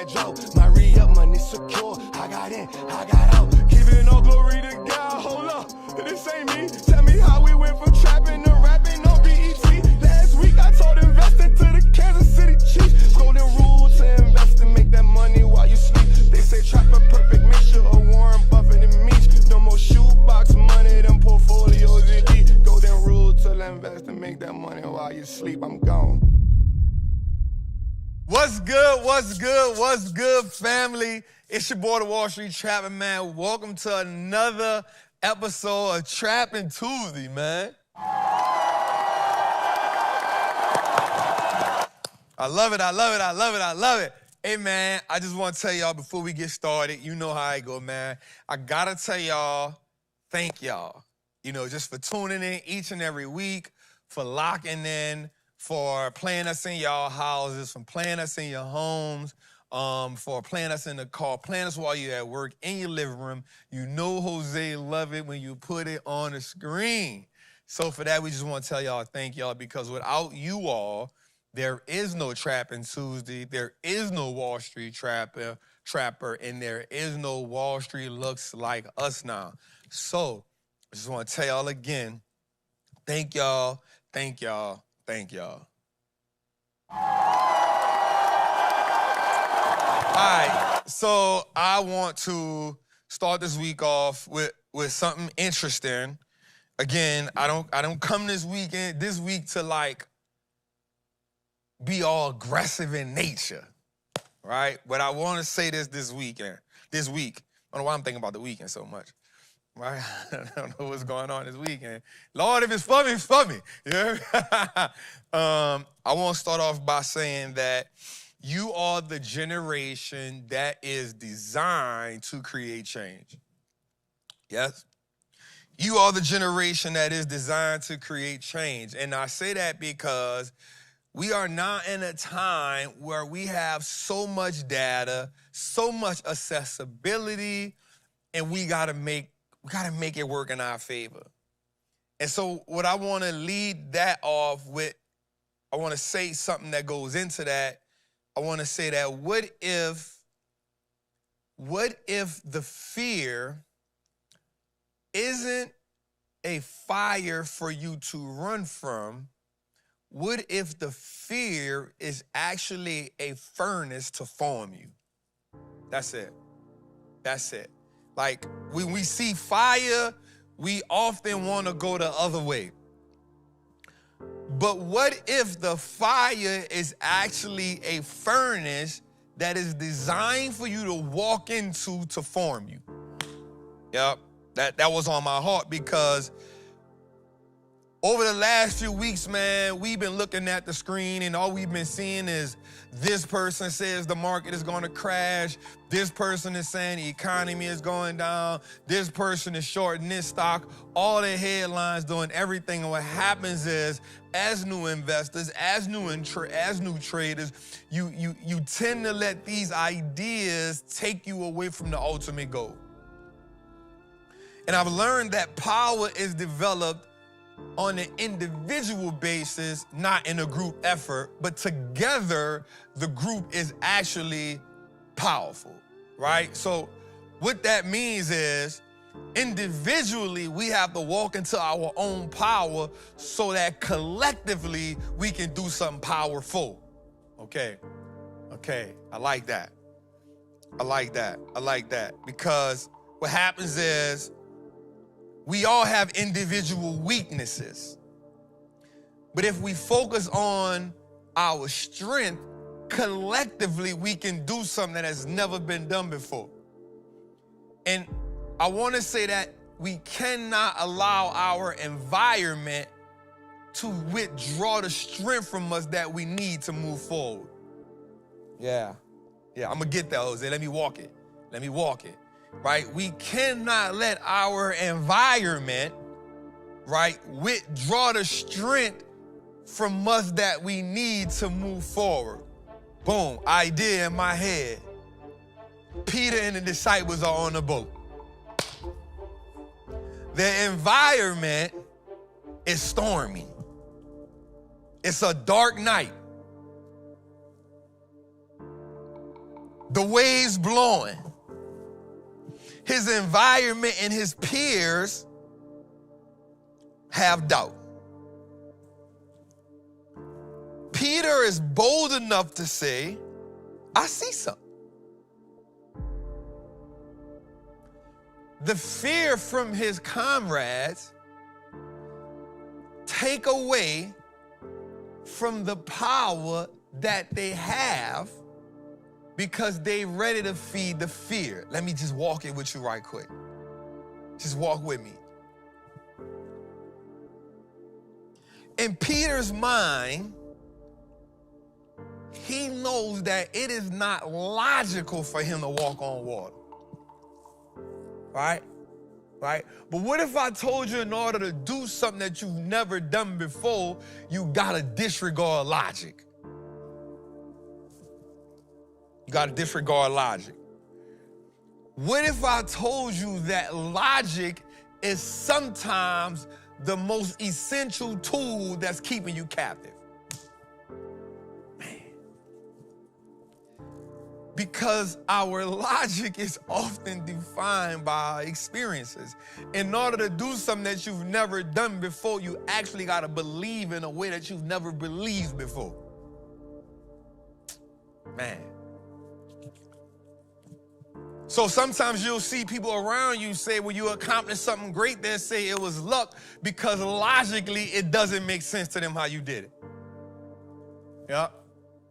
like Joe. My re-up money secure. I got in, I got out. Giving all glory to God. Hold up, this ain't me. Tell me how we went from trapping to rapping on BET. Last week I told investing to the Kansas City Chiefs. Golden rule to invest and make that money while you sleep. They say trap a perfect mixture of Warren Buffett and Meach. No more shoebox money, them portfolios elite. Golden rule to invest and make that money while you sleep. I'm gone. What's good, what's good, what's good, family? It's your boy, the Wallstreet Trappin, man. Welcome to another episode of Trappin Tuesday, man. I love it, I love it, I love it, I love it. Hey, man, I just want to tell y'all before we get started, you know how I go, man. I got to tell y'all, thank y'all. You know, just for tuning in each and every week, for locking in, for playing us in y'all houses, for playing us in your homes, for playing us in the car, playing us while you're at work, in your living room. You know Jose love it when you put it on the screen. So for that, we just want to tell y'all thank y'all, because without you all, there is no Trappin Tuesday, there is no Wall Street Trapper, and there is no Wall Street Looks Like Us now. So I just want to tell y'all again, thank y'all, thank y'all. Thank y'all. All right, so I want to start this week off with something interesting. Again, I don't come this week to like be all aggressive in nature, right? But I want to say this week. I don't know why I'm thinking about the weekend so much. Right? I don't know what's going on this weekend. Lord, if it's for me, it's for me. Yeah. I want to start off by saying that you are the generation that is designed to create change. Yes? You are the generation that is designed to create change. And I say that because we are now in a time where we have so much data, so much accessibility, and we gotta make it work in our favor. And so what I want to lead that off with, I want to say something that goes into that. I want to say that what if the fear isn't a fire for you to run from? What if the fear is actually a furnace to form you? That's it. That's it. Like, when we see fire, we often want to go the other way. But what if the fire is actually a furnace that is designed for you to walk into to form you? Yep, that was on my heart, because over the last few weeks, man, we've been looking at the screen and all we've been seeing is this person says the market is going to crash. This person is saying the economy is going down. This person is shorting this stock. All the headlines doing everything. And what happens is, as new investors, as new traders, you tend to let these ideas take you away from the ultimate goal. And I've learned that power is developed on an individual basis, not in a group effort, but together the group is actually powerful, right? So what that means is, individually we have to walk into our own power so that collectively we can do something powerful. Okay, I like that. I like that, because what happens is, we all have individual weaknesses. But if we focus on our strength, collectively we can do something that has never been done before. And I want to say that we cannot allow our environment to withdraw the strength from us that we need to move forward. Yeah, I'm gonna get that, Jose. Let me walk it. Right? We cannot let our environment, right, withdraw the strength from us that we need to move forward. Boom, idea in my head. Peter and the disciples are on the boat. The environment is stormy. It's a dark night. the waves blowing. His environment and his peers have doubt. Peter is bold enough to say, I see something. The fear from his comrades take away from the power that they have because they ready to feed the fear. Let me just walk it with you right quick. Just walk with me. In Peter's mind, he knows that it is not logical for him to walk on water. Right? Right? But what if I told you in order to do something that you've never done before, you gotta disregard logic? You gotta disregard logic. What if I told you that logic is sometimes the most essential tool that's keeping you captive? Because our logic is often defined by our experiences. In order to do something that you've never done before, you actually got to believe in a way that you've never believed before. Man. So sometimes you'll see people around you say when you accomplish something great, they'll say it was luck because logically it doesn't make sense to them how you did it. Yeah.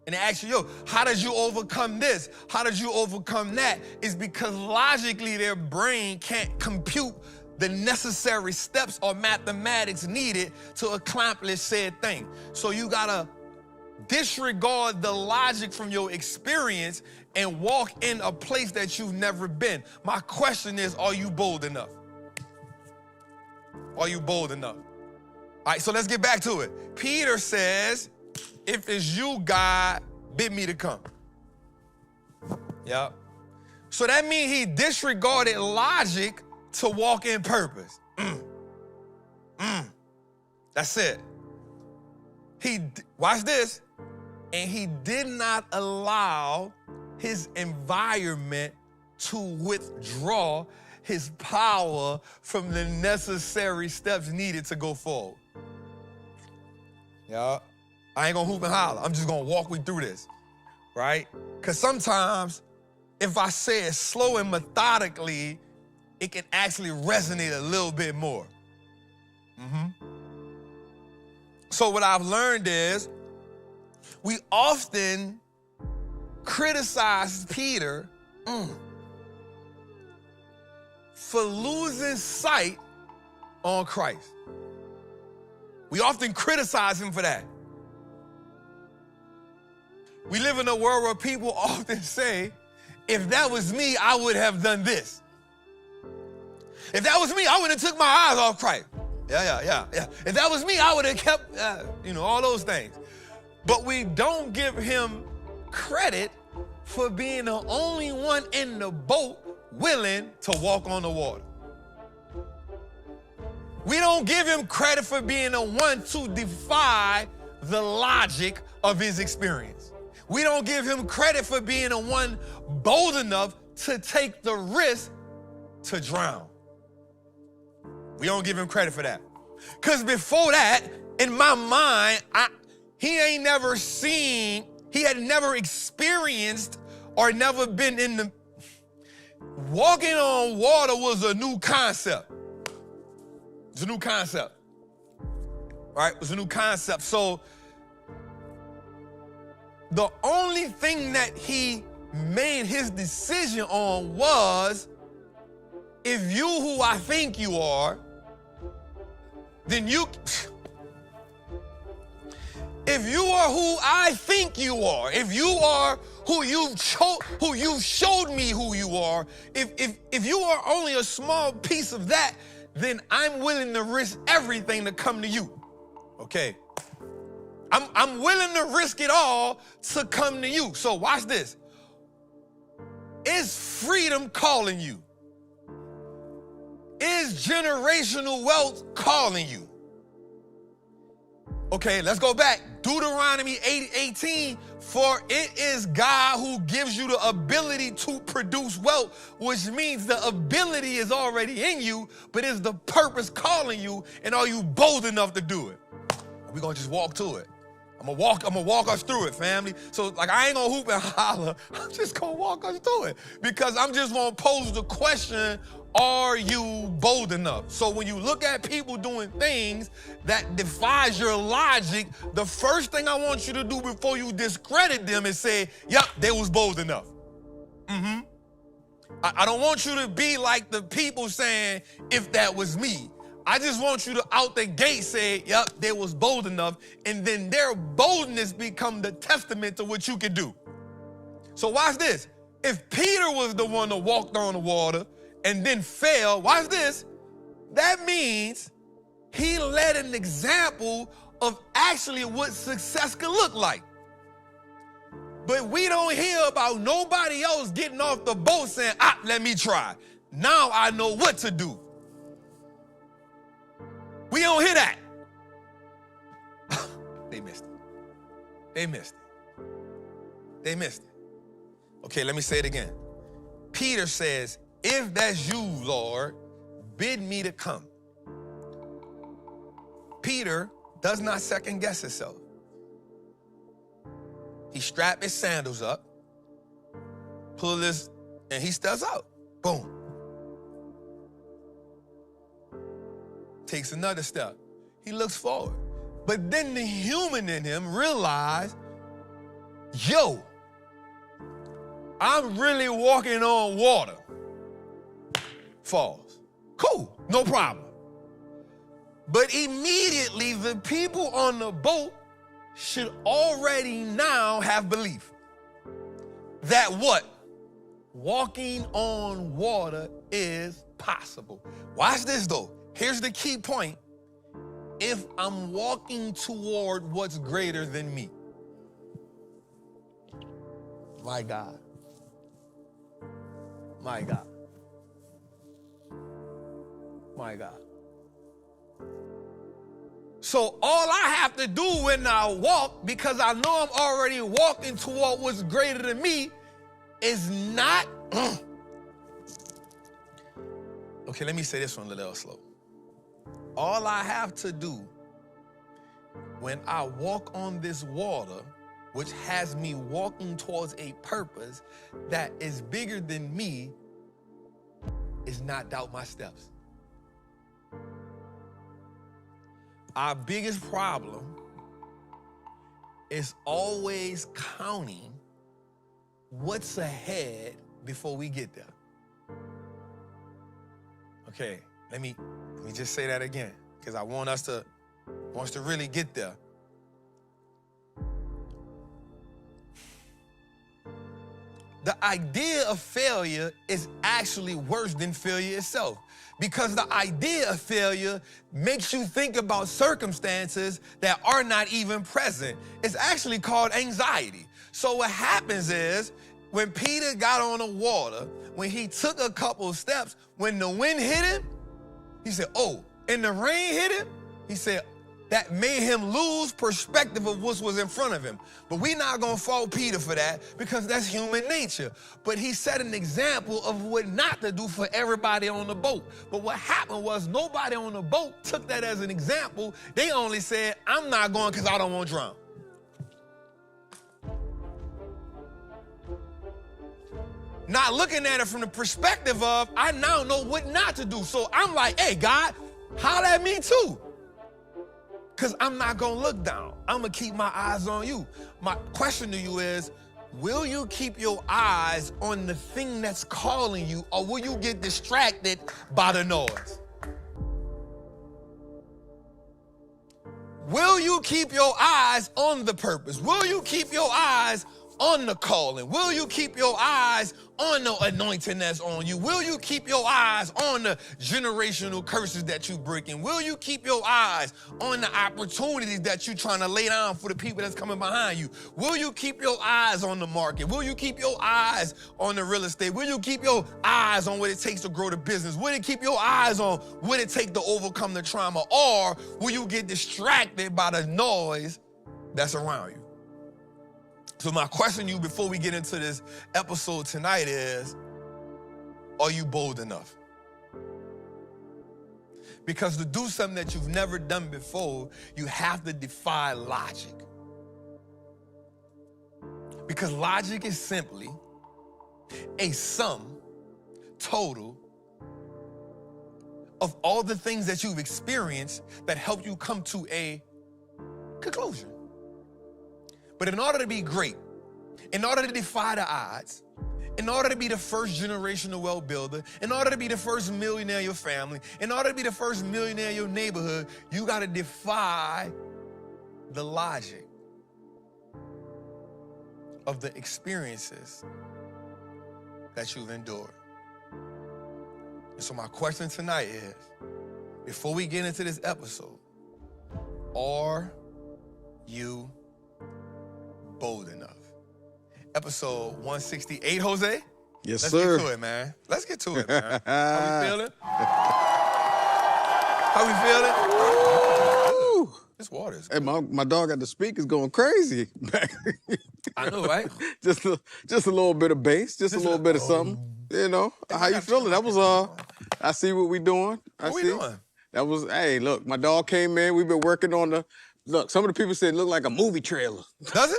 And they ask you, yo, how did you overcome this? How did you overcome that? It's because logically their brain can't compute the necessary steps or mathematics needed to accomplish said thing. So you gotta disregard the logic from your experience and walk in a place that you've never been. My question is, are you bold enough? Are you bold enough? All right, so let's get back to it. Peter says, if it's you, God, bid me to come. Yep. So that means he disregarded logic to walk in purpose. That's it. Watch this. And he did not allow his environment to withdraw his power from the necessary steps needed to go forward. Yeah. I ain't gonna hoop and holler. I'm just gonna walk through this, right? Because sometimes if I say it slow and methodically, it can actually resonate a little bit more. So what I've learned is we often criticize Peter for losing sight on Christ. We often criticize him for that. We live in a world where people often say, if that was me, I would have done this. If that was me, I would have took my eyes off Christ. Yeah. If that was me, I would have kept, all those things. But we don't give him credit for being the only one in the boat willing to walk on the water. We don't give him credit for being the one to defy the logic of his experience. We don't give him credit for being the one bold enough to take the risk to drown. We don't give him credit for that. Because before that, in my mind, he had never experienced or never been in the... Walking on water was a new concept. It's a new concept. Right? It was a new concept. So the only thing that he made his decision on was, if you who I think you are, then you... If you are who I think you are, if you are who you've showed me who you are, if you are only a small piece of that, then I'm willing to risk everything to come to you. Okay. I'm willing to risk it all to come to you. So watch this. Is freedom calling you? Is generational wealth calling you? Okay, let's go back. Deuteronomy 8:18, for it is God who gives you the ability to produce wealth, which means the ability is already in you, but is the purpose calling you, and are you bold enough to do it? We're gonna just walk to it. I'm gonna walk us through it, family. So like I ain't gonna hoop and holler, I'm just gonna walk us through it. Because I'm just gonna pose the question, are you bold enough? So when you look at people doing things that defies your logic, the first thing I want you to do before you discredit them is say, yep, they was bold enough. I don't want you to be like the people saying, if that was me. I just want you to out the gate say, yep, they was bold enough, and then their boldness become the testament to what you can do. So watch this. If Peter was the one that walked on the water and then fell, watch this, that means he led an example of actually what success could look like. But we don't hear about nobody else getting off the boat saying, let me try. Now I know what to do. We don't hear that. They missed it. They missed it. They missed it. Okay, let me say it again. Peter says, if that's you, Lord, bid me to come. Peter does not second guess himself. He strapped his sandals up, pulled his, and he steps out. Boom. Takes another step. He looks forward. But then the human in him realized, yo, I'm really walking on water. Falls. Cool, no problem. But immediately the people on the boat should already now have belief that what? Walking on water is possible. Watch this though. Here's the key point. If I'm walking toward what's greater than me. My God. My God. My God. So all I have to do when I walk, because I know I'm already walking toward what's greater than me, is not... Okay, let me say this one a little slow. All I have to do when I walk on this water, which has me walking towards a purpose that is bigger than me, is not doubt my steps. Our biggest problem is always counting what's ahead before we get there. Okay, let me just say that again, because I want us to really get there. The idea of failure is actually worse than failure itself, because the idea of failure makes you think about circumstances that are not even present. It's actually called anxiety. So what happens is, when Peter got on the water, when he took a couple of steps, when the wind hit him, he said, oh, and the rain hit him, he said, that made him lose perspective of what was in front of him. But we're not going to fault Peter for that, because that's human nature. But he set an example of what not to do for everybody on the boat. But what happened was nobody on the boat took that as an example. They only said, I'm not going because I don't want to drown. Not looking at it from the perspective of, I now know what not to do. So I'm like, hey, God, holler at me too. Because I'm not going to look down. I'm going to keep my eyes on you. My question to you is, will you keep your eyes on the thing that's calling you, or will you get distracted by the noise? Will you keep your eyes on the purpose? Will you keep your eyes on the calling? Will you keep your eyes on the anointing that's on you? Will you keep your eyes on the generational curses that you breaking? Will you keep your eyes on the opportunities that you trying to lay down for the people that's coming behind you? Will you keep your eyes on the market? Will you keep your eyes on the real estate? Will you keep your eyes on what it takes to grow the business? Will you keep your eyes on what it takes to overcome the trauma? Or will you get distracted by the noise that's around you? So my question to you before we get into this episode tonight is, are you bold enough? Because to do something that you've never done before, you have to defy logic. Because logic is simply a sum total of all the things that you've experienced that help you come to a conclusion. But in order to be great, in order to defy the odds, in order to be the first generational wealth builder, in order to be the first millionaire in your family, in order to be the first millionaire in your neighborhood, you got to defy the logic of the experiences that you've endured. And so my question tonight is, before we get into this episode, are you bold enough? Episode 168, Jose? Yes, Let's sir. Let's get to it, man. Let's get to it, man. How we feeling? How we feeling? Woo. This water is Hey, my dog at the speakers going crazy. I know, right? just a little bit of bass, just a little bit of something. You know, how you feeling? That was I see what we doing. What we doing? That was, hey, look, my dog came in. We've been working on look, some of the people said it looked like a movie trailer. Does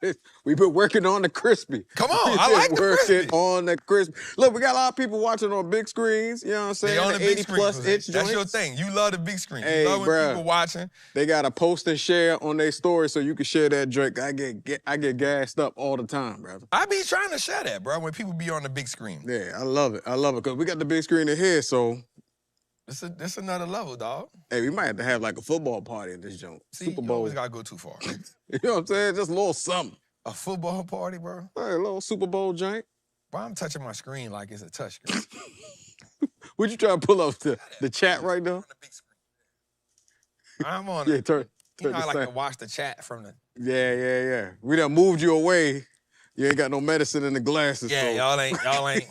it? We've been working on the crispy. Come on, I like the crispy. Working on the crispy. Look, we got a lot of people watching on big screens, you know what I'm saying? They on the big 80+ screen. inch That's joints. your thing. You love the big screen. Hey, you love when bruh. people watching. They got to post and share on their story so you can share that drink. I get gassed up all the time, brother. I be trying to share that, bro, when people be on the big screen. Yeah, I love it. I love it because we got the big screen in here, so This another level, dog. hey, we might have to have like a football party in this joint. See, Super you Bowl. always gotta go too far. You know what I'm saying? Just a little something. A football party, bro? Hey, a little Super Bowl joint. Bro, I'm touching my screen like it's a touch screen. Would you try to pull up the chat right now? On the big screen. I'm on Yeah, it. turn You know, I the like to sound. watch the chat from the... Yeah. We done moved you away. You ain't got no medicine in the glasses. Yeah, so. y'all ain't.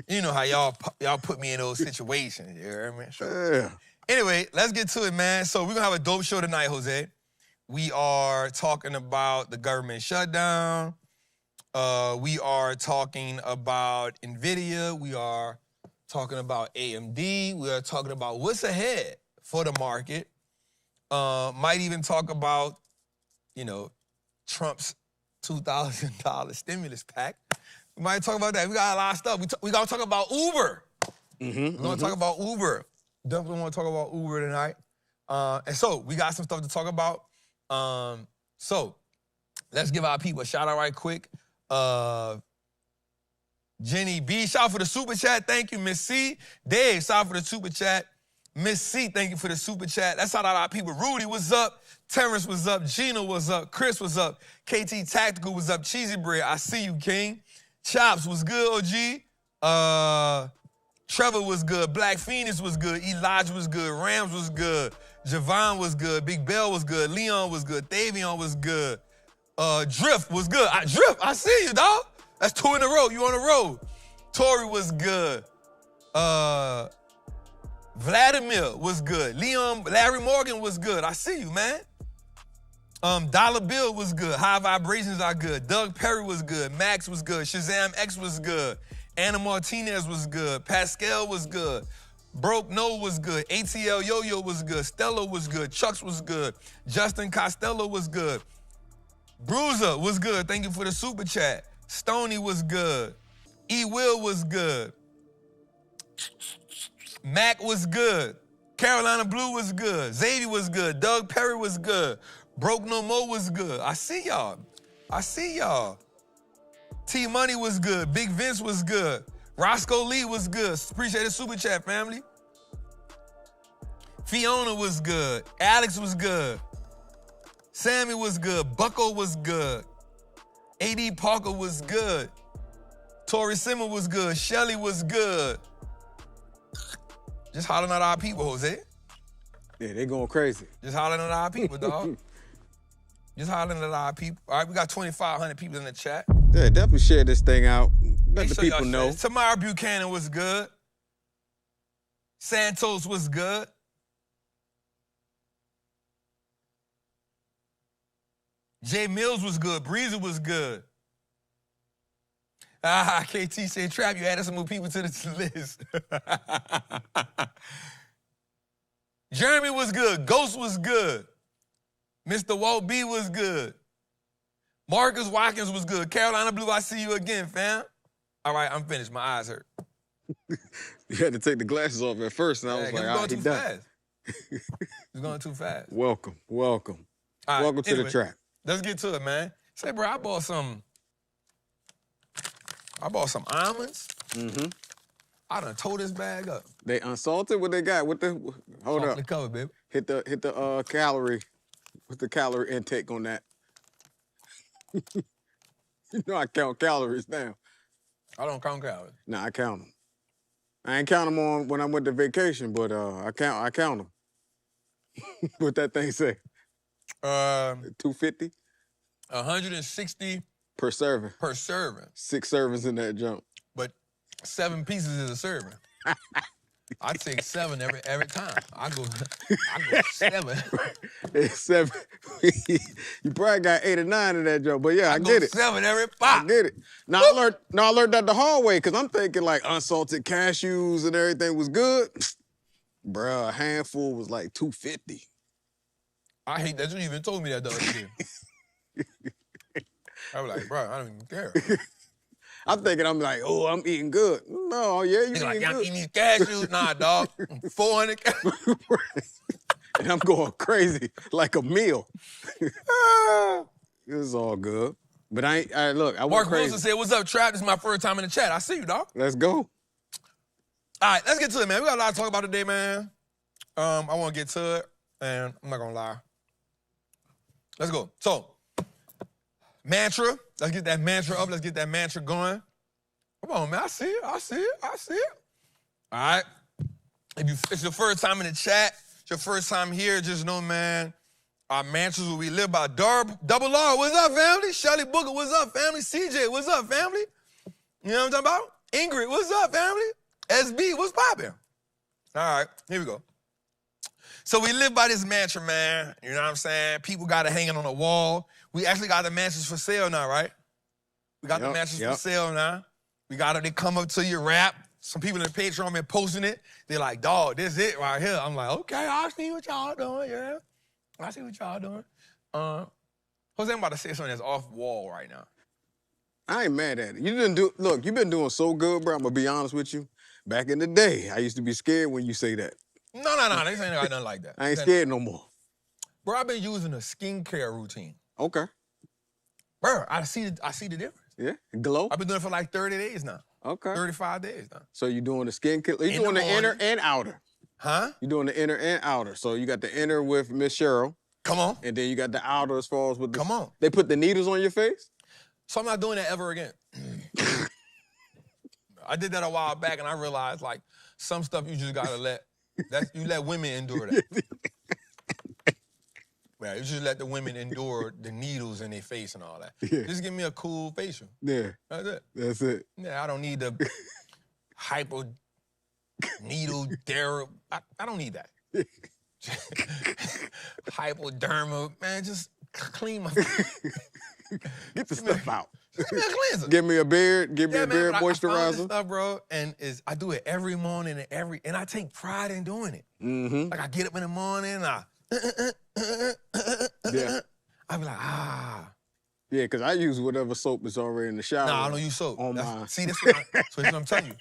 You know how y'all put me in those situations, you hear me? Sure. Yeah. Anyway, let's get to it, man. So we're gonna have a dope show tonight, Jose. We are talking about the government shutdown. We are talking about Nvidia. We are talking about AMD. We are talking about what's ahead for the market. Might even talk about, Trump's $2,000 stimulus pack. We might talk about that. We got a lot of stuff. We got to talk about Uber. We're going to talk about Uber. Definitely want to talk about Uber tonight. And so we got some stuff to talk about. So let's give our people a shout out right quick. Jenny B, shout out for the super chat. Thank you, Miss C. Dave, shout out for the super chat. Miss C, thank you for the super chat. Let's shout out our people. Rudy, what's up? Terrence was up. Gina was up. Chris was up. KT Tactical was up. Cheesy Bread, I see you, King. Chops was good, OG. Trevor was good. Black Phoenix was good. Elijah was good. Rams was good. Javon was good. Big Bell was good. Leon was good. Davion was good. Drift was good. Drift, I see you, dog. That's 2 in a row. You on the road. Tori was good. Vladimir was good. Larry Morgan was good. I see you, man. Dollar Bill was good. High Vibrations are good. Doug Perry was good. Max was good. Shazam X was good. Anna Martinez was good. Pascal was good. Broke No was good. ATL Yo-Yo was good. Stella was good. Chucks was good. Justin Costello was good. Bruiser was good. Thank you for the super chat. Stoney was good. E. Will was good. Mac was good. Carolina Blue was good. Zadie was good. Doug Perry was good. Broke No More was good. I see y'all. T Money was good. Big Vince was good. Roscoe Lee was good. Appreciate the super chat, family. Fiona was good. Alex was good. Sammy was good. Bucko was good. A.D. Parker was good. Tori Simmer was good. Shelly was good. Just hollering at our people, Jose. Yeah, they going crazy. Just hollering at our people, dog. Just hollering at our people. All right, we got 2,500 people in the chat. Yeah, definitely share this thing out. Let the Make sure people y'all know. share. Tamara Buchanan was good. Santos was good. Jay Mills was good. Breezer was good. KT said, Trap, you added some more people to the list. Jeremy was good. Ghost was good. Mr. Walt B was good. Marcus Watkins was good. Carolina Blue, I see you again, fam. All right, I'm finished. My eyes hurt. You had to take the glasses off at first, and I was like, he's all going right, too fast. He's going too fast. Welcome. All right, Welcome to the trap. Let's get to it, man. Say, bro, I bought some almonds. Mm-hmm. I done tore this bag up. They unsalted? What they got? Hold up. The cover, baby. Hit the calorie. What's the calorie intake on that? You know I count calories now. I don't count calories. Nah, I count them. I ain't count them on when I went to vacation, but I count them. What that thing say? 250? 160 per serving. per serving. 6 servings in that junk. But 7 pieces is a serving. I take 7 every time. I go 7. It's 7. You probably got 8 or 9 in that junk, but yeah, I get it. 7 every 5. I get it. Now I learned that the hard way, because I'm thinking like unsalted cashews and everything was good. Bruh, a handful was like $2.50. I hate that you even told me that the other day. I was like, bro, I don't even care. I'm thinking, I'm like, oh, I'm eating good. No, yeah, you He's eating like, good. I'm eating these cashews. Nah, dog. 400 cashews. And I'm going crazy like a meal. This is all good. But I went Mark crazy. Wilson said, what's up, Trap? This is my first time in the chat. I see you, dog. Let's go. All right, let's get to it, man. We got a lot to talk about today, man. I want to get to it, and I'm not going to lie. Let's go. So, mantra. Let's get that mantra up. Let's get that mantra going. Come on, man. I see it. I see it. I see it. All right. If it's your first time in the chat, it's your first time here, just know, man, our mantras will be lived by Double R. What's up, family? Shelly Booker, what's up, family? CJ, what's up, family? You know what I'm talking about? Ingrid, what's up, family? SB, what's poppin'? All right, here we go. So we live by this mantra, man. You know what I'm saying? People got it hanging on the wall. We actually got the mantras for sale now, right? We got the mantras for sale now. We got it. They come up to your rap. Some people in the Patreon been posting it. They're like, dog, this it right here. I'm like, okay, I see what y'all doing, yeah. I see what y'all doing. Jose, I'm about to say something that's off wall right now. I ain't mad at it. Look, you've been doing so good, bro. I'm going to be honest with you. Back in the day, I used to be scared when you say that. No. This ain't got nothing like that. I ain't scared no more. Bro, I've been using a skincare routine. Okay. Bro, I see the difference. Yeah, glow? I've been doing it for like 30 days now. Okay. 35 days now. So you doing the skincare? You doing the inner and outer? Huh? You doing the inner and outer. So you got the inner with Miss Cheryl. Come on. And then you got the outer as far as with the... Come on. They put the needles on your face? So I'm not doing that ever again. I did that a while back and I realized like some stuff you just gotta you let women endure that. Right, you just let the women endure the needles in their face and all that. Yeah. Just give me a cool facial. Yeah. That's it. That's it. Yeah, I don't need the needle I don't need that. Hypoderma, man, just clean my Get the stuff out. Just give me a cleanser. Give me a beard, moisturizer. I found this stuff, bro, and I do it every morning and I take pride in doing it. Mm-hmm. Like I get up in the morning, yeah. I be like, ah. Yeah, because I use whatever soap is already in the shower. Nah, I don't use soap. See, that's what I'm telling you.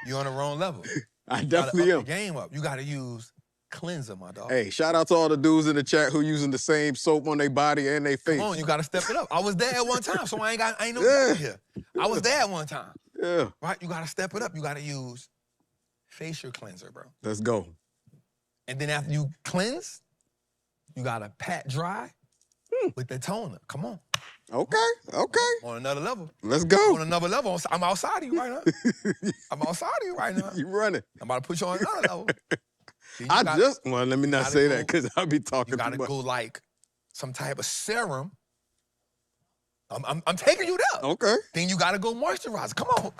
You're on the wrong level. I definitely am. Up your game up. You got to use cleanser, my dog. Hey, shout out to all the dudes in the chat who using the same soap on their body and their face. Come on, you got to step it up. I was there at one time, so I ain't no here. I was there at one time. Yeah. Right? You got to step it up. You got to use facial cleanser, bro. Let's go. And then after you cleanse, you got to pat dry with the toner. Come on. Okay. On another level. Let's go. On another level. I'm outside of you right now. I'm outside of you right now. You running. I'm about to put you on another level. Well, let me not say that because I'll be talking You too gotta much. go like some type of serum. I'm taking you there. Okay. Then you gotta go moisturize. Come on,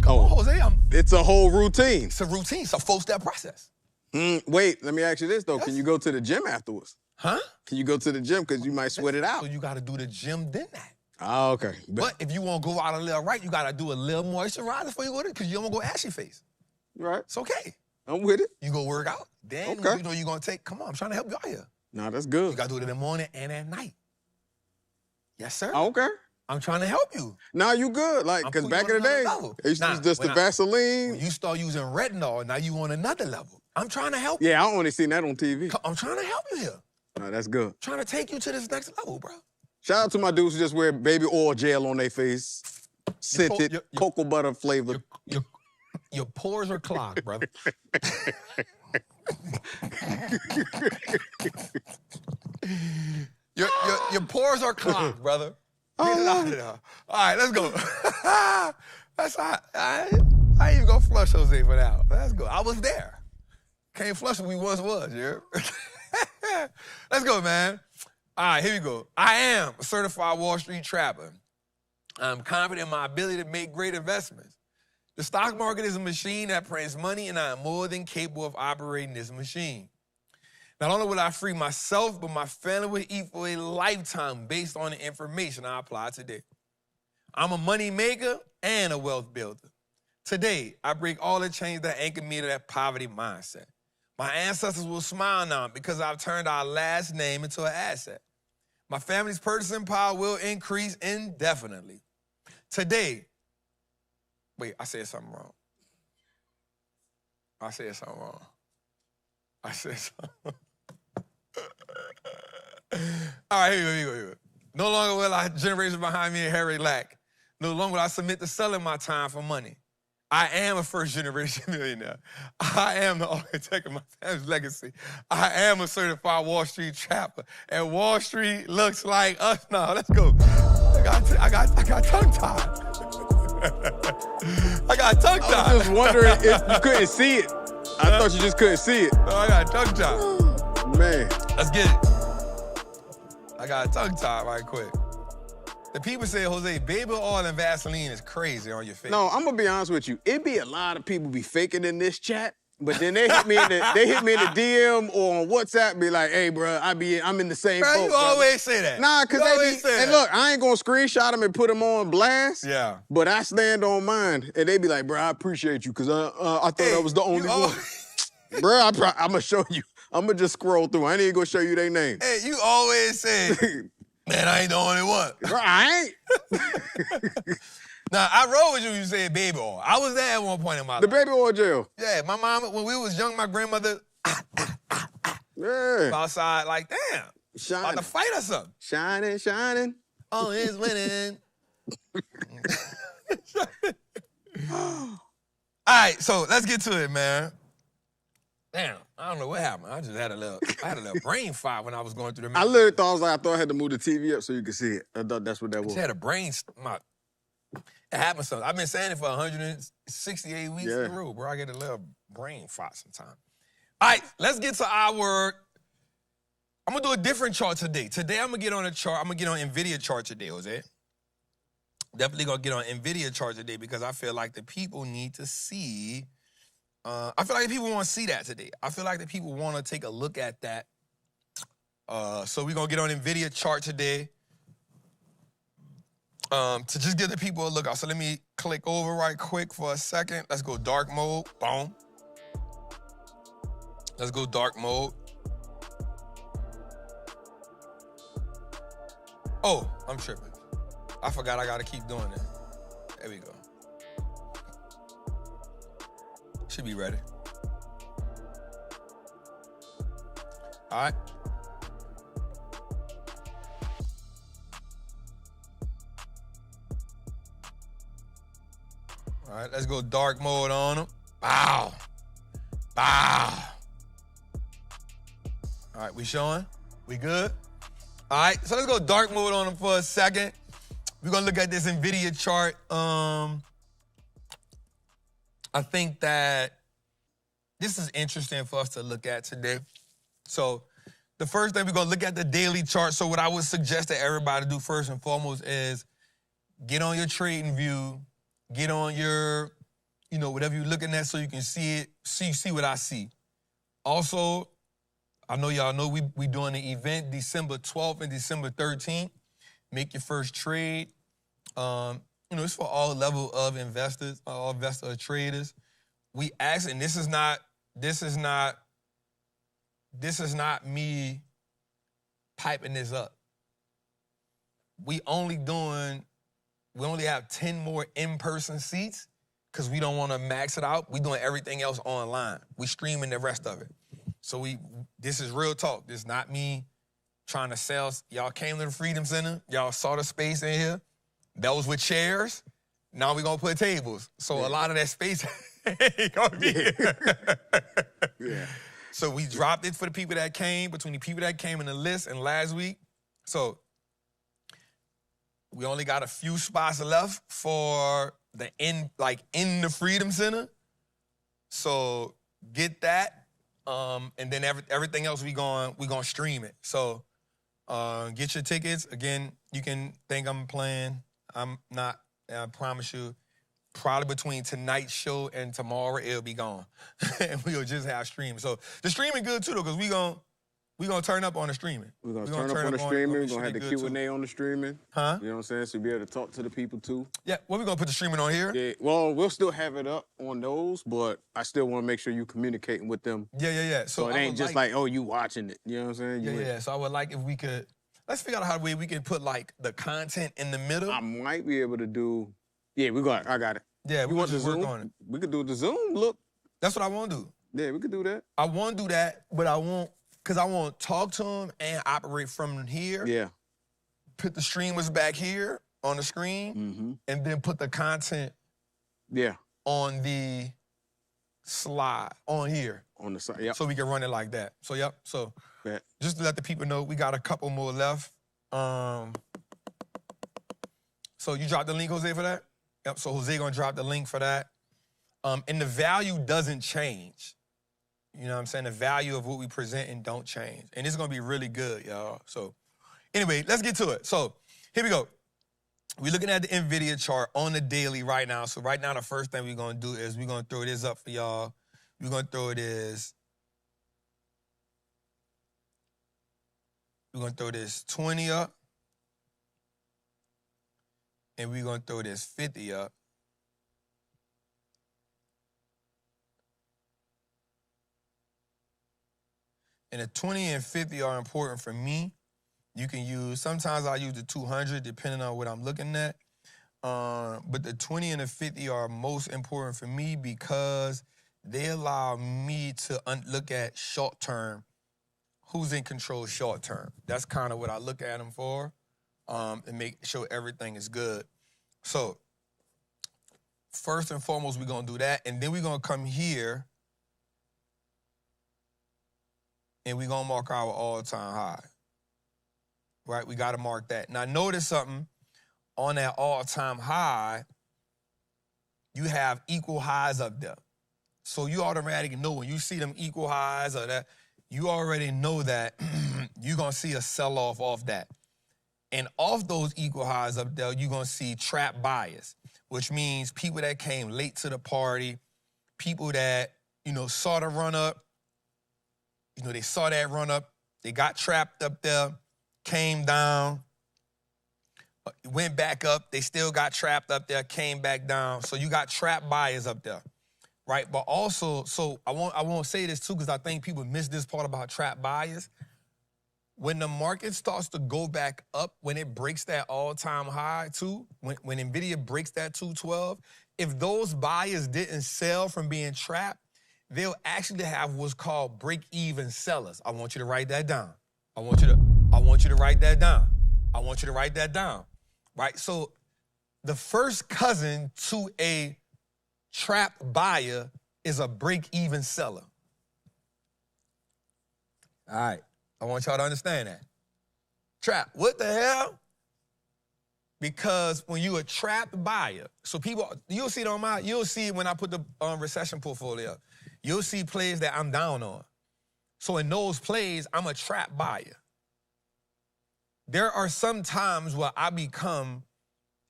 Jose. It's a whole routine. It's a routine. It's a 4-step process. Wait, let me ask you this though. Yes. Can you go to the gym afterwards? Huh? Can you go to the gym because you might sweat it out? So you gotta do the gym then that. Oh, okay. But if you want to go out a little right, you got to do a little moisturizer before you go there because you don't want to go ashy face. Right. It's okay. I'm with it. You go work out. Then Okay. you know you're going to take, come on, I'm trying to help you out here. No, that's good. You got to do it in the morning and at night. Yes, sir. Okay. I'm trying to help you. Now you good. Like, because back in the day, they used to use just the Vaseline. When you start using retinol, now you on another level. I'm trying to help you. Yeah, I only seen that on TV. I'm trying to help you here. No, that's good. Trying to take you to this next level, bro. Shout out to my dudes who just wear baby oil gel on their face. Scented, cocoa butter flavor. Your pores are clogged, brother. your pores are clogged, brother. Get it out of there. All right, let's go. That's I ain't even gonna flush Jose for that. Let's go. I was there. Can't flush what we once was, yeah? Let's go, man. All right, here we go. I am a certified Wall Street trapper. I'm confident in my ability to make great investments. The stock market is a machine that prints money, and I am more than capable of operating this machine. Not only will I free myself, but my family will eat for a lifetime based on the information I apply today. I'm a money maker and a wealth builder. Today, I break all the chains that anchor me to that poverty mindset. My ancestors will smile now because I've turned our last name into an asset. My family's purchasing power will increase indefinitely. Today, wait, I said something wrong. I said something wrong. All right, here we go. No longer will I generations behind me inherit lack. No longer will I submit to selling my time for money. I am a first-generation millionaire. I am the architect of my family's legacy. I am a certified Wall Street trapper. And Wall Street looks like us now. Let's go. I got tongue-tied. I got tongue-tied. I was just wondering if you couldn't see it. I thought you just couldn't see it. No, I got tongue-tied. Man. Let's get it. I got tongue-tied right quick. The people say, Jose, baby oil and Vaseline is crazy on your face. No, I'm gonna be honest with you. It be a lot of people be faking in this chat, but then they hit me in the DM or on WhatsApp, be like, "Hey, bro, I'm in the same boat." You always say that. Nah, cause they be. And look, I ain't gonna screenshot them and put them on blast. Yeah. But I stand on mine, and they be like, "Bro, I appreciate you, cause I thought I was the only one." Bro, I'm gonna show you. I'm gonna just scroll through. I ain't even gonna show you their name. Hey, you always say. Man, I ain't the only one. Bro, I ain't. Now, I rode with you when you said baby oil. I was there at one point in my life. The baby oil gel. Yeah, my mom, when we was young, my grandmother, Yeah. outside like, damn, Shining. about to fight or something. Shining. Oh, it's winning. All right, so let's get to it, man. Damn, I don't know what happened. I had a little brain fart when I was going through the. I literally thought I thought I had to move the TV up so you could see it. I thought that's what that was. I just had a brain. It happened something. I've been saying it for 168 weeks in a row, bro. I get a little brain fart sometimes. All right, let's get to our. I'm gonna do a different chart today. Today I'm gonna get on a chart. I'm gonna get on Nvidia chart today, Jose. Definitely gonna get on Nvidia chart today because I feel like the people need to see. I feel like the people want to see that today. I feel like the people want to take a look at that. So we're gonna get on Nvidia chart today. To just give the people a look out. So let me click over right quick for a second. Let's go dark mode. Boom. Let's go dark mode. Oh, I'm tripping. I forgot I gotta keep doing it. There we go. Should be ready. All right. All right, let's go dark mode on them. Bow. Bow. All right, we showing? We good? All right, so let's go dark mode on them for a second. We're gonna look at this Nvidia chart. I think that this is interesting for us to look at today. So the first thing we're gonna look at the daily chart. So what I would suggest to everybody to do first and foremost is get on your trading view, get on your, whatever you're looking at so you can see it, see what I see. Also, I know y'all know we doing the event December 12th and December 13th. Make your first trade. It's for all level of investors, all investor traders. We ask, and this is not me piping this up. We only have 10 more in-person seats because we don't want to max it out. We doing everything else online. We streaming the rest of it. So this is real talk. This is not me trying to sell. Y'all came to the Freedom Center. Y'all saw the space in here. That was with chairs. Now we're going to put tables. So a lot of that space ain't going to be here. Yeah. So we dropped it for the people that came, between the people that came in the list and last week. So we only got a few spots left for the in the Freedom Center. So get that. And then everything else we gonna stream it. So get your tickets. Again, you can think I'm playing. I'm not. I promise you. Probably between tonight's show and tomorrow, it'll be gone. And we'll just have streaming. So the streaming good too though, because we gonna turn up on the streaming. We're gonna turn up on the streaming. We're gonna have the Q&A on the streaming. Huh? You know what I'm saying? So you'll be able to talk to the people too. Yeah, we gonna put the streaming on here? Yeah, well, we'll still have it up on those, but I still want to make sure you communicating with them. Yeah. So it ain't just like, oh, you watching it. You know what I'm saying? Yeah. So I would like if we could, let's figure out how we can put like the content in the middle. I might be able to do, I got it. Yeah, you want the Zoom? Work on it. We could do the Zoom, look. That's what I want to do. Yeah, we could do that. I want to do that, but I want to talk to them and operate from here. Yeah. Put the streamers back here on the screen, and then put the content on the slide, on here. On the side, So we can run it like that. So, So just to let the people know, we got a couple more left. So you dropped the link, Jose, for that? Yep, so Jose gonna drop the link for that. And the value doesn't change. You know what I'm saying? The value of what we present and don't change. And it's gonna be really good, y'all. So anyway, let's get to it. So here we go. We're looking at the Nvidia chart on the daily right now. So right now, the first thing we're gonna do is we're gonna throw this up for y'all. We're gonna throw this 20 up. And we're gonna throw this 50 up. And the 20 and 50 are important for me. You can use, sometimes I use the 200 depending on what I'm looking at. But the 20 and the 50 are most important for me because they allow me to look at short term, who's in control short term. That's kind of what I look at them for. And make sure everything is good. So first and foremost, we're gonna do that, and then we're gonna come here and we're gonna mark our all-time high. Right? We gotta mark that. Now notice something on that all-time high, you have equal highs up there. So you automatically know when you see them equal highs or that, you already know that you're gonna see a sell-off off that. And off those equal highs up there, you're going to see trap buyers, which means people that came late to the party, people that, saw the run up, they saw that run up, they got trapped up there, came down, went back up, they still got trapped up there, came back down. So you got trap buyers up there, right? But also, so I won't say this too because I think people miss this part about trap buyers. When the market starts to go back up, when it breaks that all-time high too, when Nvidia breaks that 212, if those buyers didn't sell from being trapped, they'll actually have what's called break-even sellers. I want you to write that down. I want you to write that down. I want you to write that down, right? So the first cousin to a trap buyer is a break-even seller. All right. I want y'all to understand that. Trap. What the hell? Because when you a trapped buyer, so people, you'll see it you'll see when I put the recession portfolio up, you'll see plays that I'm down on. So in those plays, I'm a trap buyer. There are some times where I become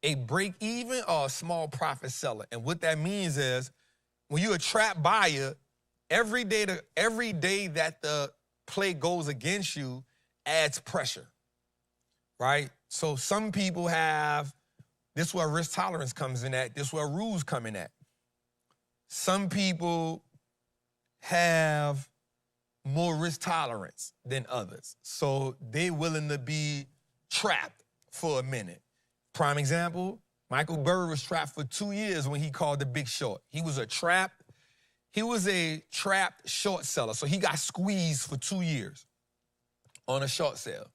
a break-even or a small profit seller. And what that means is when you're a trap buyer, every day that the play goes against you adds pressure, right? So some people have, this is where risk tolerance comes in at, this is where rules come in at. Some people have more risk tolerance than others. So they're willing to be trapped for a minute. Prime example, Michael Burry was trapped for 2 years when he called the big short. He was a trapped short seller. So he got squeezed for 2 years on a short sale,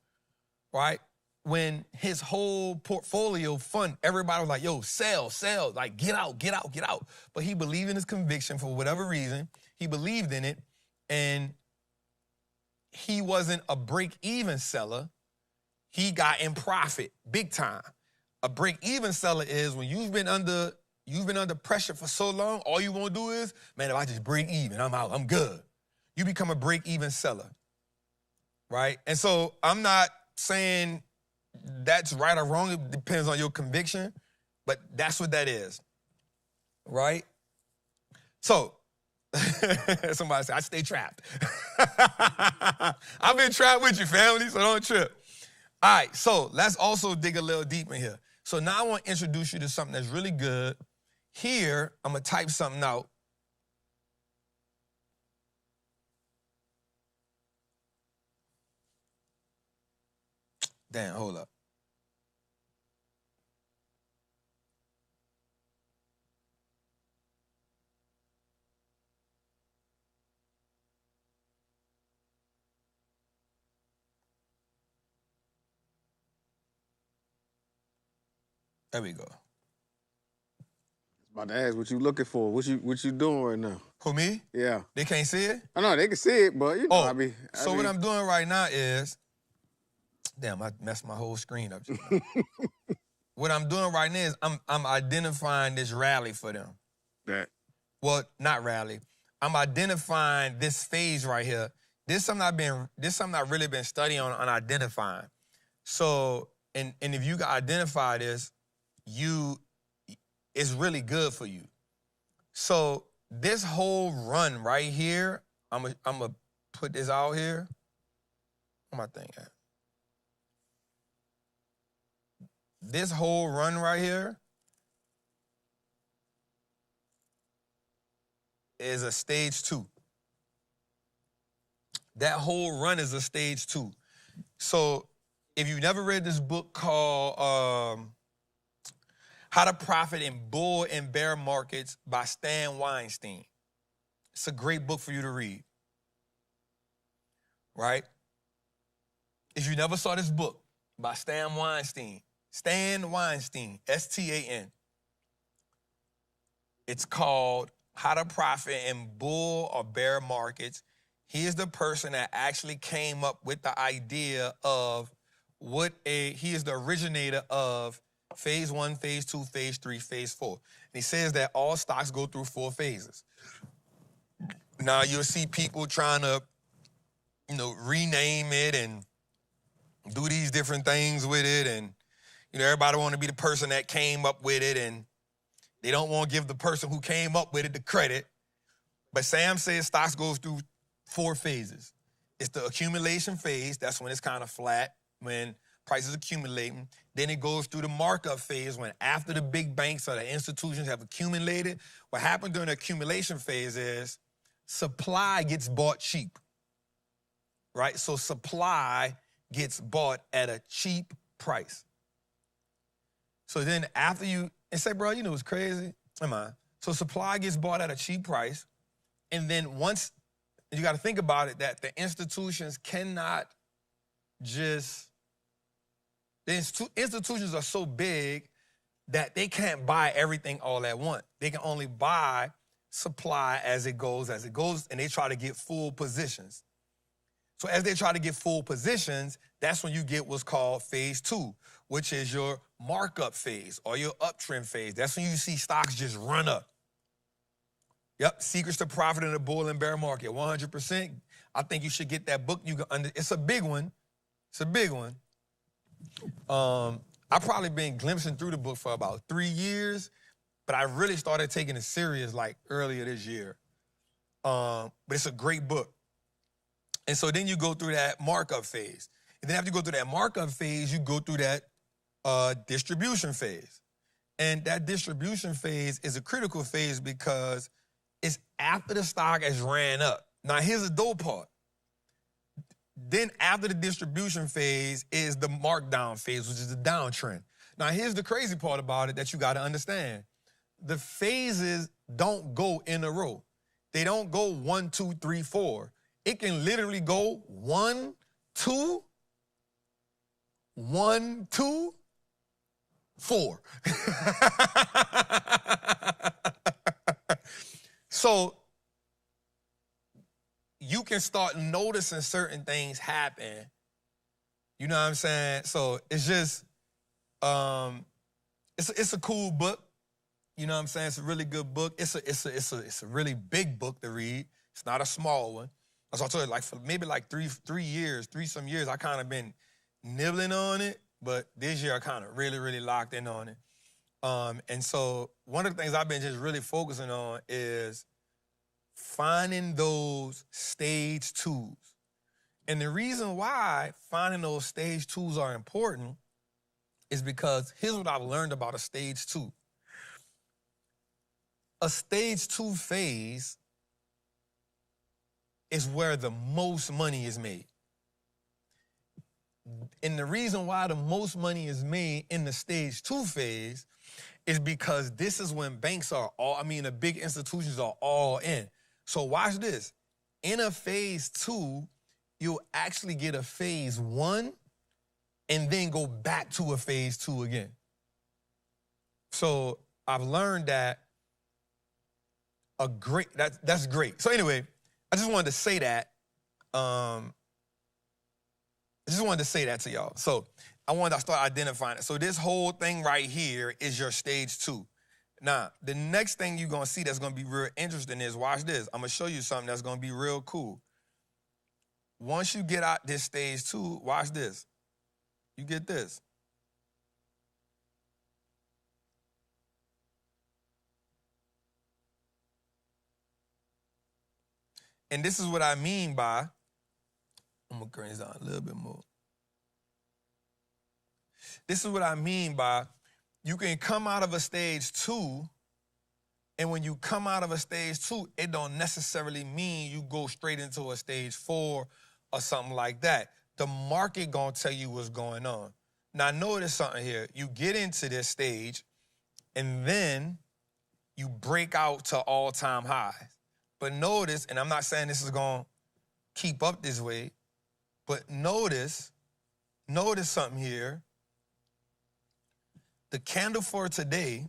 right? When his whole portfolio fund, everybody was like, yo, sell, like get out. But he believed in his conviction for whatever reason. He believed in it, and he wasn't a break-even seller. He got in profit big time. A break-even seller is when you've been under pressure for so long, all you want to do is, man, if I just break even, I'm out, I'm good. You become a break-even seller, right? And so I'm not saying that's right or wrong. It depends on your conviction, but that's what that is, right? So, somebody said, I stay trapped. I've been trapped with you, family, so don't trip. All right, so let's also dig a little deep in here. So now I want to introduce you to something that's really good. Here, I'm going to type something out. Damn, hold up. There we go. About to ask what you looking for. What you doing right now? Who, me? Yeah. They can't see it? I know they can see it, but you know, what I'm doing right now is, damn, I messed my whole screen up. What I'm doing right now is I'm identifying this rally for them. That. Well, not rally. I'm identifying this phase right here. This is something I've really been studying on identifying. So, and if you can identify this, it's really good for you. So this whole run right here, I'm gonna put this out here. Where my thing at? This whole run right here is a stage 2. That whole run is a stage 2. So if you've never read this book called How to Profit in Bull and Bear Markets by Stan Weinstein, it's a great book for you to read, right? If you never saw this book by Stan Weinstein, S-T-A-N, it's called How to Profit in Bull or Bear Markets. He is the person that actually came up with the idea of he is the originator of phase 1, phase 2, phase 3, phase 4. And he says that all stocks go through 4 phases. Now you'll see people trying to, rename it and do these different things with it. And, everybody want to be the person that came up with it, and they don't want to give the person who came up with it the credit. But Sam says stocks goes through 4 phases. It's the accumulation phase. That's when it's kind of flat, when prices accumulating. Then it goes through the markup phase, when after the big banks or the institutions have accumulated. What happened during the accumulation phase is supply gets bought cheap, right? So supply gets bought at a cheap price. So then after you, and say, bro, it's crazy. Am I? So supply gets bought at a cheap price. And then once, you got to think about it, that the institutions cannot just, the institutions are so big that they can't buy everything all at once. They can only buy supply as it goes, and they try to get full positions. So as they try to get full positions, that's when you get what's called phase 2, which is your markup phase or your uptrend phase. That's when you see stocks just run up. Yep, Secrets to Profit in a Bull and Bear Market, 100%. I think you should get that book. It's a big one. It's a big one. I've probably been glimpsing through the book for about 3 years, but I really started taking it serious like earlier this year. But it's a great book. And so then you go through that markup phase. And then after you go through that markup phase, you go through that distribution phase. And that distribution phase is a critical phase because it's after the stock has ran up. Now, here's the dope part. Then after the distribution phase is the markdown phase, which is the downtrend. Now, here's the crazy part about it that you got to understand. The phases don't go in a row. They don't go 1, 2, 3, 4. It can literally go 1, 2, 1, 2, 4. So you can start noticing certain things happen. You know what I'm saying? So it's just, it's a cool book. You know what I'm saying? It's a really good book. It's a really big book to read. It's not a small one. As I told you, like for maybe like three some years, I kind of been nibbling on it, but this year I kind of really locked in on it. And so one of the things I've been just really focusing on is finding those stage 2s. And the reason why finding those stage 2s are important is because here's what I've learned about a stage 2. A stage 2 phase is where the most money is made. And the reason why the most money is made in the stage 2 phase is because this is when banks are the big institutions are all in. So watch this. In a phase 2, you'll actually get a phase 1 and then go back to a phase 2 again. So I've learned that that's great. So anyway, I just wanted to say that. I just wanted to say that to y'all. So I wanted to start identifying it. So this whole thing right here is your stage 2. Now, the next thing you're going to see that's going to be real interesting is, watch this. I'm going to show you something that's going to be real cool. Once you get out this stage 2, watch this. You get this. And this is what I mean by, I'm going to turn this down a little bit more. This is what I mean by, you can come out of a stage 2, and when you come out of a stage 2, it don't necessarily mean you go straight into a stage 4 or something like that. The market gonna tell you what's going on. Now notice something here. You get into this stage, and then you break out to all-time highs. But notice, and I'm not saying this is gonna keep up this way, but notice something here. The candle for today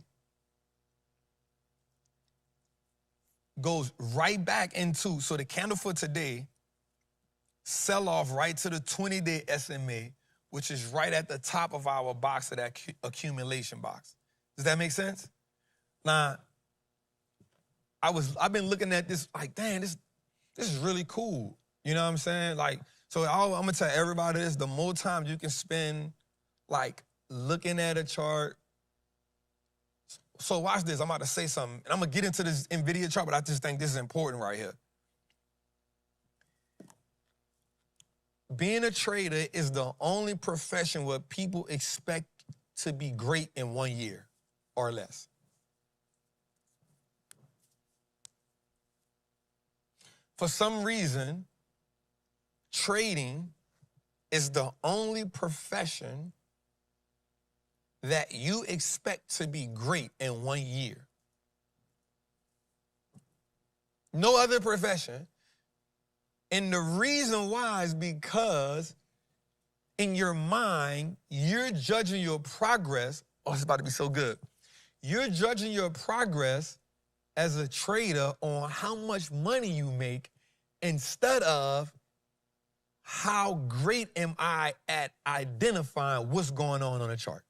goes right back into, so the candle for today sell off right to the 20-day SMA, which is right at the top of our box of that accumulation box. Does that make sense? Now, I've been looking at this like, dang, this is really cool. You know what I'm saying? Like, so I'm gonna tell everybody this, the more time you can spend like looking at a chart. So watch this, I'm about to say something, and I'm gonna get into this Nvidia chart, but I just think this is important right here. Being a trader is the only profession where people expect to be great in 1 year or less. For some reason, trading is the only profession that you expect to be great in 1 year. No other profession. And the reason why is because in your mind, you're judging your progress. Oh, it's about to be so good. You're judging your progress as a trader on how much money you make instead of how great am I at identifying what's going on a chart?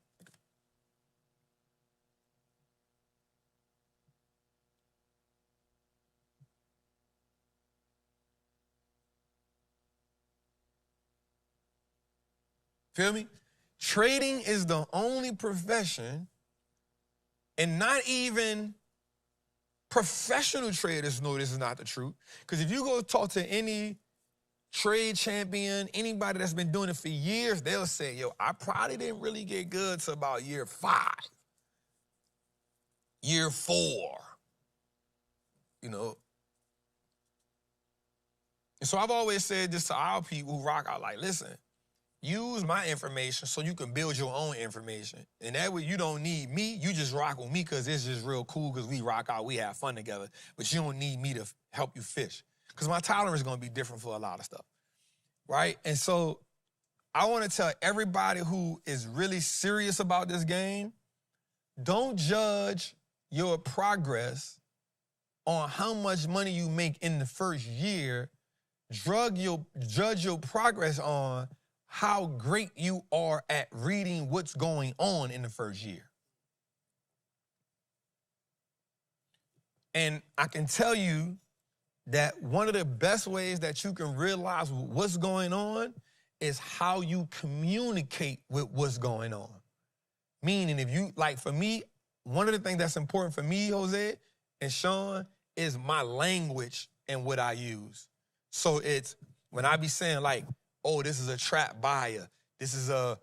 Feel me? Trading is the only profession, and not even professional traders know this is not the truth. Because if you go talk to any trade champion, anybody that's been doing it for years, they'll say, yo, I probably didn't really get good till about year 5, year 4, you know. And so I've always said this to our people who rock out, like, listen, use my information so you can build your own information. And that way you don't need me. You just rock with me because it's just real cool because we rock out, we have fun together. But you don't need me to help you fish because my tolerance is going to be different for a lot of stuff, right? And so I want to tell everybody who is really serious about this game, don't judge your progress on how much money you make in the first year. Judge your progress on how great you are at reading what's going on in the first year. And I can tell you that one of the best ways that you can realize what's going on is how you communicate with what's going on. Meaning if you, like for me, one of the things that's important for me, Jose and Sean, is my language and what I use. So it's when I be saying like, oh, this is a trap buyer, this is a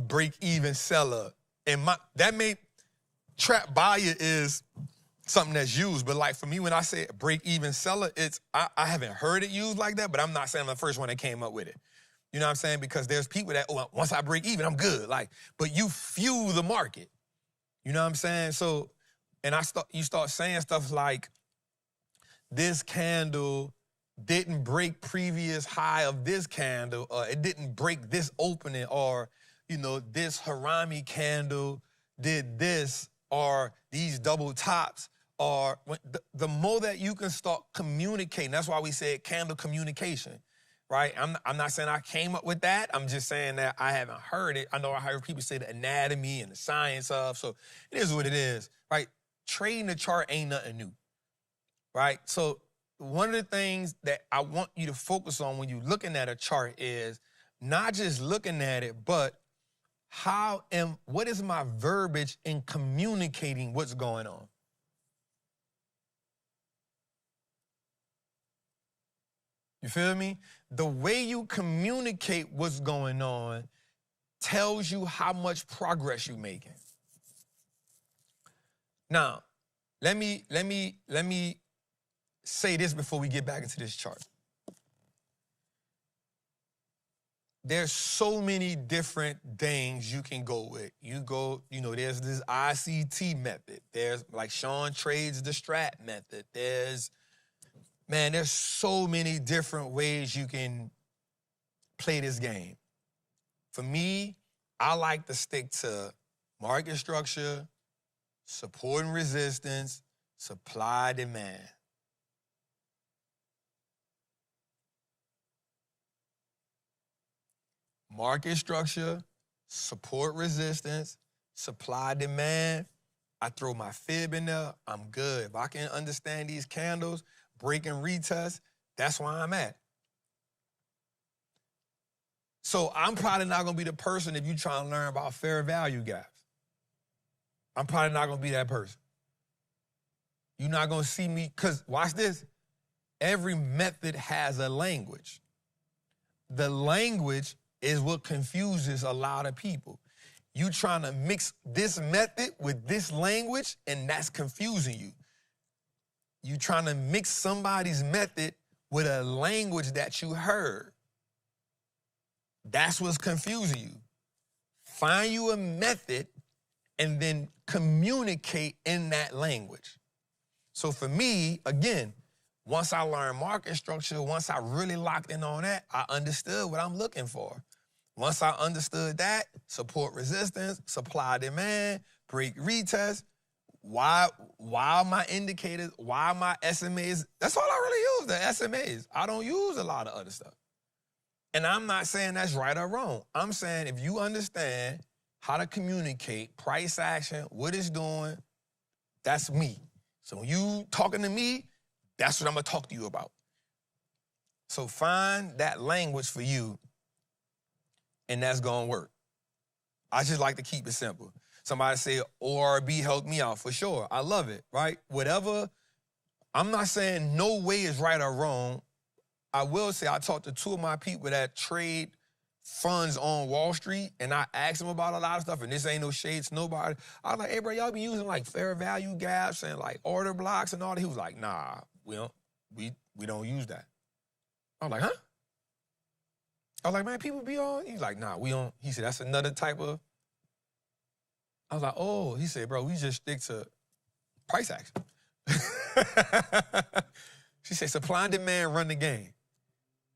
break-even seller. And trap buyer is something that's used, but like for me, when I say break-even seller, I haven't heard it used like that, but I'm not saying I'm the first one that came up with it. You know what I'm saying? Because there's people that, oh, once I break even, I'm good. Like, but you fuel the market. You know what I'm saying? So, and you start saying stuff like, this candle didn't break previous high of this candle, or it didn't break this opening, or, you know, this Harami candle did this, or these double tops, or the more that you can start communicating, that's why we said candle communication, right? I'm not saying I came up with that. I'm just saying that I haven't heard it. I know I heard people say the anatomy and the science of, so it is what it is, right? Trading the chart ain't nothing new, right? So one of the things that I want you to focus on when you're looking at a chart is not just looking at it, but what is my verbiage in communicating what's going on? You feel me? The way you communicate what's going on tells you how much progress you're making. Now, let me say this before we get back into this chart. There's so many different things you can go with. There's this ICT method. There's, like Sean trades the strat method. There's so many different ways you can play this game. For me, I like to stick to market structure, support and resistance, supply, demand. Market structure, support, resistance, supply, demand. I throw my fib in there, I'm good. If I can understand these candles, break and retest, that's where I'm at. So I'm probably not going to be the person if you're trying to learn about fair value gaps. I'm probably not going to be that person. You're not going to see me, because watch this. Every method has a language. The language is what confuses a lot of people. You trying to mix this method with this language, and that's confusing you. You trying to mix somebody's method with a language that you heard. That's what's confusing you. Find you a method and then communicate in that language. So for me, again, once I learned market structure, once I really locked in on that, I understood what I'm looking for. Once I understood that, support, resistance, supply, demand, break, retest, why my indicators, why my SMAs, that's all I really use, the SMAs. I don't use a lot of other stuff. And I'm not saying that's right or wrong. I'm saying if you understand how to communicate, price action, what it's doing, that's me. So when you talking to me, that's what I'm gonna talk to you about. So find that language for you, and that's gonna work. I just like to keep it simple. Somebody say, ORB helped me out, for sure. I love it, right? Whatever, I'm not saying no way is right or wrong. I will say I talked to two of my people that trade funds on Wall Street, and I asked them about a lot of stuff, and this ain't no shades, nobody. I was like, hey, bro, y'all be using like fair value gaps and like order blocks and all that. He was like, nah, we don't use that. I was like, huh? I was like, man, people be on. He's like, nah, we don't. He said, that's another type of. I was like, oh. He said, bro, we just stick to price action. She said, supply and demand run the game.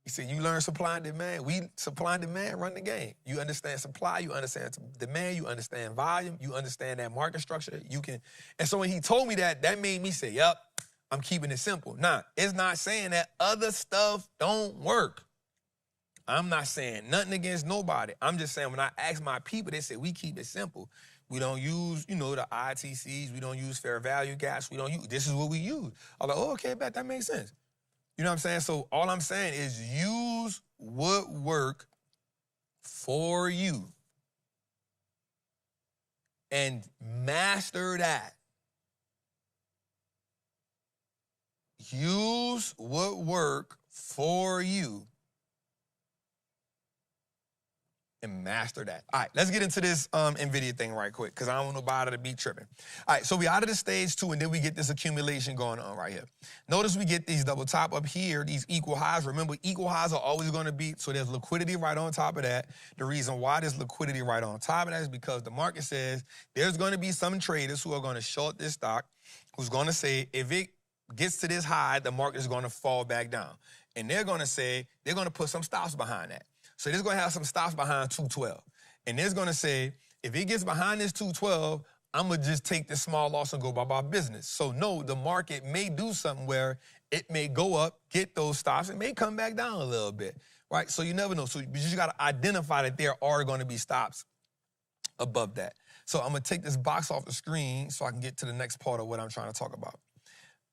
He said, you learn supply and demand. We supply and demand run the game. You understand supply, you understand demand, you understand volume, you understand that market structure. You can. And so when he told me that, that made me say, yep, I'm keeping it simple. Nah, it's not saying that other stuff don't work. I'm not saying nothing against nobody. I'm just saying when I ask my people, they say we keep it simple. We don't use, the ITCs. We don't use fair value gaps. We don't use, this is what we use. I'm like, oh, okay, bet that makes sense. You know what I'm saying? So all I'm saying is use what work for you and master that. Use what work for you and master that. All right, let's get into this Nvidia thing right quick, because I don't want nobody to be tripping. All right, so we out of the stage 2, and then we get this accumulation going on right here. Notice we get these double top up here, these equal highs. Remember, equal highs are always going to be, so there's liquidity right on top of that. The reason why there's liquidity right on top of that is because the market says there's going to be some traders who are going to short this stock, who's going to say if it gets to this high, the market is going to fall back down. And they're going to say, they're going to put some stops behind that. So there's going to have some stops behind 212. And there's going to say, if it gets behind this 212, I'm going to just take this small loss and go about my business. So no, the market may do something where it may go up, get those stops, and may come back down a little bit, right? So you never know. So you just got to identify that there are going to be stops above that. So I'm going to take this box off the screen so I can get to the next part of what I'm trying to talk about.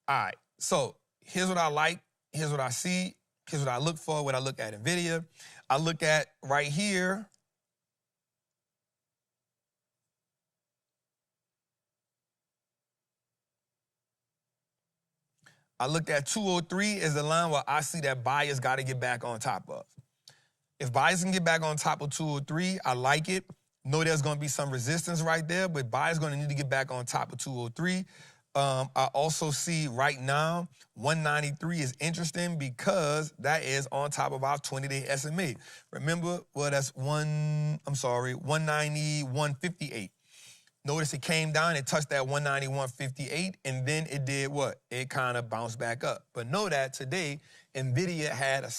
All right, so here's what I like. Here's what I see. Here's what I look for when I look at Nvidia. I look at right here. I look at 203 as the line where I see that buyers got to get back on top of. If buyers can get back on top of 203, I like it. Know there's going to be some resistance right there, but buyers going to need to get back on top of 203. I also see right now 193 is interesting because that is on top of our 20-day SMA. Remember, well, that's 191.58. Notice it came down, it touched that 191.58, and then it did what? It kind of bounced back up. But know that today, Nvidia had a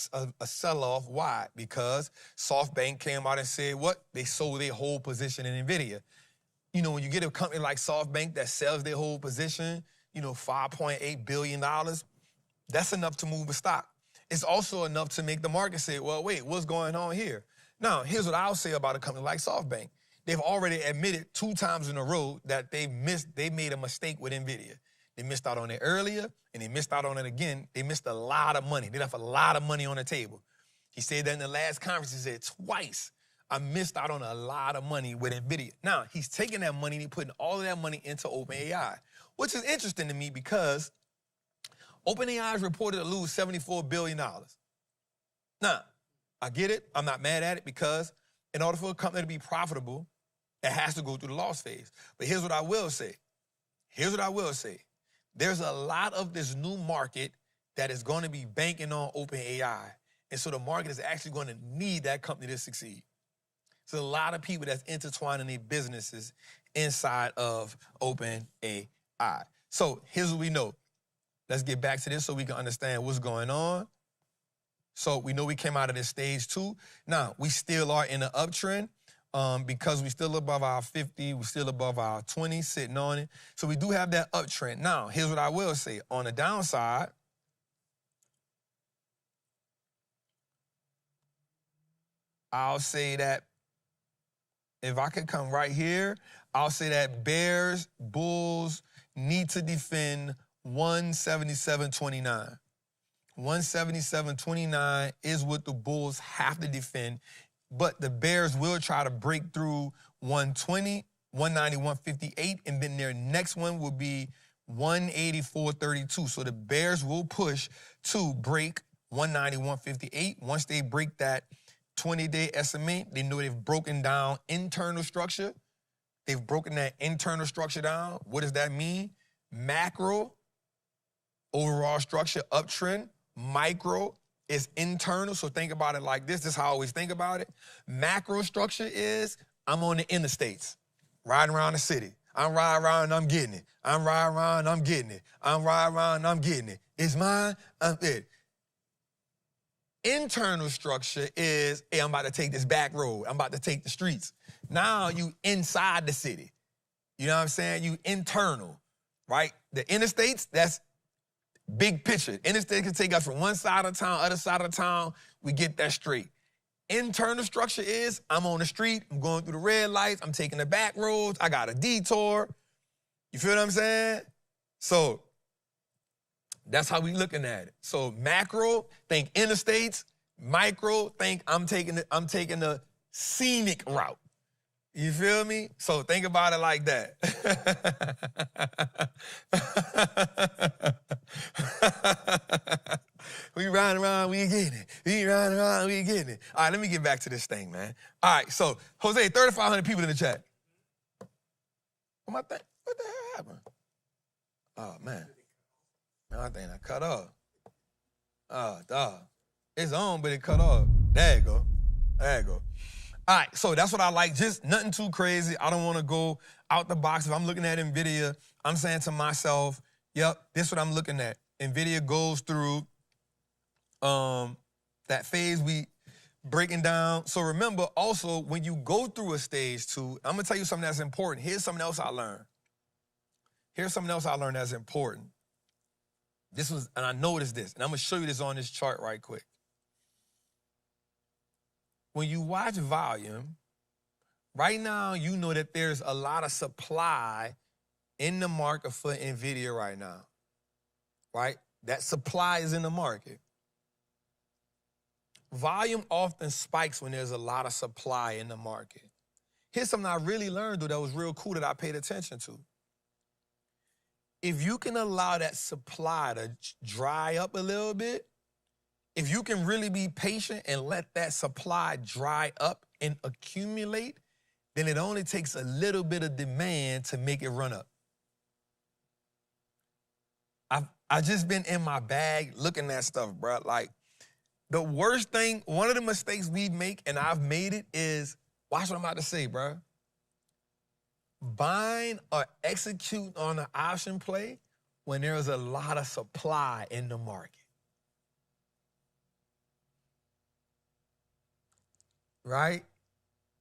sell-off. Why? Because SoftBank came out and said what? They sold their whole position in Nvidia. You know, when you get a company like SoftBank that sells their whole position, $5.8 billion, that's enough to move a stock. It's also enough to make the market say, well, wait, what's going on here? Now, here's what I'll say about a company like SoftBank. They've already admitted 2 times in a row that they made a mistake with Nvidia. They missed out on it earlier, and they missed out on it again. They missed a lot of money. They left a lot of money on the table. He said that in the last conference. He said twice, I missed out on a lot of money with Nvidia. Now, he's taking that money and he's putting all of that money into OpenAI, which is interesting to me because OpenAI is reported to lose $74 billion. Now, I get it. I'm not mad at it because in order for a company to be profitable, it has to go through the loss phase. But here's what I will say. There's a lot of this new market that is going to be banking on OpenAI. And so the market is actually going to need that company to succeed. So a lot of people that's intertwining their businesses inside of OpenAI. So here's what we know. Let's get back to this so we can understand what's going on. So we know we came out of this stage 2. Now, we still are in an uptrend because we still above our 50, we still above our 20, sitting on it. So we do have that uptrend. Now, here's what I will say. On the downside, I'll say that if I could come right here, I'll say that Bears, Bulls need to defend 177.29. 177.29 is what the Bulls have to defend, but the Bears will try to break through 120, 191.58, and then their next one will be 184.32. So the Bears will push to break 191.58. Once they break that 20-day estimate, they know they've broken down internal structure. They've broken that internal structure down. What does that mean? Macro, overall structure, uptrend. Micro is internal, so think about it like this. This is how I always think about it. Macro structure is I'm on the interstates, riding around the city. I'm riding around and I'm getting it. I'm riding around and I'm getting it. I'm riding around and I'm getting it. It's mine, I'm it. Internal structure is, hey, I'm about to take this back road. I'm about to take the streets. Now you inside the city. You know what I'm saying? You internal, right? The interstates, that's big picture. Interstate can take us from one side of town, other side of town. We get that straight. Internal structure is I'm on the street. I'm going through the red lights. I'm taking the back roads. I got a detour. You feel what I'm saying? So that's how we looking at it. So macro, think interstates. Micro, think I'm taking the scenic route. You feel me? So think about it like that. We riding around, we getting it. We riding around, we getting it. All right, let me get back to this thing, man. All right, so Jose, 3,500 people in the chat. What the hell happened? Oh, man. Man, I think I cut off. Oh, dog. It's on, but it cut off. There you go. There you go. All right, so that's what I like. Just nothing too crazy. I don't want to go out the box. If I'm looking at Nvidia, I'm saying to myself, yep, this is what I'm looking at. Nvidia goes through that phase we breaking down. So remember, also, when you go through a stage two, I'm going to tell you something that's important. Here's something else I learned. Here's something else I learned that's important. And I noticed this, and I'm going to show you this on this chart right quick. When you watch volume, right now you know that there's a lot of supply in the market for Nvidia right now, right? That supply is in the market. Volume often spikes when there's a lot of supply in the market. Here's something I really learned, though, that was real cool that I paid attention to. If you can allow that supply to dry up a little bit, if you can really be patient and let that supply dry up and accumulate, then it only takes a little bit of demand to make it run up. I've just been in my bag looking at stuff, bro. Like, the worst thing, one of the mistakes we make, and I've made it, is, watch what I'm about to say, bro. Buying or execute on an option play when there's a lot of supply in the market. Right?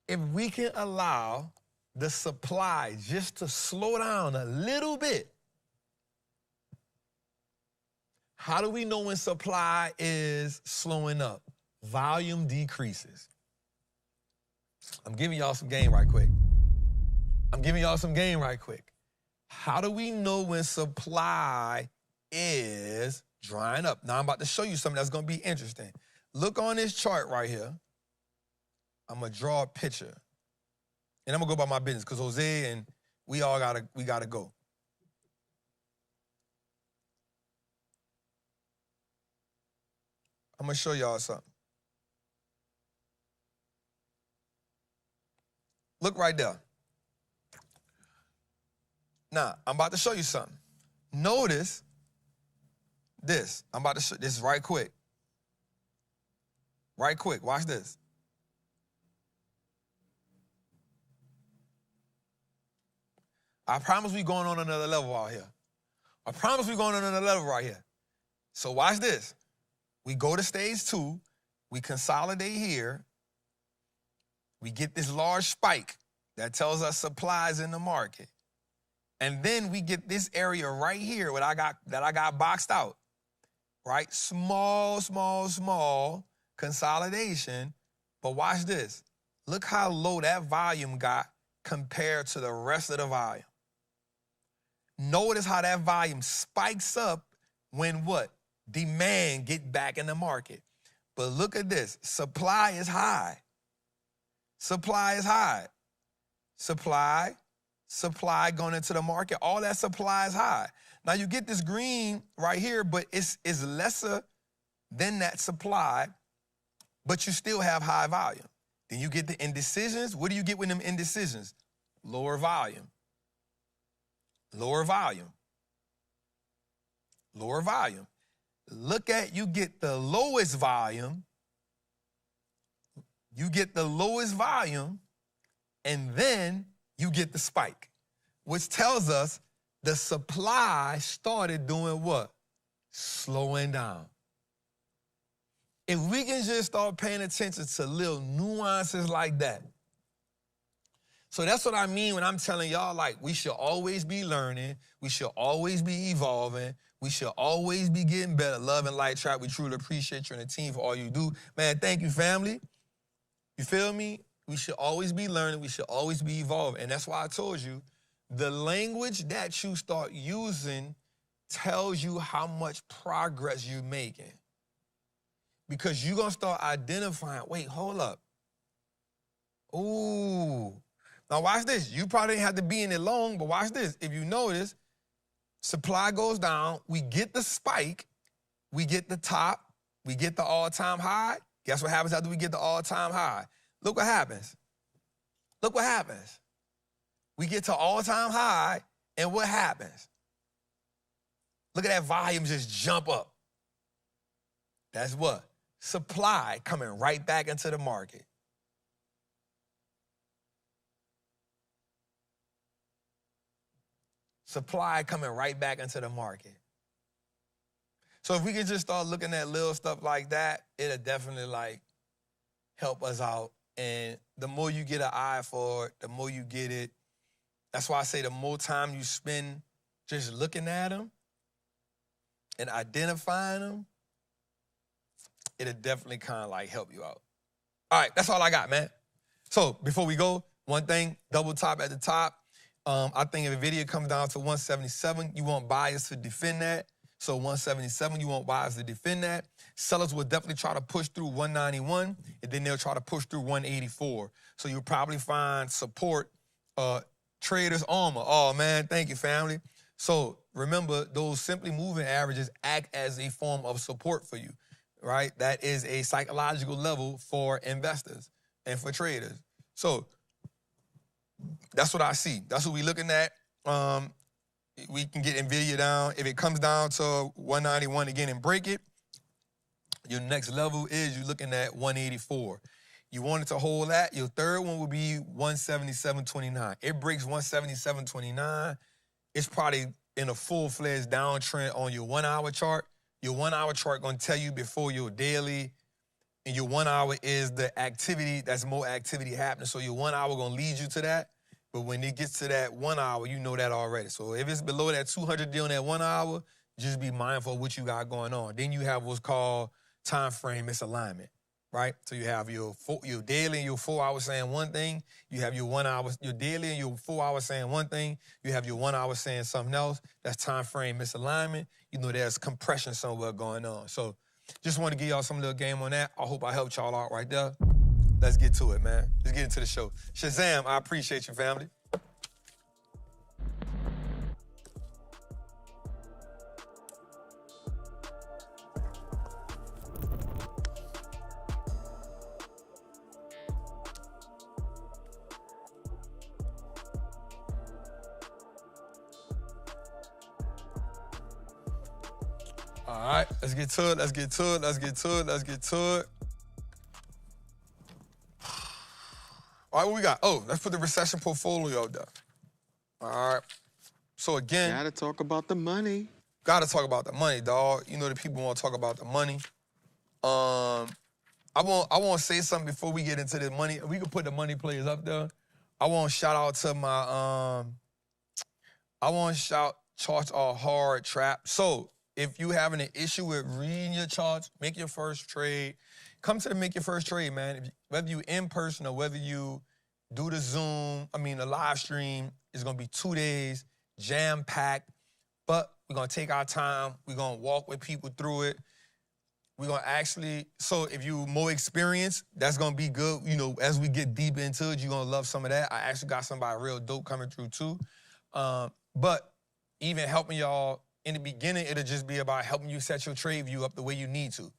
If we can allow the supply just to slow down a little bit, how do we know when supply is slowing up? Volume decreases. I'm giving y'all some game right quick. How do we know when supply is drying up? Now I'm about to show you something that's going to be interesting. Look on this chart right here. I'm going to draw a picture. And I'm going to go about my business because Jose and we got to go. I'm going to show y'all something. Look right there. Now, I'm about to show you something. Notice this. I'm about to show this right quick. Right quick. Watch this. I promise we going on another level out here. So watch this. We go to stage two. We consolidate here. We get this large spike that tells us supply is in the market. And then we get this area right here that I got boxed out, right? Small consolidation. But watch this. Look how low that volume got compared to the rest of the volume. Notice how that volume spikes up when what? Demand get back in the market. But look at this. Supply is high. Supply is high. Supply going into the market. All that supply is high. Now you get this green right here, but it's lesser than that supply, but you still have high volume. Then you get the indecisions. What do you get with them indecisions? Lower volume. Lower volume. Lower volume. Look at, you get the lowest volume. You get the lowest volume, and then you get the spike, which tells us the supply started doing what? Slowing down. If we can just start paying attention to little nuances like that. So that's what I mean when I'm telling y'all, like, we should always be learning. We should always be evolving. We should always be getting better. Love and light, Trap. We truly appreciate you and the team for all you do. Man, thank you, family. You feel me? We should always be learning. We should always be evolving. And that's why I told you, the language that you start using tells you how much progress you're making. Because you're going to start identifying, wait, hold up. Ooh. Now watch this. You probably didn't have to be in it long, but watch this. If you notice, supply goes down, we get the spike, we get the top, we get the all-time high. Guess what happens after we get the all-time high? Look what happens. Look what happens. We get to all-time high, and what happens? Look at that volume just jump up. That's what? Supply coming right back into the market. Supply coming right back into the market. So if we can just start looking at little stuff like that, it'll definitely like help us out. And the more you get an eye for it, the more you get it. That's why I say the more time you spend just looking at them and identifying them, it'll definitely kind of like help you out. All right, that's all I got, man. So before we go, one thing, double top at the top. I think if a video comes down to 177, you want buyers to defend that. So 177, you want buyers to defend that. Sellers will definitely try to push through 191, and then they'll try to push through 184. So you'll probably find support, traders armor. Oh, man, thank you, family. So remember, those simply moving averages act as a form of support for you, right? That is a psychological level for investors and for traders. So that's what I see. That's what we're looking at. We can get Nvidia down. If it comes down to 191 again and break it, your next level is you're looking at 184. You want it to hold that. Your third one will be 177.29. It breaks 177.29. It's probably in a full-fledged downtrend on your 1 hour chart. Your 1 hour chart gonna tell you before your daily, and your 1 hour is the activity, that's more activity happening. So your 1 hour gonna lead you to that. But when it gets to that 1 hour, you know that already. So if it's below that 200 deal in that 1 hour, just be mindful of what you got going on. Then you have what's called time frame misalignment, right? So you have your daily and your 4 hours saying one thing. You have your 1 hour, your daily and your 4 hours saying one thing. You have your 1 hour saying something else. That's time frame misalignment. You know there's compression somewhere going on. So just want to give y'all some little game on that. I hope I helped y'all out right there. Let's get to it, man. Let's get into the show. Shazam, I appreciate you, family. All right, let's get to it, let's get to it, let's get to it, let's get to it. All right, what we got? Oh, let's put the recession portfolio down. All right. So again, Gotta talk about the money. Gotta talk about the money, dog. You know the people want to talk about the money. I want to say something before we get into the money. We can put the money plays up there. I want to shout out to my charts are hard, Trap. So if you having an issue with reading your charts, make your first trade. come to the Make Your First Trade, man. Whether you in person or whether you do the Zoom, the live stream, it's going to be 2 days, jam-packed. But we're going to take our time. We're going to walk with people through it. We're going to actually, so if you're more experienced, that's going to be good. As we get deep into it, you're going to love some of that. I actually got somebody real dope coming through too. But even helping y'all in the beginning, it'll just be about helping you set your trade view up the way you need to.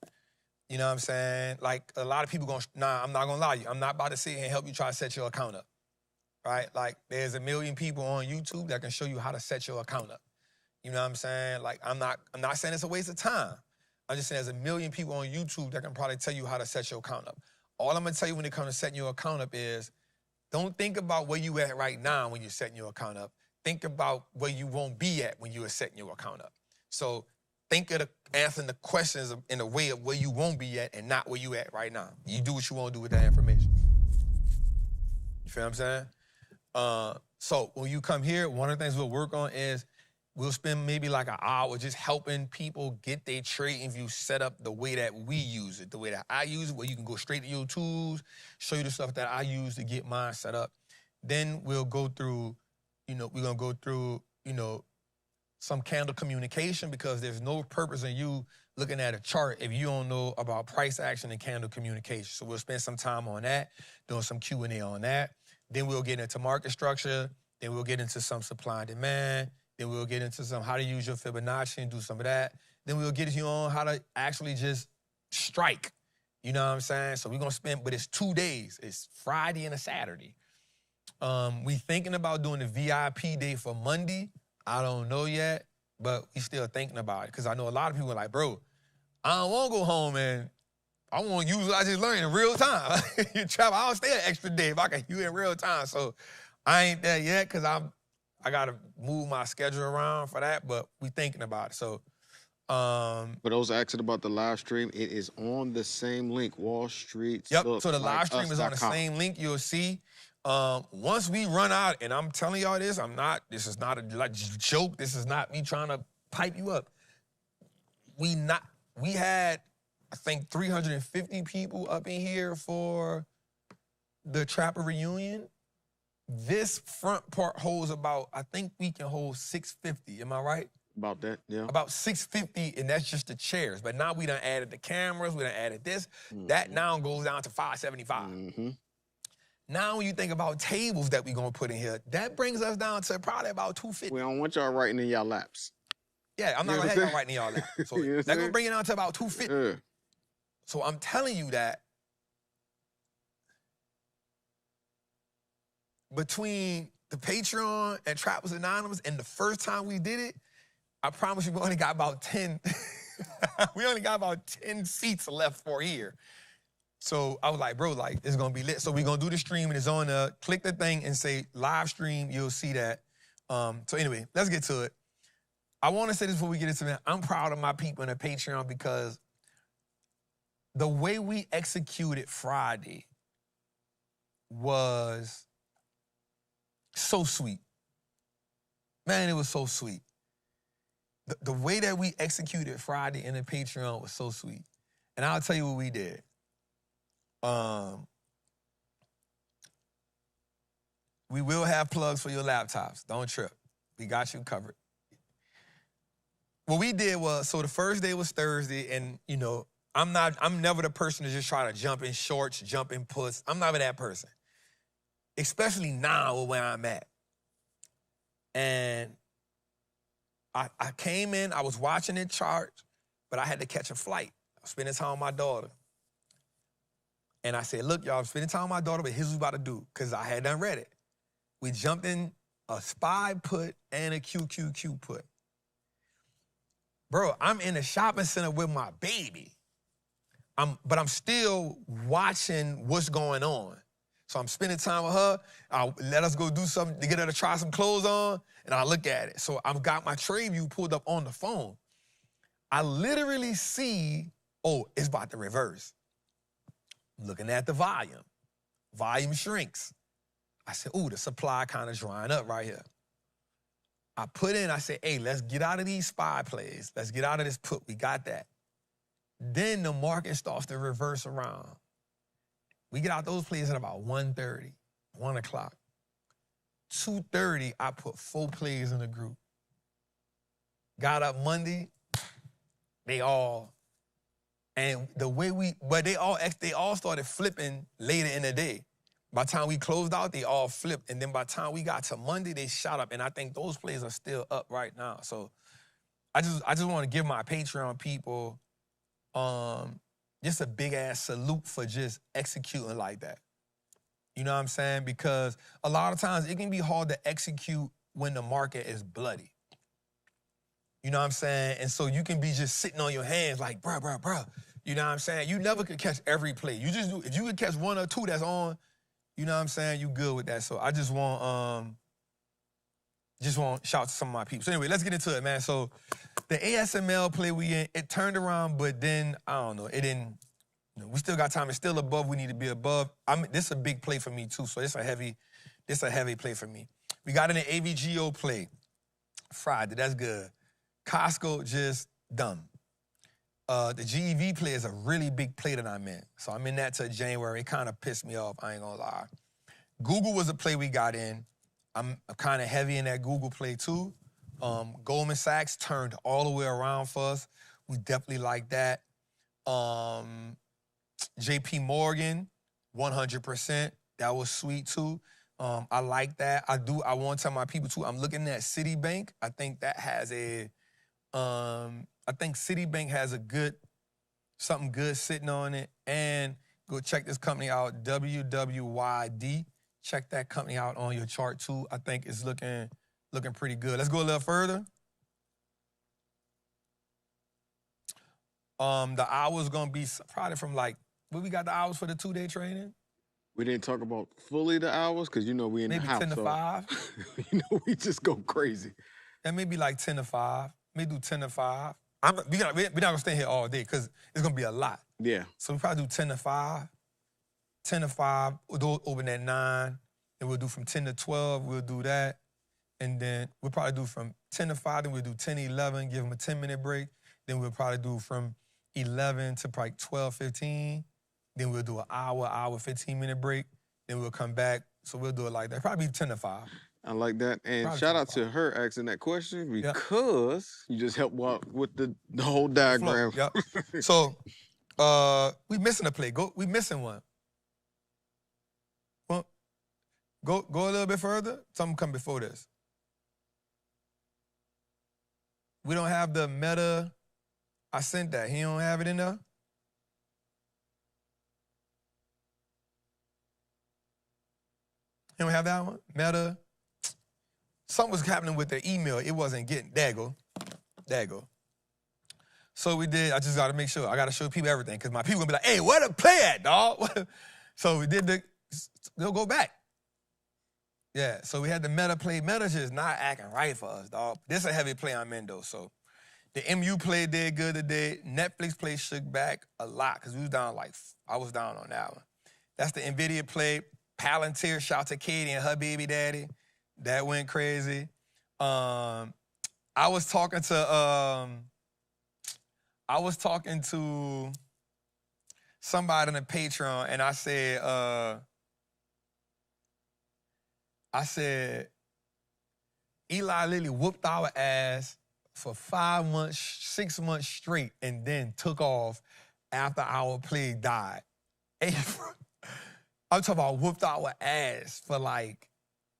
You know what I'm saying? Like a lot of people I'm not going to lie to you. I'm not about to sit here and help you try to set your account up, right? Like there's a million people on YouTube that can show you how to set your account up. You know what I'm saying? Like I'm not saying it's a waste of time. I'm just saying there's a million people on YouTube that can probably tell you how to set your account up. All I'm going to tell you when it comes to setting your account up is don't think about where you at right now when you're setting your account up. Think about where you won't be at when you are setting your account up. So think of answering the questions in a way of where you won't be at and not where you at right now. You do what you want to do with that information. You feel what I'm saying? So when you come here, one of the things we'll work on is we'll spend maybe like an hour just helping people get their trading view set up the way that we use it, the way that I use it, where you can go straight to your tools, show you the stuff that I use to get mine set up. Then we'll go through, we're going to go through, some candle communication because there's no purpose in you looking at a chart if you don't know about price action and candle communication. So we'll spend some time on that, doing some Q&A on that. Then we'll get into market structure. Then we'll get into some supply and demand. Then we'll get into some how to use your Fibonacci and do some of that. Then we'll get you on how to actually just strike. You know what I'm saying? So we're going to spend, but it's 2 days. It's Friday and a Saturday. We thinking about doing the VIP day for Monday. I don't know yet, but we still thinking about it because I know a lot of people are like, bro, I don't want to go home and I want to use what I just learned in real time. You travel, I'll stay an extra day if I can use it in real time. So I ain't there yet because I got to move my schedule around for that, but we thinking about it. So, for those asking about the live stream, it is on the same link, Wallstreet. Yep, so the live stream is on the same link you'll see. Once we run out, and I'm telling y'all this, this is not a joke. This is not me trying to pipe you up. We had, I think, 350 people up in here for the Trappin reunion. This front part holds about, I think we can hold 650. Am I right? About that, yeah. About 650, and that's just the chairs. But now we done added the cameras, we done added this. That now goes down to 575. Now when you think about tables that we're going to put in here, that brings us down to probably about 250. We don't want y'all writing in y'all laps. Yeah, I'm not going to have y'all writing in y'all laps. So that's going to bring it down to about 250. Yeah. So I'm telling you that between the Patreon and Trappers Anonymous and the first time we did it, I promise you we only got about 10. We only got about 10 seats left for here. So I was like, bro, like, it's going to be lit. So we're going to do the stream, and it's on click the thing and say live stream. You'll see that. So anyway, let's get to it. I want to say this before we get into it. I'm proud of my people in the Patreon because the way we executed Friday was so sweet. Man, it was so sweet. The way that we executed Friday in the Patreon was so sweet. And I'll tell you what we did. We will have plugs for your laptops. Don't trip. We got you covered. What we did was, so the first day was Thursday, and I'm never the person to just try to jump in shorts, jump in puts. I'm never that person. Especially now where I'm at. And I came in, I was watching it chart, but I had to catch a flight. I was spending time with my daughter. And I said, look, y'all, I'm spending time with my daughter, but here's what we about to do, because I had done read it. We jumped in a SPY put and a QQQ put. Bro, I'm in the shopping center with my baby. But I'm still watching what's going on. So I'm spending time with her. I'll let us go do something to get her to try some clothes on, and I look at it. So I've got my trade view pulled up on the phone. I literally see, oh, it's about to reverse. Looking at the volume. Volume shrinks. I said, ooh, the supply kind of drying up right here. I said, hey, let's get out of these SPY plays. Let's get out of this put. We got that. Then the market starts to reverse around. We get out those plays at about 1:30, 1 o'clock. 2:30, I put 4 plays in the group. Got up Monday, they all, and the way but they all started flipping later in the day. By the time we closed out, they all flipped. And then by the time we got to Monday, they shot up. And I think those plays are still up right now. So I just want to give my Patreon people just a big ass salute for just executing like that. You know what I'm saying? Because a lot of times it can be hard to execute when the market is bloody. You know what I'm saying? And so you can be just sitting on your hands like, bruh. You know what I'm saying? You never could catch every play. You just do, if you could catch 1 or 2 that's on, you know what I'm saying? You good with that. So I just want shout out to some of my people. So anyway, let's get into it, man. So the ASML play we in, it turned around, but then, I don't know, it didn't, you know, we still got time. It's still above. We need to be above. This is a big play for me too. So this a heavy play for me. We got in an AVGO play Friday. That's good. Costco just dumb. The GEV play is a really big play that I'm in. So I'm in that till January. It kind of pissed me off, I ain't gonna lie. Google was a play we got in. I'm kind of heavy in that Google play too. Goldman Sachs turned all the way around for us. We definitely like that. JP Morgan, 100%. That was sweet too. I like that. I want to tell my people too, I'm looking at Citibank. I think that has I think Citibank has something good sitting on it. And go check this company out, WWYD. Check that company out on your chart too. I think it's looking pretty good. Let's go a little further. The hours gonna be probably from like, what we got the hours for the 2-day training? We didn't talk about fully the hours because, you know, we in maybe the house. Maybe 10 to 5. You know, we just go crazy. And maybe like 10 to 5. Maybe do 10 to 5. We're not gonna stay here all day because it's gonna be a lot. Yeah. So we probably do 10 to 5. 10 to 5, we'll open at 9. Then we'll do from 10 to 12, we'll do that. And then we'll probably do from 10 to 5, then we'll do 10 to 11, give them a 10-minute break. Then we'll probably do from 11 to probably 12, 15. Then we'll do an hour, 15-minute break. Then we'll come back. So we'll do it like that. Probably 10 to 5. I like that. And probably shout out to her asking that question because you just helped walk with the whole diagram. Yep. So we missing a play. We missing one. Well, go a little bit further. Something come before this. We don't have the meta. I sent that. He don't have it in there? You don't have that one? Meta. Something was happening with the email. It wasn't getting. There you go. So we did. I just got to make sure. I got to show people everything because my people going to be like, hey, where the play at, dog? So we did they'll go back. Yeah, so we had the meta play. Meta's just not acting right for us, dog. This is a heavy play I'm in, though. So the MU play did good today. Netflix play shook back a lot because we was down I was down on that one. That's the Nvidia play. Palantir, shout to Katie and her baby daddy. That went crazy. I was talking to somebody on the Patreon, and I said, Eli Lilly whooped our ass for 5 months, 6 months straight, and then took off after our play died. I'm talking about whooped our ass for like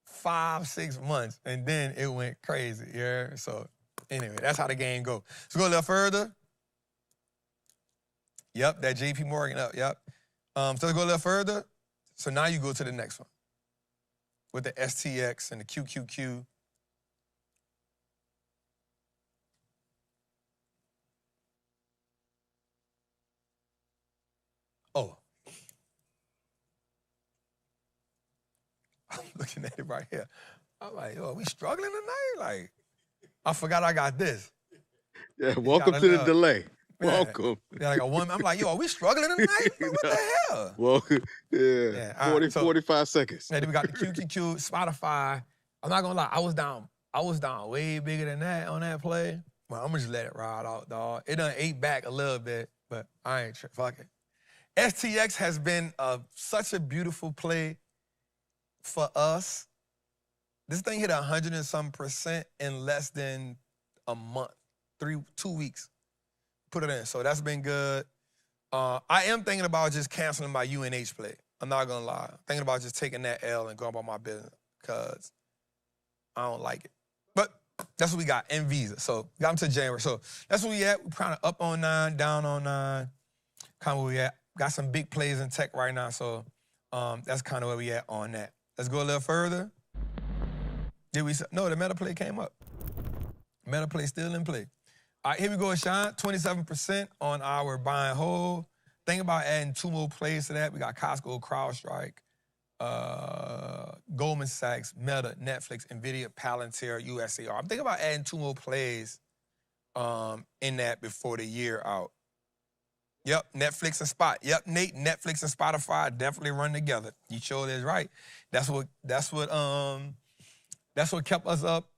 5, 6 months, and then it went crazy, yeah? So anyway, that's how the game goes. Let's go a little further. Yep, that JP Morgan up, yep. So let's go a little further. So now you go to the next one with the STX and the QQQ. Oh. I'm looking at it right here. I'm like, yo, are we struggling tonight? Like, I forgot I got this. Yeah, welcome to the delay. Man, welcome. Yeah, like I'm like, yo, are we struggling tonight? Like, what the hell? Welcome. Yeah, 45 seconds. Yeah, then we got the QQQ, Spotify. I'm not gonna lie, I was down way bigger than that on that play. Well, I'm gonna just let it ride out, dog. It done ate back a little bit, but I ain't fuck it. STX has been such a beautiful play for us. This thing hit 100 and some % in less than a month, 2 weeks. Put it in, so that's been good. I am thinking about just canceling my UNH play. I'm not gonna lie. I'm thinking about just taking that L and going about my business because I don't like it. But that's what we got, Nvidia. So got them to January. So that's where we at. We're kind of up on 9, down on 9. Kind of where we at. Got some big plays in tech right now. So that's kind of where we at on that. Let's go a little further. No, the meta play came up. Meta play still in play. All right, here we go, Sean. 27% on our buy and hold. Think about adding 2 more plays to that. We got Costco, CrowdStrike, Goldman Sachs, Meta, Netflix, Nvidia, Palantir, USAR. I'm thinking about adding 2 more plays in that before the year out. Yep, Netflix and Spot. Yep, Nate, Netflix and Spotify definitely run together. You sure is right. That's what kept us up.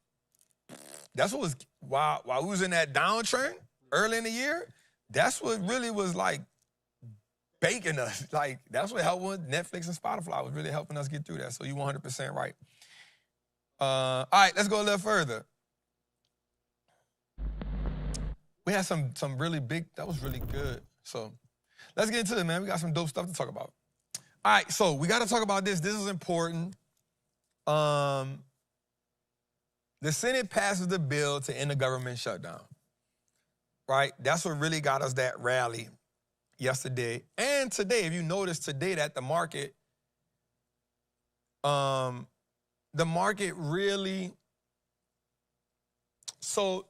That's what was while we was in that downtrend early in the year. That's what really was like baking us. Like that's what helped with Netflix and Spotify was really helping us get through that. So you 100% right. All right, let's go a little further. We had some really big. That was really good. So let's get into it, man. We got some dope stuff to talk about. All right, so we got to talk about this. This is important. The Senate passes the bill to end the government shutdown, right? That's what really got us that rally yesterday and today. If you notice today that the market really, so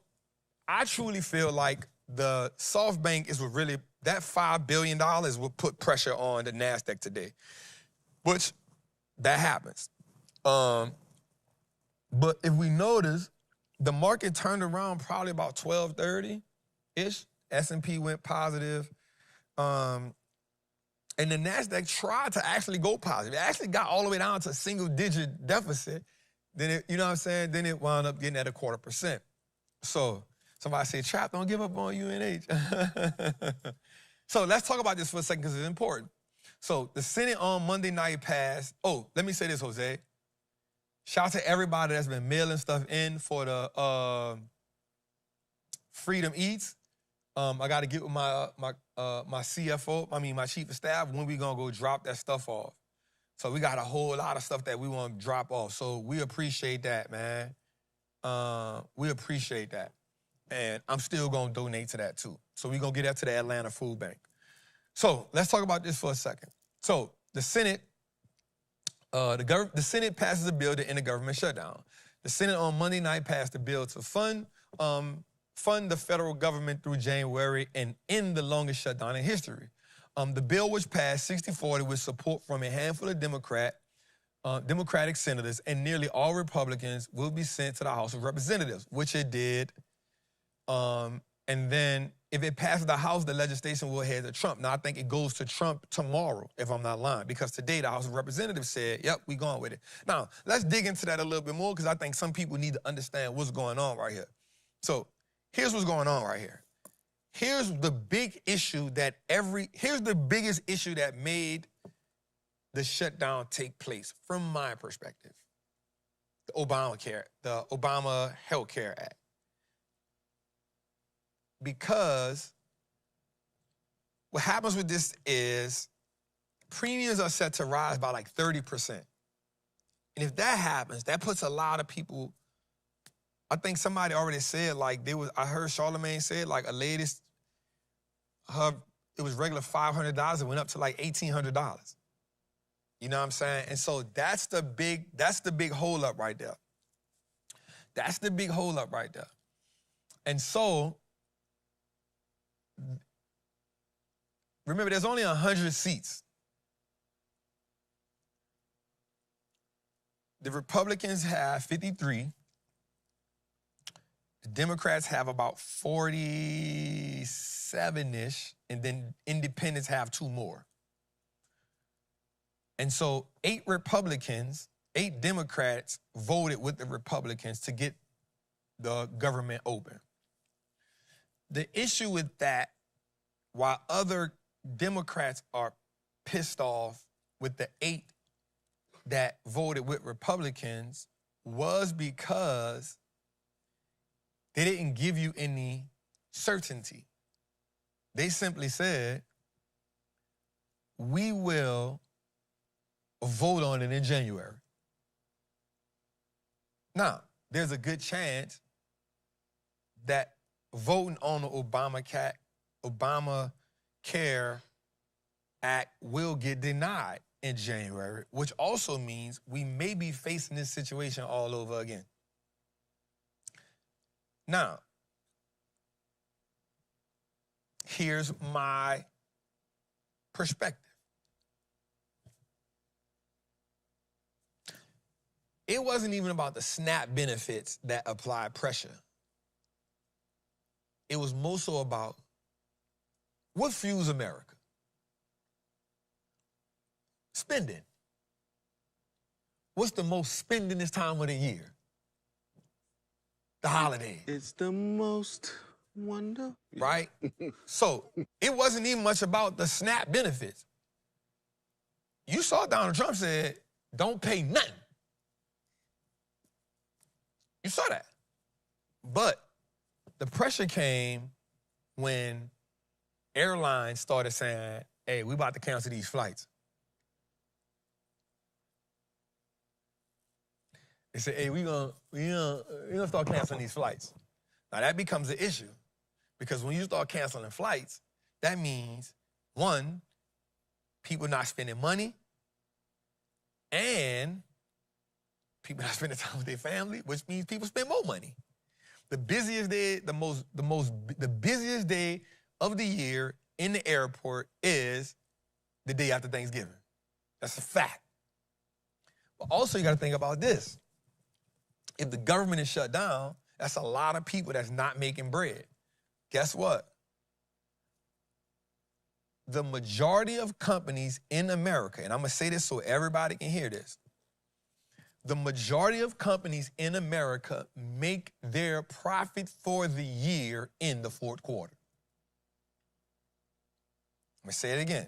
I truly feel like the SoftBank is what really, that $5 billion will put pressure on the NASDAQ today, which that happens. But if we notice, the market turned around probably about 12:30-ish. S&P went positive. And the NASDAQ tried to actually go positive. It actually got all the way down to a single-digit deficit. Then it, you know what I'm saying? Then it wound up getting at 0.25%. So somebody say, Trap, don't give up on UNH. So let's talk about this for a second because it's important. So the Senate on Monday night passed. Oh, let me say this, Jose. Shout out to everybody that's been mailing stuff in for the Freedom Eats. I got to get with my CFO, my chief of staff, when we going to go drop that stuff off. So we got a whole lot of stuff that we want to drop off. So we appreciate that, man. We appreciate that. And I'm still going to donate to that, too. So we're going to get that to the Atlanta Food Bank. So let's talk about this for a second. So the Senate, the Senate passes a bill to end the government shutdown. The Senate on Monday night passed a bill to fund the federal government through January and end the longest shutdown in history. The bill, which passed 60-40 with support from a handful of Democratic senators and nearly all Republicans, will be sent to the House of Representatives, which it did. And then if it passes the House, the legislation will head to Trump. Now, I think it goes to Trump tomorrow, if I'm not lying, because today the House of Representatives said, yep, we going with it. Now, let's dig into that a little bit more because I think some people need to understand what's going on right here. So here's what's going on right here. Here's the big issue here's the biggest issue that made the shutdown take place from my perspective. The Obama Health Care Act. Because what happens with this is premiums are set to rise by like 30%. And if that happens, that puts a lot of people, I think somebody already said, like, I heard Charlamagne say, like, a lady, it was regular $500, it went up to like $1,800. You know what I'm saying? And so that's the big holdup right there. That's the big holdup right there. And so, remember, there's only 100 seats. The Republicans have 53. The Democrats have about 47-ish, and then independents have 2 more. And so 8 Democrats voted with the Republicans to get the government open. The issue with that, while other Democrats are pissed off with the 8 that voted with Republicans, was because they didn't give you any certainty. They simply said, we will vote on it in January. Now, there's a good chance that voting on the Obamacare Act will get denied in January, which also means we may be facing this situation all over again. Now, here's my perspective. It wasn't even about the SNAP benefits that applied pressure. It was more so about what fuels America. Spending. What's the most spending this time of the year? The holidays. It's the most wonderful. Right? So it wasn't even much about the SNAP benefits. You saw Donald Trump said, don't pay nothing. You saw that. But the pressure came when airlines started saying, hey, we about to cancel these flights. They said, hey, we gonna start canceling these flights. Now that becomes an issue because when you start canceling flights, that means, one, people not spending money and people not spending time with their family, which means people spend more money. The busiest day, the busiest day of the year in the airport is the day after Thanksgiving. That's a fact. But also you got to think about this. If the government is shut down, that's a lot of people that's not making bread. Guess what? The majority of companies in America, and I'm going to say this so everybody can hear this, the majority of companies in America make their profit for the year in the fourth quarter. Let me say it again.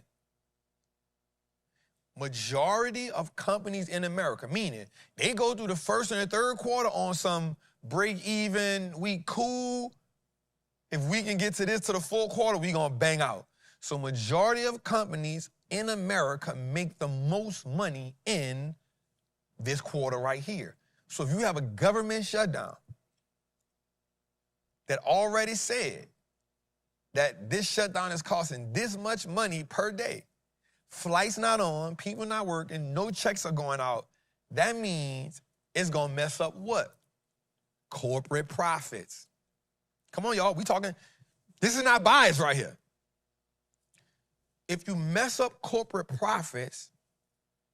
Majority of companies in America, meaning they go through the first and the third quarter on some break even, we cool. If we can get to this, to the fourth quarter, we gonna bang out. So majority of companies in America make the most money in this quarter right here. So if you have a government shutdown that already said that this shutdown is costing this much money per day, flights not on, people not working, no checks are going out, that means it's gonna mess up what? Corporate profits. Come on, y'all, we talking, this is not bias right here. If you mess up corporate profits,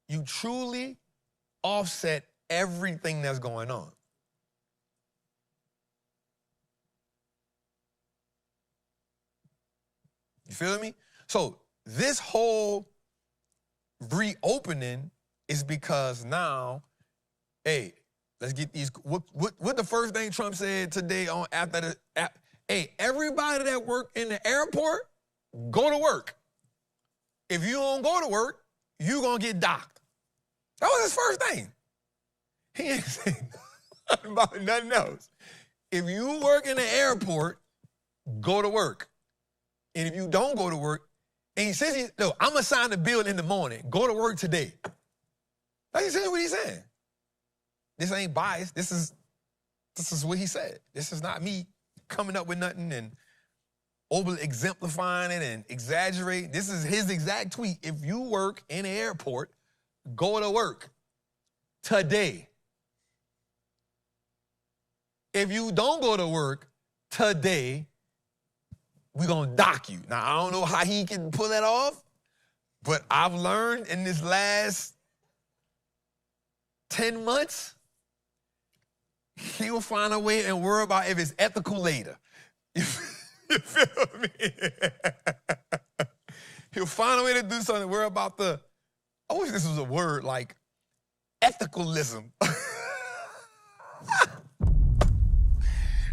you truly offset everything that's going on. You feel me? So this whole reopening is because now, hey, let's get these, what the first thing Trump said today on after the, hey, everybody that work in the airport, go to work. If you don't go to work, you gonna get docked. That was his first thing. He ain't saying nothing about nothing else. If you work in the airport, go to work. And if you don't go to work, and he says, no, I'm gonna sign the bill in the morning. Go to work today. That's essentially what he's saying. This ain't biased. This is what he said. This is not me coming up with nothing and over exemplifying it and exaggerating. This is his exact tweet. If you work in the airport, go to work today. If you don't go to work today, we're gonna dock you. Now, I don't know how he can pull that off, but I've learned in this last 10 months, he'll find a way and worry about if it's ethical later. You feel me? He'll find a way to do something, worry about the, I wish this was a word, like ethicalism.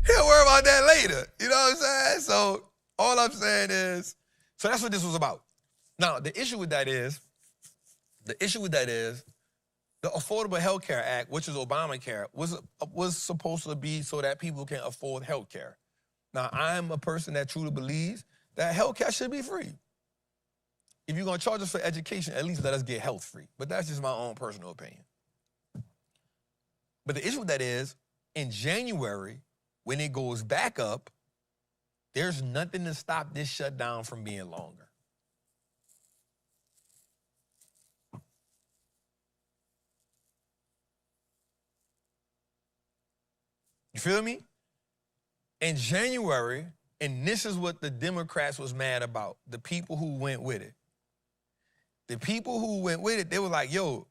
He'll worry about about that later. You know what I'm saying? So all I'm saying is, so that's what this was about. Now, the issue with that is, the Affordable Health Care Act, which is Obamacare, was supposed to be so that people can afford health care. Now, I'm a person that truly believes that health care should be free. If you're going to charge us for education, at least let us get health free. But that's just my own personal opinion. But the issue with that is, in January, when it goes back up, there's nothing to stop this shutdown from being longer. You feel me? In January, and this is what the Democrats was mad about, the people who went with it. The people who went with it, they were like, yo,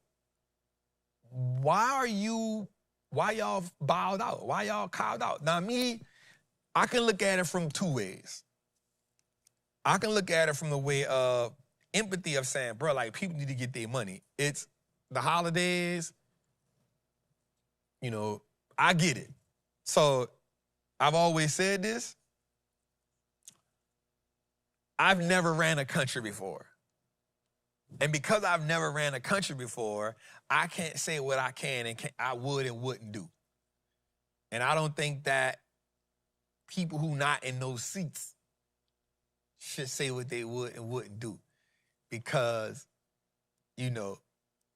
why y'all bowed out? Why y'all cowed out? Now me, I can look at it from two ways. I can look at it from the way of empathy of saying, bro, like people need to get their money. It's the holidays, you know, I get it. So I've always said this. I've never ran a country before. And because I've never ran a country before, I can't say what I can and I would and wouldn't do. And I don't think that people who not in those seats should say what they would and wouldn't do. Because, you know,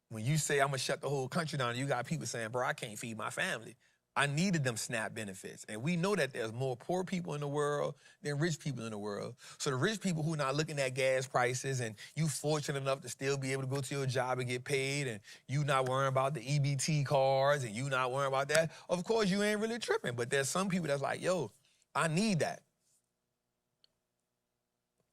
when you say I'm going to shut the whole country down, you got people saying, bro, I can't feed my family. I needed them SNAP benefits. And we know that there's more poor people in the world than rich people in the world. So the rich people who are not looking at gas prices and you fortunate enough to still be able to go to your job and get paid and you not worrying about the EBT cards and you not worrying about that, of course you ain't really tripping. But there's some people that's like, yo, I need that.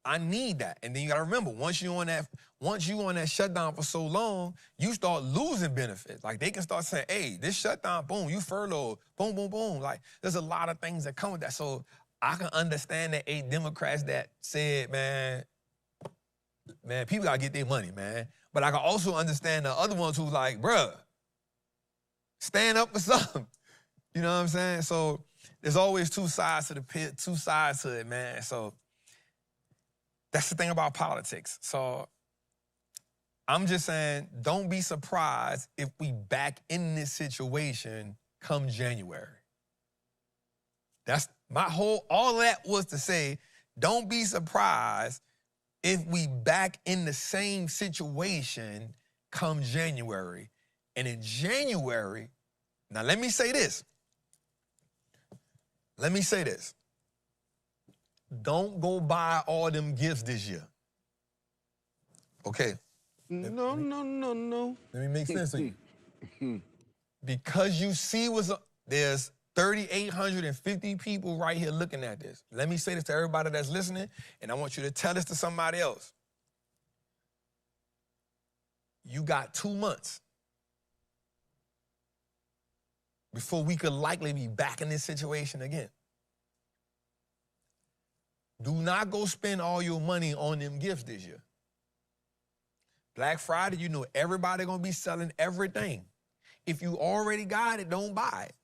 I need that. And then you gotta remember, once you on that shutdown for so long, you start losing benefits. Like they can start saying, hey, this shutdown, boom, you furloughed, boom, boom, boom. Like there's a lot of things that come with that. So I can understand the 8 Democrats that said, man, people gotta get their money, man. But I can also understand the other ones who's like, bruh, stand up for something. You know what I'm saying? So there's always two sides to the pit, two sides to it, man. So that's the thing about politics. So I'm just saying, don't be surprised if we back in this situation come January. That's all that was to say, don't be surprised if we back in the same situation come January. And in January, now let me say this. Don't go buy all them gifts this year. Okay. No. Let me make sense of you. Because you see there's 3,850 people right here looking at this. Let me say this to everybody that's listening, and I want you to tell this to somebody else. You got 2 months before we could likely be back in this situation again. Do not go spend all your money on them gifts this year. Black Friday, you know everybody gonna be selling everything. If you already got it, don't buy it.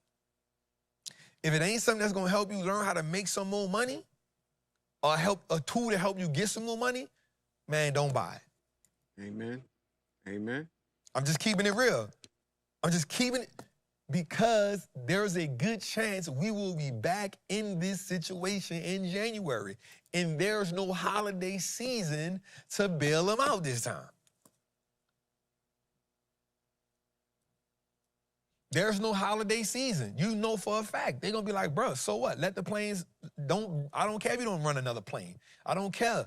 If it ain't something that's gonna help you learn how to make some more money, or a tool to help you get some more money, man, don't buy it. Amen. I'm just keeping it real. I'm just keeping it because there's a good chance we will be back in this situation in January. And there's no holiday season to bail them out this time. There's no holiday season. You know for a fact. They're going to be like, bro, so what? Let the planes, I don't care if you don't run another plane. I don't care.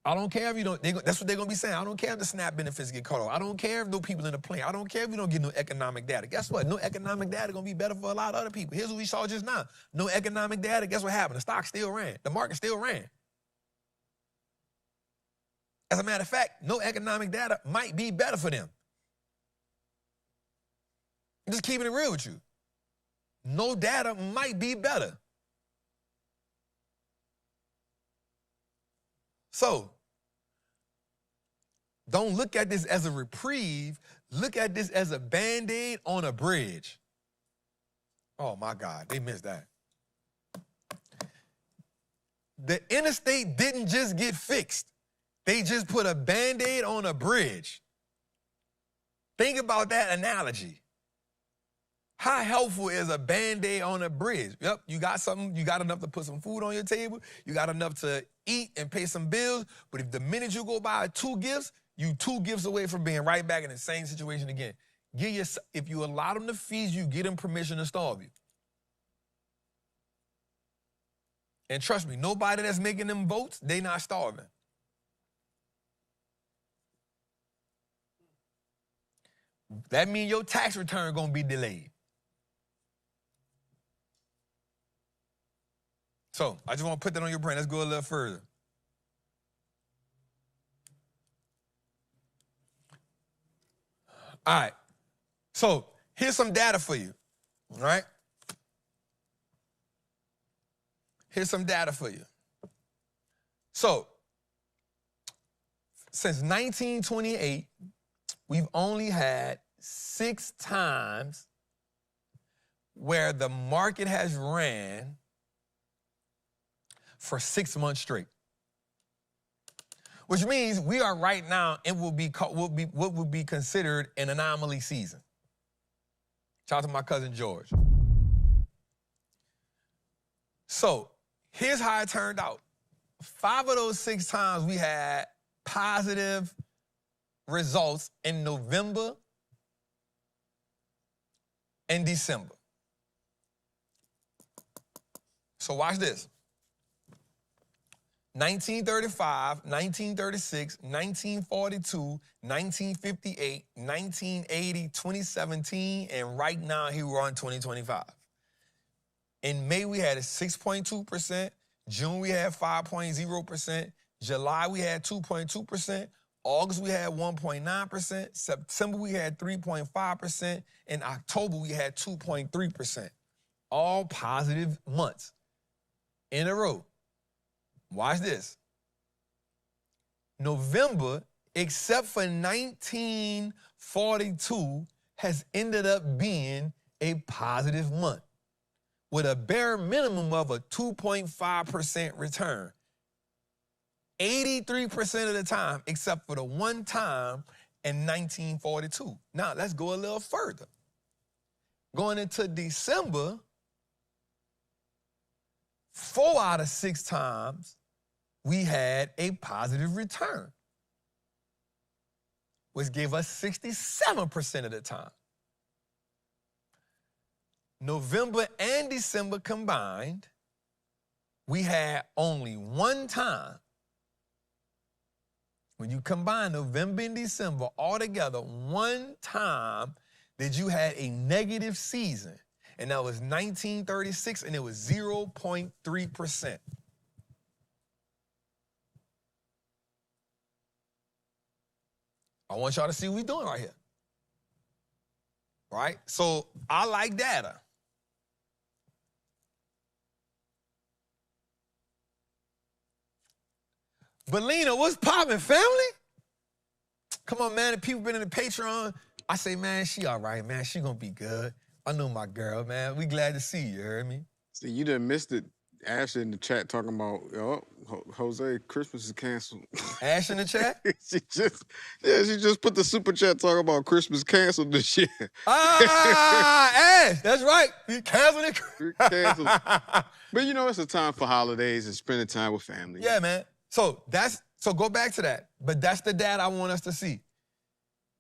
I don't care if you don't, that's what they're going to be saying. I don't care if the SNAP benefits get cut off. I don't care if no people in the plane. I don't care if you don't get no economic data. Guess what? No economic data going to be better for a lot of other people. Here's what we saw just now. No economic data. Guess what happened? The stock still ran. The market still ran. As a matter of fact, no economic data might be better for them. I'm just keeping it real with you. No data might be better. So, don't look at this as a reprieve. Look at this as a Band-Aid on a bridge. Oh, my God, they missed that. The interstate didn't just get fixed. They just put a Band-Aid on a bridge. Think about that analogy. How helpful is a Band-Aid on a bridge? Yep, you got something, you got enough to put some food on your table, you got enough to eat and pay some bills, but if the minute you go buy 2 gifts, you 2 gifts away from being right back in the same situation again. If you allow them to feed you, get them permission to starve you. And trust me, nobody that's making them votes, they not starving. That means your tax return gonna be delayed. So I just want to put that on your brain. Let's go a little further. All right. So here's some data for you. All right. Here's some data for you. So since 1928, we've only had 6 times where the market has ran for 6 months straight. Which means we are right now in what would be considered an anomaly season. Shout out to my cousin George. So here's how it turned out. 5 of those 6 times we had positive results in November and December. So watch this. 1935, 1936, 1942, 1958, 1980, 2017, and right now here we're on 2025. In May, we had a 6.2%. June, we had 5.0%. July, we had 2.2%. August, we had 1.9%. September, we had 3.5%. In October, we had 2.3%. All positive months in a row. Watch this. November, except for 1942, has ended up being a positive month with a bare minimum of a 2.5% return. 83% of the time, except for the one time in 1942. Now, let's go a little further. Going into December, 4 out of 6 times, we had a positive return, which gave us 67% of the time. November and December combined, we had only one time. When you combine November and December all together, one time that you had a negative season, and that was 1936, and it was 0.3%. I want y'all to see what we're doing right here. Right? So I like data. But Lena, what's poppin', family? Come on, man. The people been in the Patreon. I say, man, she all right, man. She gonna be good. I know my girl, man. We glad to see you, heard me? See, you done missed it. Ashley in the chat talking about, Jose, Christmas is canceled. Ash in the chat? she just put the super chat talking about Christmas canceled this year. Ash, that's right. You canceled it. Canceled. But you know, it's a time for holidays and spending time with family. Yeah, man. So go back to that. But that's the data I want us to see.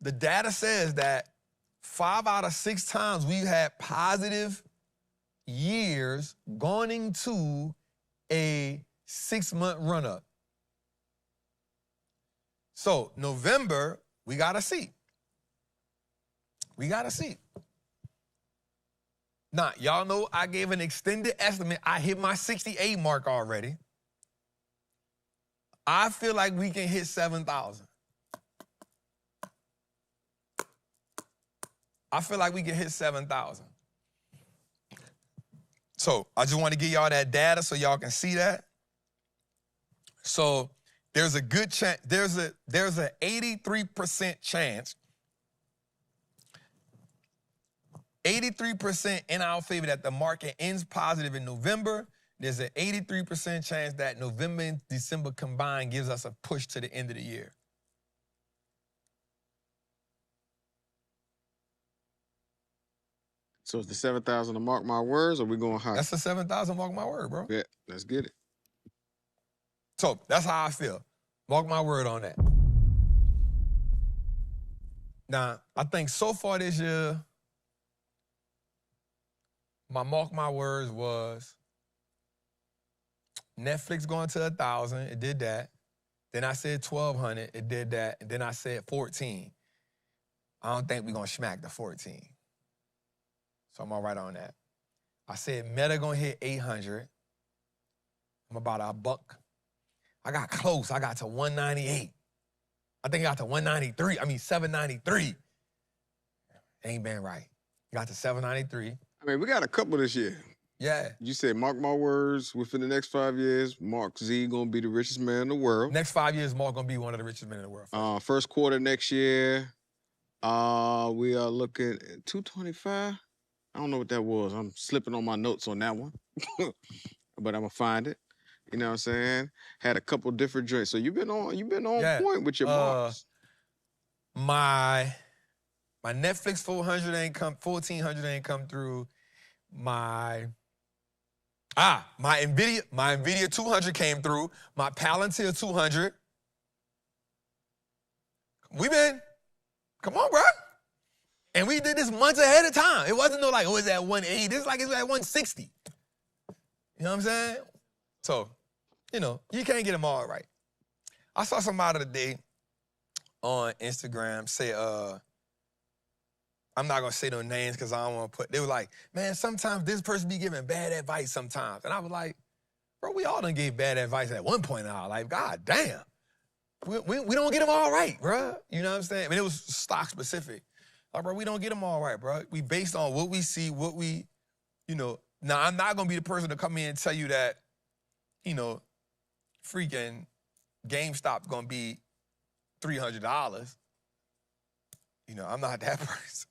The data says that 5 out of 6 times we've had positive years going into a 6-month run-up. So November, we got to see. We got to see. Now, y'all know I gave an extended estimate. I hit my 68 mark already. I feel like we can hit 7,000. I feel like we can hit 7,000. So I just want to give y'all that data so y'all can see that. So there's a good chance, there's a 83% chance 83% in our favor that the market ends positive in November. There's an 83% chance that November and December combined gives us a push to the end of the year. So it's the 7,000 to mark my words, or we going high? That's the 7,000 mark my word, bro. Yeah, let's get it. So that's how I feel. Mark my word on that. Now, I think so far this year, my mark my words was Netflix going to 1,000. It did that. Then I said 1,200. It did that. And then I said 14. I don't think we're going to smack the 14. So I'm all right on that. I said Meta going to hit 800. I'm about a buck. I got close. I got to 198. I think I got to 193. I mean, 793. Ain't been right. Got to 793. I mean, we got a couple this year. Yeah. You said, mark my words, within the next 5 years, Mark Z gonna be the richest man in the world. Next 5 years, Mark gonna be one of the richest men in the world. First quarter next year, we are looking at 225. I don't know what that was. I'm slipping on my notes on that one. But I'm gonna find it. You know what I'm saying? Had a couple different joints. So you've been on point with your marks. My Netflix 1,400 ain't come through. My Nvidia 200 came through. My Palantir 200. Come on, bro. And we did this months ahead of time. It wasn't no like, oh, it's at 180. This is like it's at 160. You know what I'm saying? So, you can't get them all right. I saw somebody today on Instagram say, I'm not gonna say no names because I don't want to put. They were like, man, sometimes this person be giving bad advice sometimes, and I was like, bro, we all done gave bad advice at one point in our life. God damn, we don't get them all right, bro. You know what I'm saying? I mean, it was stock specific. Like, bro, we don't get them all right, bro. We based on what we see, what we, Now I'm not gonna be the person to come in and tell you that, freaking GameStop gonna be $300. I'm not that person.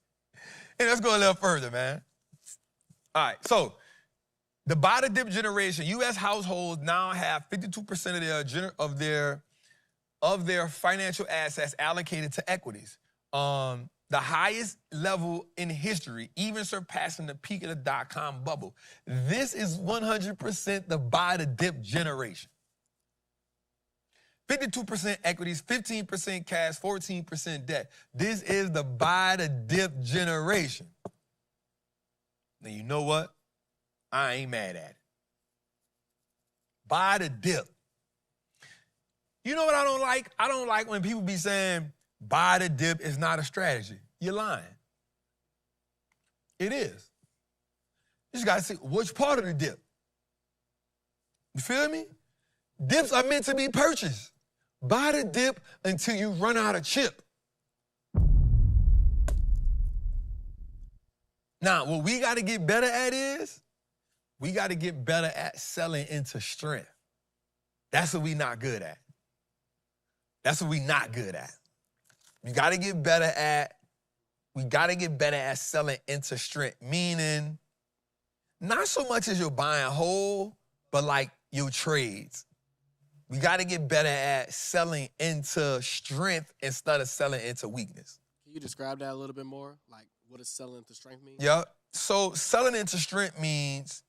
And let's go a little further, man. All right, so the buy the dip generation, U.S. households now have 52% of their financial assets allocated to equities. The highest level in history, even surpassing the peak of the dot-com bubble. This is 100% the buy the dip generation. 52% equities, 15% cash, 14% debt. This is the buy the dip generation. Now, you know what? I ain't mad at it. Buy the dip. You know what I don't like? I don't like when people be saying, buy the dip is not a strategy. You're lying. It is. You just got to see which part of the dip. You feel me? Dips are meant to be purchased. Buy the dip until you run out of chip. Now, what we got to get better at is, we got to get better at selling into strength. That's what we not good at. That's what we not good at. We got to get better at selling into strength, meaning not so much as you're buying whole, but like your trades. We got to get better at selling into strength instead of selling into weakness. Can you describe that a little bit more? Like, what does selling into strength mean? Yeah. So selling into strength means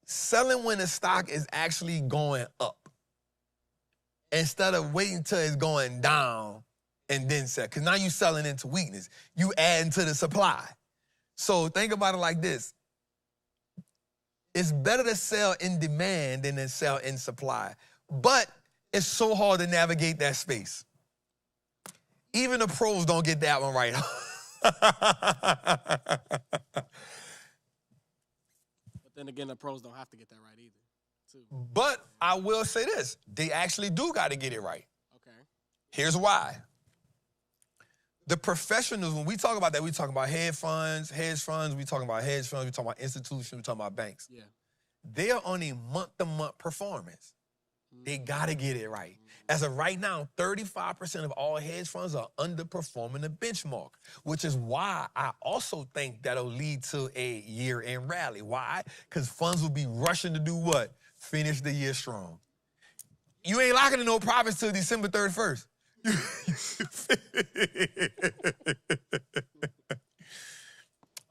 selling when the stock is actually going up instead of waiting till it's going down and then sell. Because now you're selling into weakness. You adding to the supply. So think about it like this. It's better to sell in demand than to sell in supply. But it's so hard to navigate that space. Even the pros don't get that one right. But then again, the pros don't have to get that right either, too. But I will say this. They actually do got to get it right. Okay. Here's why. The professionals, when we talk about that, we talk about hedge funds, we talking about hedge funds, we talking about institutions, we talking about banks. Yeah. They are on a month-to-month performance. They gotta get it right. As of right now, 35% of all hedge funds are underperforming the benchmark, which is why I also think that'll lead to a year-end rally. Why? Because funds will be rushing to do what? Finish the year strong. You ain't locking in no profits till December 31st.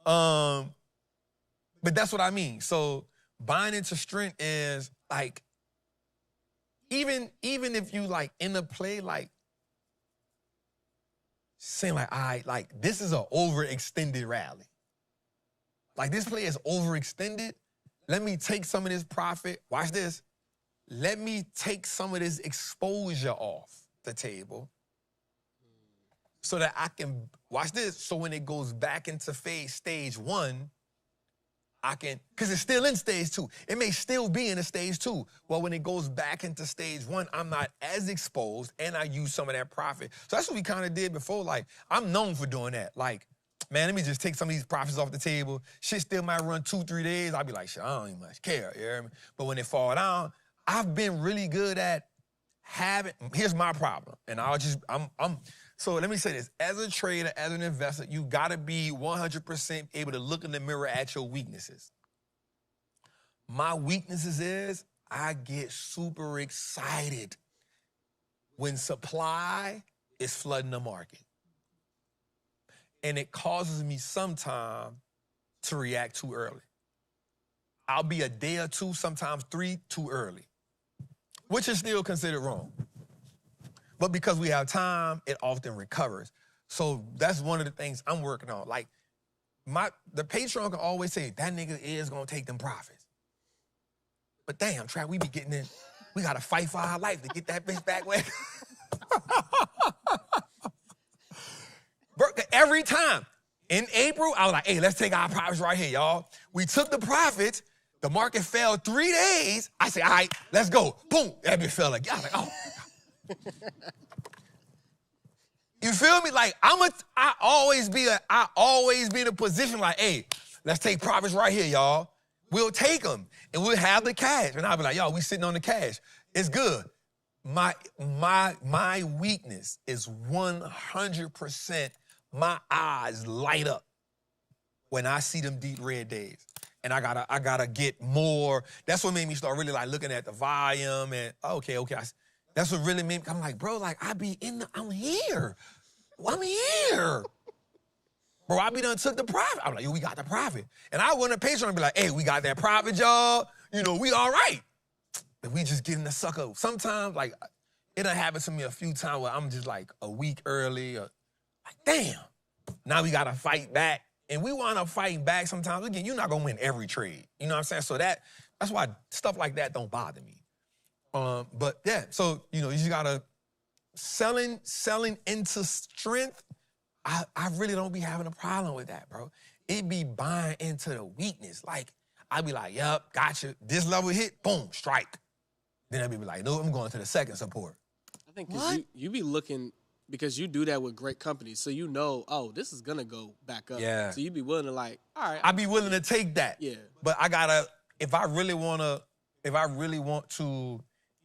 But that's what I mean. So buying into strength is like, even if you like in the play, like saying like, all right, like this is an overextended rally. Like this play is overextended. Let me take some of this profit. Watch this. Let me take some of this exposure off the table so that I can, watch this, so when it goes back into phase stage 1, I can, because it's still in stage 2. It may still be in a stage 2. Well, when it goes back into stage 1, I'm not as exposed and I use some of that profit. So that's what we kind of did before. Like, I'm known for doing that. Like, man, let me just take some of these profits off the table. Shit still might run 2-3 days. I'll be like, shit, I don't even much care. You hear me? But when it fall down, I've been really good at having, here's my problem. And so let me say this. As a trader, as an investor, you gotta be 100% able to look in the mirror at your weaknesses. My weaknesses is I get super excited when supply is flooding the market. And it causes me sometime to react too early. I'll be a day or 2, sometimes 3 too early, which is still considered wrong. But because we have time, it often recovers. So that's one of the things I'm working on. Like, the Patreon can always say, that nigga is gonna take them profits. But damn, Trap, we be getting in, we gotta fight for our life to get that bitch back where. Every time. In April, I was like, hey, let's take our profits right here, y'all. We took the profits, the market fell 3 days. I said, all right, let's go. Boom, that bitch fell again. I was like, oh. You feel me? Like I always be in a position like, hey, let's take profits right here, y'all. We'll take them and we'll have the cash. And I'll be like, y'all, we sitting on the cash. It's good. My weakness is 100%. My eyes light up when I see them deep red days. And I gotta get more. That's what made me start really like looking at the volume and okay. That's what really made me, I'm like, bro, like, I'm here. I'm here. Bro, I be done took the profit. I'm like, yo, we got the profit. And I went to Patreon and be like, hey, we got that profit, y'all. You know, we all right. But we just getting the sucker. Sometimes, like, it done happened to me a few times where I'm just like a week early. Or, like, damn. Now we got to fight back. And we wind up fighting back sometimes. Again, you're not going to win every trade. You know what I'm saying? So that's why stuff like that don't bother me. But yeah, so, you know, you just gotta, selling into strength, I really don't be having a problem with that, bro. It be buying into the weakness. Like, I be like, yup, gotcha. This level hit, boom, strike. Then I be like, no, I'm going to the second support. I think because you be looking, because you do that with great companies, so you know, oh, this is gonna go back up. Yeah. So you be willing to like, all right. I be willing to take that. Yeah. But I gotta, if I really want to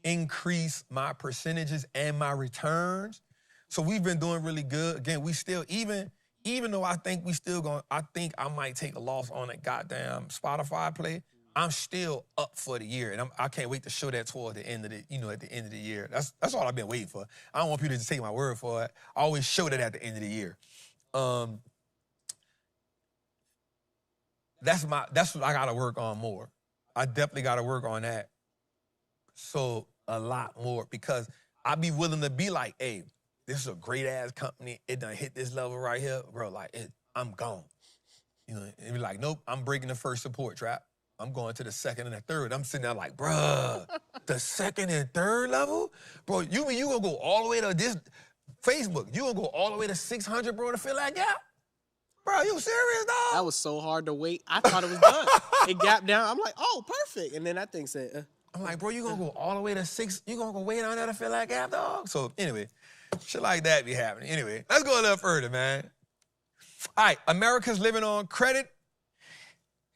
increase my percentages and my returns. So we've been doing really good. Again, we still, even though I think I might take a loss on that goddamn Spotify play, I'm still up for the year. And I can't wait to show that toward the end of the, at the end of the year. That's all I've been waiting for. I don't want people to just take my word for it. I always show that at the end of the year. That's what I gotta work on more. I definitely gotta work on that. So a lot more, because I be willing to be like, hey, this is a great ass company. It done hit this level right here, bro. Like, I'm gone. You know, and be like, nope, I'm breaking the first support, Trap. I'm going to the second and the third. I'm sitting there like, bruh, the second and third level? Bro, you mean you gonna go all the way to this Facebook? You gonna go all the way to 600, bro, to fill that gap? Bro, you serious, dog? That was so hard to wait. I thought it was done. It gapped down. I'm like, oh, perfect. And then that thing said, I'm like, bro, you gonna go all the way to 6? You gonna go way down there to fill that gap, dog? So anyway, shit like that be happening. Anyway, let's go a little further, man. All right, America's living on credit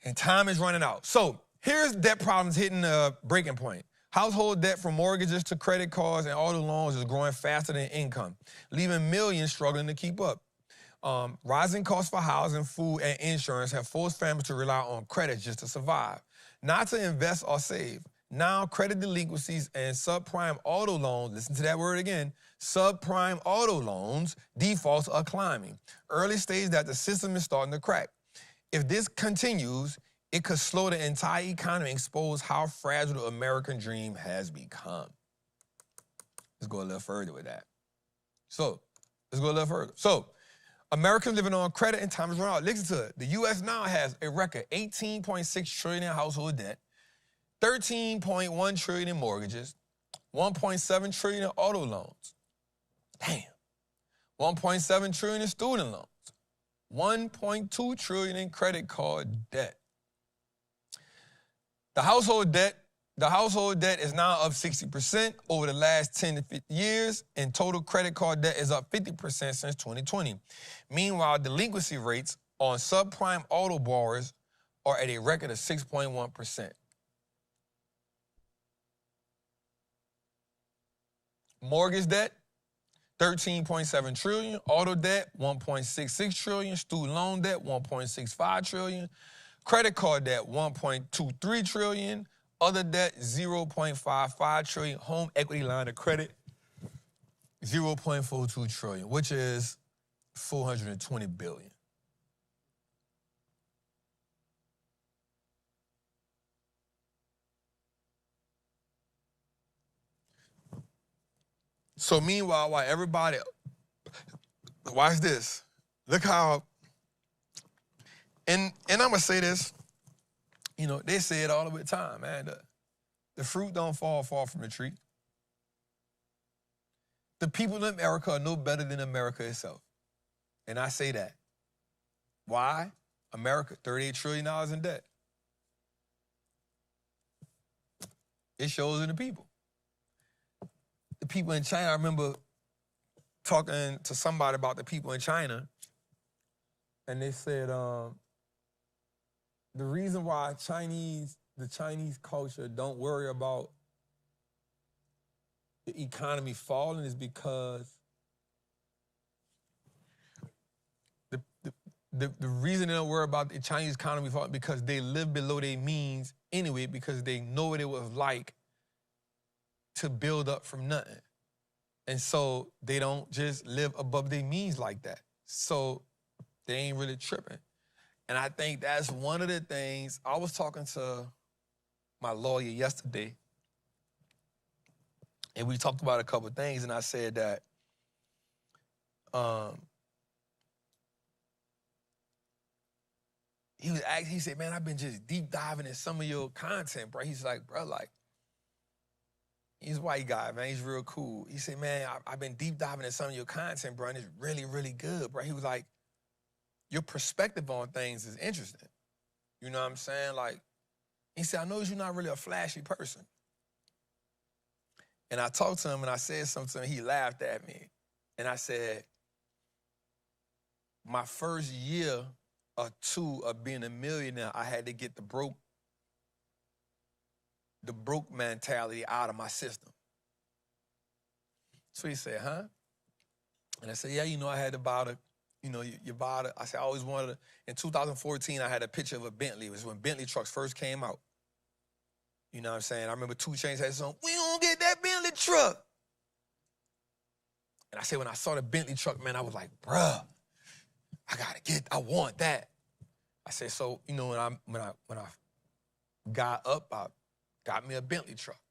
and time is running out. So here's debt problems hitting a breaking point. Household debt from mortgages to credit cards and auto loans is growing faster than income, leaving millions struggling to keep up. Rising costs for housing, food, and insurance have forced families to rely on credit just to survive, not to invest or save. Now, credit delinquencies and subprime auto loans, listen to that word again, subprime auto loans defaults are climbing. Early stage that the system is starting to crack. If this continues, it could slow the entire economy and expose how fragile the American dream has become. Let's go a little further with that. Americans living on credit and time is running out. Listen to it. The U.S. now has a record $18.6 trillion in household debt, $13.1 trillion in mortgages, $1.7 trillion in auto loans. Damn. $1.7 trillion in student loans, $1.2 trillion in credit card debt. The household debt is now up 60% over the last 10 to 50 years, and total credit card debt is up 50% since 2020. Meanwhile, delinquency rates on subprime auto borrowers are at a record of 6.1%. Mortgage debt, $13.7 trillion. Auto debt, $1.66 trillion. Student loan debt, $1.65 trillion. Credit card debt, $1.23 trillion. Other debt, $0.55 trillion. Home equity line of credit, $0.42 trillion, which is $420 billion. So meanwhile, while everybody, watch this. Look how, and I'm gonna say this, you know, they say it all the time, man. The fruit don't fall far from the tree. The people in America are no better than America itself. And I say that. Why? America, $38 trillion in debt. It shows in the people. The people in China, I remember talking to somebody about the people in China, and they said the reason why the Chinese culture don't worry about the economy falling is because the reason they don't worry about the Chinese economy falling because they live below their means anyway, because they know what it was like to build up from nothing. And so they don't just live above their means like that. So they ain't really tripping. And I think that's one of the things. I was talking to my lawyer yesterday, and we talked about a couple of things, and I said that he said, man, I've been just deep diving in some of your content, bro. He's like, bro, like, he's a white guy, man. He's real cool. He said, man, I've been deep diving in some of your content, bro, and it's really, really good, bro. He was like, your perspective on things is interesting. You know what I'm saying? Like, he said, I know you're not really a flashy person. And I talked to him and I said something to him. He laughed at me. And I said, my first year or two of being a millionaire, I had to get the broke mentality out of my system. So he said, huh? And I said, yeah, you know, I had to buy the, you know, you buy the, I said, I always wanted to, in 2014, I had a picture of a Bentley. It was when Bentley trucks first came out. You know what I'm saying? I remember 2 Chainz had something, we don't get that Bentley truck. And I said, when I saw the Bentley truck, man, I was like, bruh, I want that. I said, so, you know, when I got up, I got me a Bentley truck.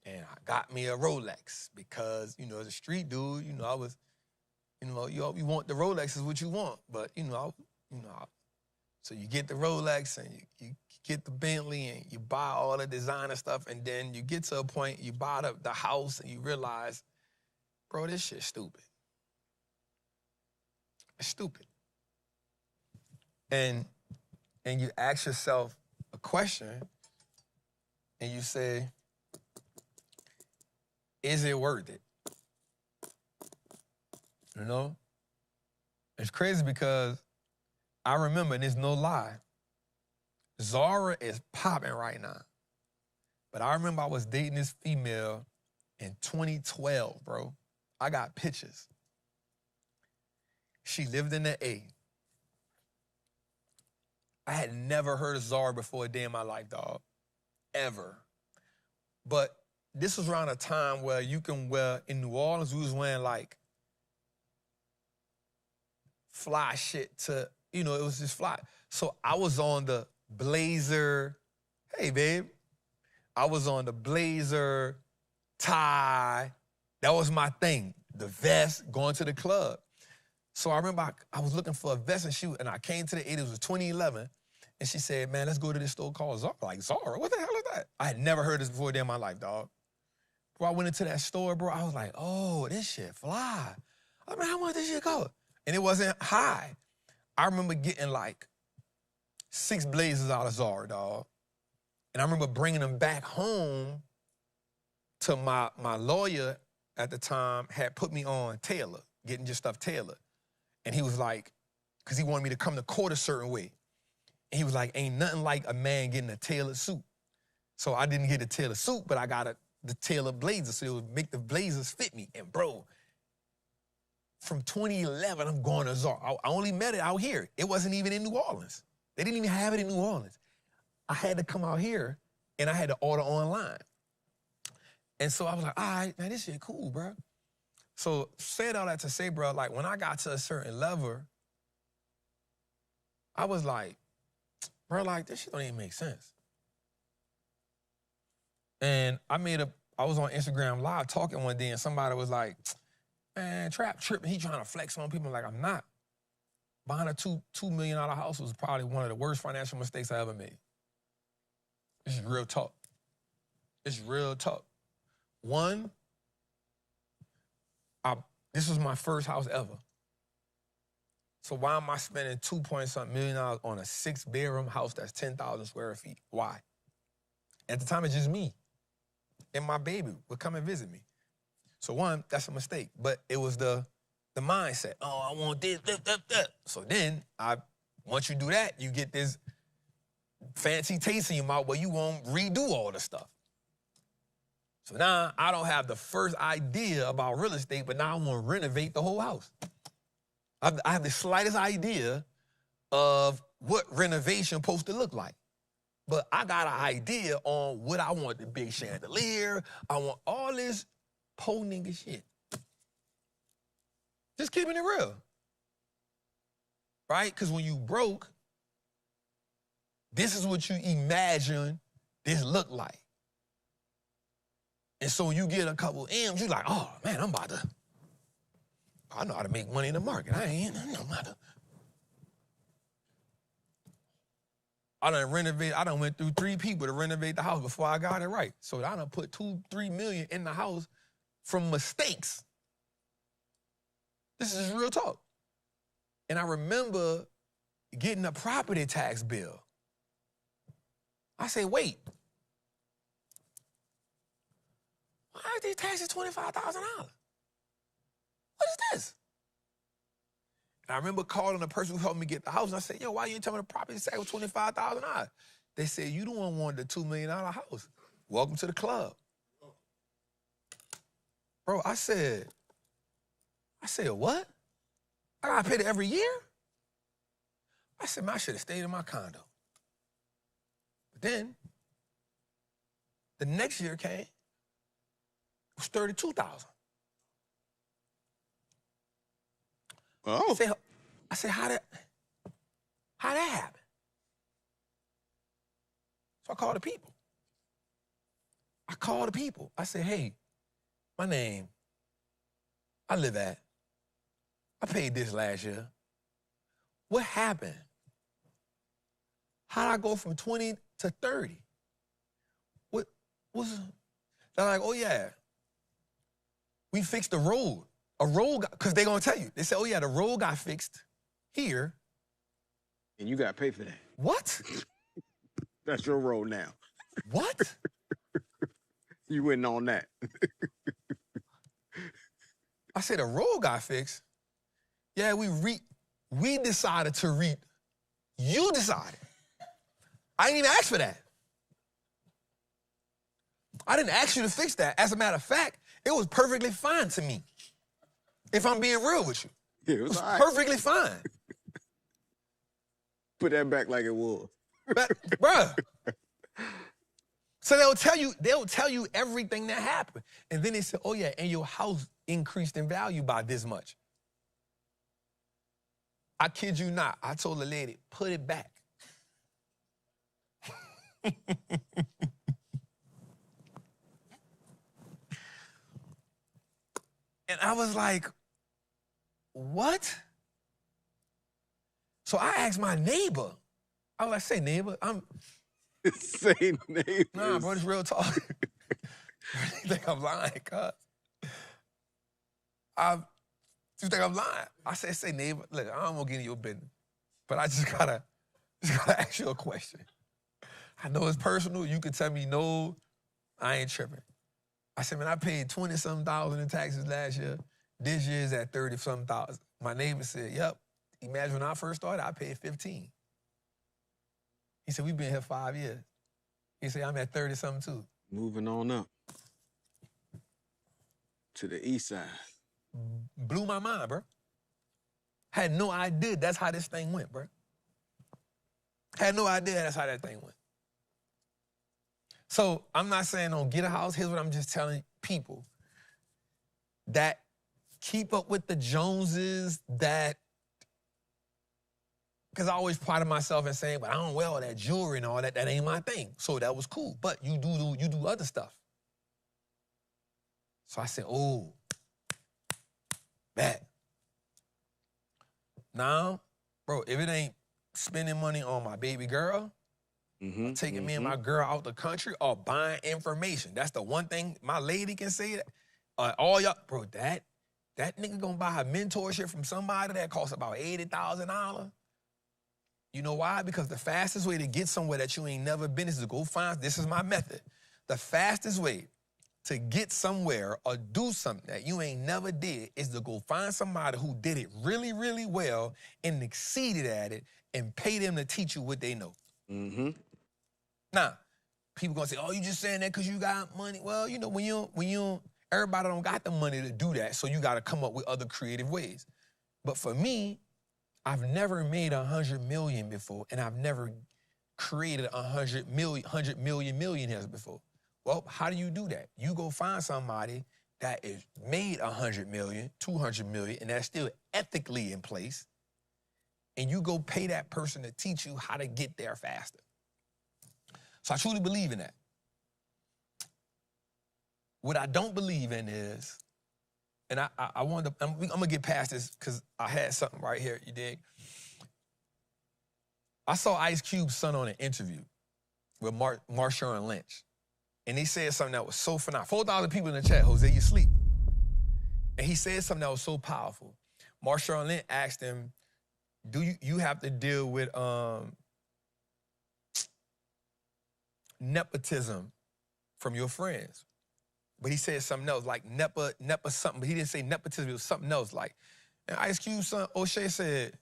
And I got me a Rolex because, you know, as a street dude, you know, I was, you know, you want the Rolex is what you want. But, so you get the Rolex and you get the Bentley and you buy all the designer stuff. And then you get to a point, you buy the house and you realize, bro, this shit's stupid. It's stupid. And you ask yourself a question and you say, is it worth it? You know? It's crazy because I remember, and there's no lie, Zara is popping right now. But I remember I was dating this female in 2012, bro. I got pictures. She lived in the A. I had never heard of Zara before a day in my life, dog. Ever. But this was around a time where you can wear, in New Orleans, we was wearing like fly shit to, you know, it was just fly. So I was on the blazer, hey babe. I was on the blazer, tie. That was my thing. The vest, going to the club. So I remember I was looking for a vest and I came to the 80s, it was 2011, and she said, man, let's go to this store called Zara. Like, Zara? What the hell is that? I had never heard this before a day in my life, dog. Bro, I went into that store, bro, I was like, oh, this shit fly. I mean, how much this shit go? And it wasn't high. I remember getting like 6 blazers out of Zara, dog. And I remember bringing them back home to my lawyer at the time had put me on Taylor, getting your stuff tailored. And he was like, because he wanted me to come to court a certain way. And he was like, ain't nothing like a man getting a tailored suit. So I didn't get a tailored suit, but I got the tailored blazer, so it would make the blazers fit me. And bro, from 2011, I'm going to Zara. I only met it out here. It wasn't even in New Orleans. They didn't even have it in New Orleans. I had to come out here, and I had to order online. And so I was like, all right, man, this shit cool, bro. So said all that to say, bro, like when I got to a certain level, I was like, bro, like this shit don't even make sense. And I was on Instagram Live talking one day, and somebody was like, man, Trap tripping, he trying to flex on people. Like, I'm not. Buying a $2 million house was probably one of the worst financial mistakes I ever made. This is real talk. It's real talk. One, this was my first house ever. So why am I spending $2-point-something million on a 6-bedroom house that's 10,000 square feet? Why? At the time, it's just me and my baby would come and visit me. So one, that's a mistake. But it was the mindset. Oh, I want this. So then, once you do that, you get this fancy taste in your mouth where you won't redo all the stuff. So now I don't have the first idea about real estate, but now I want to renovate the whole house. I have the slightest idea of what renovation supposed to look like. But I got an idea on what I want, the big chandelier. I want all this po nigga shit. Just keeping it real. Right? Because when you broke, this is what you imagine this look like. And so when you get a couple M's, you like, oh, man, I know how to make money in the market. I know how to. I done went through 3 people to renovate the house before I got it right. So I done put $2-3 million in the house from mistakes. This is real talk. And I remember getting a property tax bill. I say, wait. Why are these taxes $25,000? What is this? And I remember calling the person who helped me get the house, and I said, yo, why you tell me the property tax was $25,000? They said, you the one wanted the $2 million house. Welcome to the club. Bro, I said, what? I gotta pay it every year? I said, man, I should have stayed in my condo. But then, the next year came, it was $32,000. Oh. I said, how that happen? So I called the people. I said, hey, my name, I paid this last year. What happened? How'd I go from 20 to 30? What was, they're like, oh yeah, we fixed the road. A road, because they're gonna tell you. They say, oh yeah, the road got fixed here. And you got to pay for that. What? That's your road now. What? You went on that. I said, the road got fixed. Yeah, we decided to you decided. I didn't even ask for that. I didn't ask you to fix that. As a matter of fact, it was perfectly fine to me. If I'm being real with you. Yeah, It was all right. perfectly fine. Put that back like it was. But, bruh. So they'll tell you everything that happened. And then they say, oh yeah, and your house increased in value by this much. I kid you not. I told the lady, put it back. And I was like, what? So I asked my neighbor. I was like, say, neighbor, Say neighbors. nah, bro, this real talk. You think I'm lying, cuz? You think I'm lying? I said, say, neighbor, look, I don't want to get in your business, but I just gotta ask you a question. I know it's personal. You can tell me no, I ain't tripping. I said, man, I paid 20-something thousand in taxes last year. This year's at 30-something thousand. My neighbor said, yep. Imagine when I first started, I paid 15. He said, we've been here 5 years. He said, I'm at 30-something too. Moving on up to the east side. Blew my mind, bro. Had no idea that's how this thing went, bro. Had no idea that's how that thing went. So I'm not saying don't get a house. Here's what I'm just telling people. That keep up with the Joneses, that, because I always prided myself in saying, but I don't wear all that jewelry and all that. That ain't my thing. So that was cool. But you do other stuff. So I said, oh, bad. Now, bro, if it ain't spending money on my baby girl, taking me and my girl out the country, or buying information. That's the one thing my lady can say. That all y'all, bro, that nigga gonna buy her mentorship from somebody that costs about $80,000. You know why? Because the fastest way to get somewhere that you ain't never been is to go find, this is my method. The fastest way to get somewhere or do something that you ain't never did is to go find somebody who did it really, really well and exceeded at it and pay them to teach you what they know. Now, people gonna say, oh, you just saying that because you got money. Well, you know, when you everybody don't got the money to do that, so you gotta come up with other creative ways. But for me, I've never made 100 million before, and I've never created 100 million millionaires before. Well, how do you do that? You go find somebody that is made 100 million, 200 million, and that's still ethically in place, and you go pay that person to teach you how to get there faster. So I truly believe in that. What I don't believe in is, and I wanted to, I'm gonna get past this because I had something right here, you dig? I saw Ice Cube's son on an interview with Marshawn Lynch. And he said something that was so phenomenal. 4,000 people in the chat, Jose, you sleep. And he said something that was so powerful. Marshawn Lynch asked him, do you have to deal with nepotism from your friends? But he said something else, like nepa something, but he didn't say nepotism, it was something else. Like, and Ice Cube's son, O'Shea, said,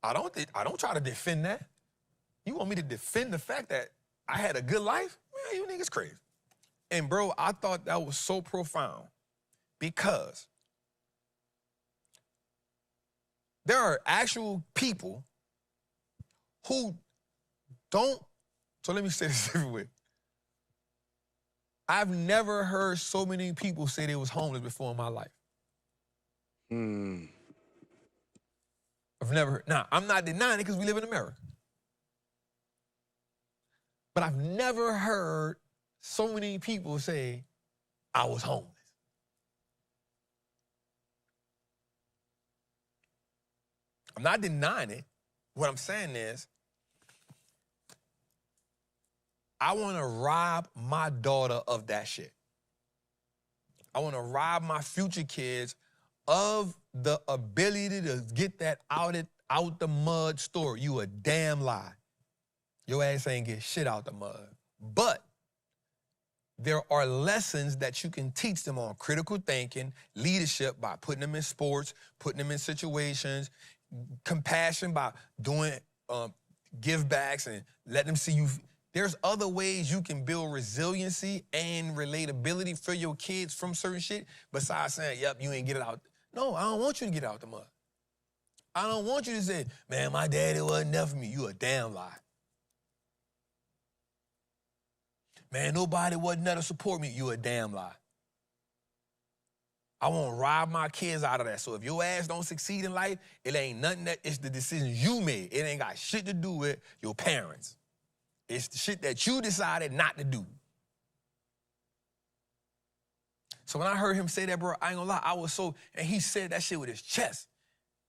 I don't try to defend that. You want me to defend the fact that I had a good life? Man, you niggas crazy. And bro, I thought that was so profound because there are actual people who don't, so let me say this everywhere. I've never heard so many people say they was homeless before in my life. I've never heard. Now, I'm not denying it because we live in America. But I've never heard so many people say, I was homeless. I'm not denying it. What I'm saying is, I want to rob my daughter of that shit. I want to rob my future kids of the ability to get that out the mud story. You a damn lie. Your ass ain't get shit out the mud. But there are lessons that you can teach them on critical thinking, leadership by putting them in sports, putting them in situations, compassion by doing give backs and letting them see you There's other ways you can build resiliency and relatability for your kids from certain shit besides saying, yep, you ain't get it out. No, I don't want you to get out the mud. I don't want you to say, man, my daddy wasn't there for me. You a damn lie. Man, nobody wasn't there to support me. You a damn lie. I want to rob my kids out of that. So if your ass don't succeed in life, it ain't nothing that, it's the decisions you made. It ain't got shit to do with your parents. It's the shit that you decided not to do. So when I heard him say that, bro, I ain't gonna lie, I was so, and he said that shit with his chest.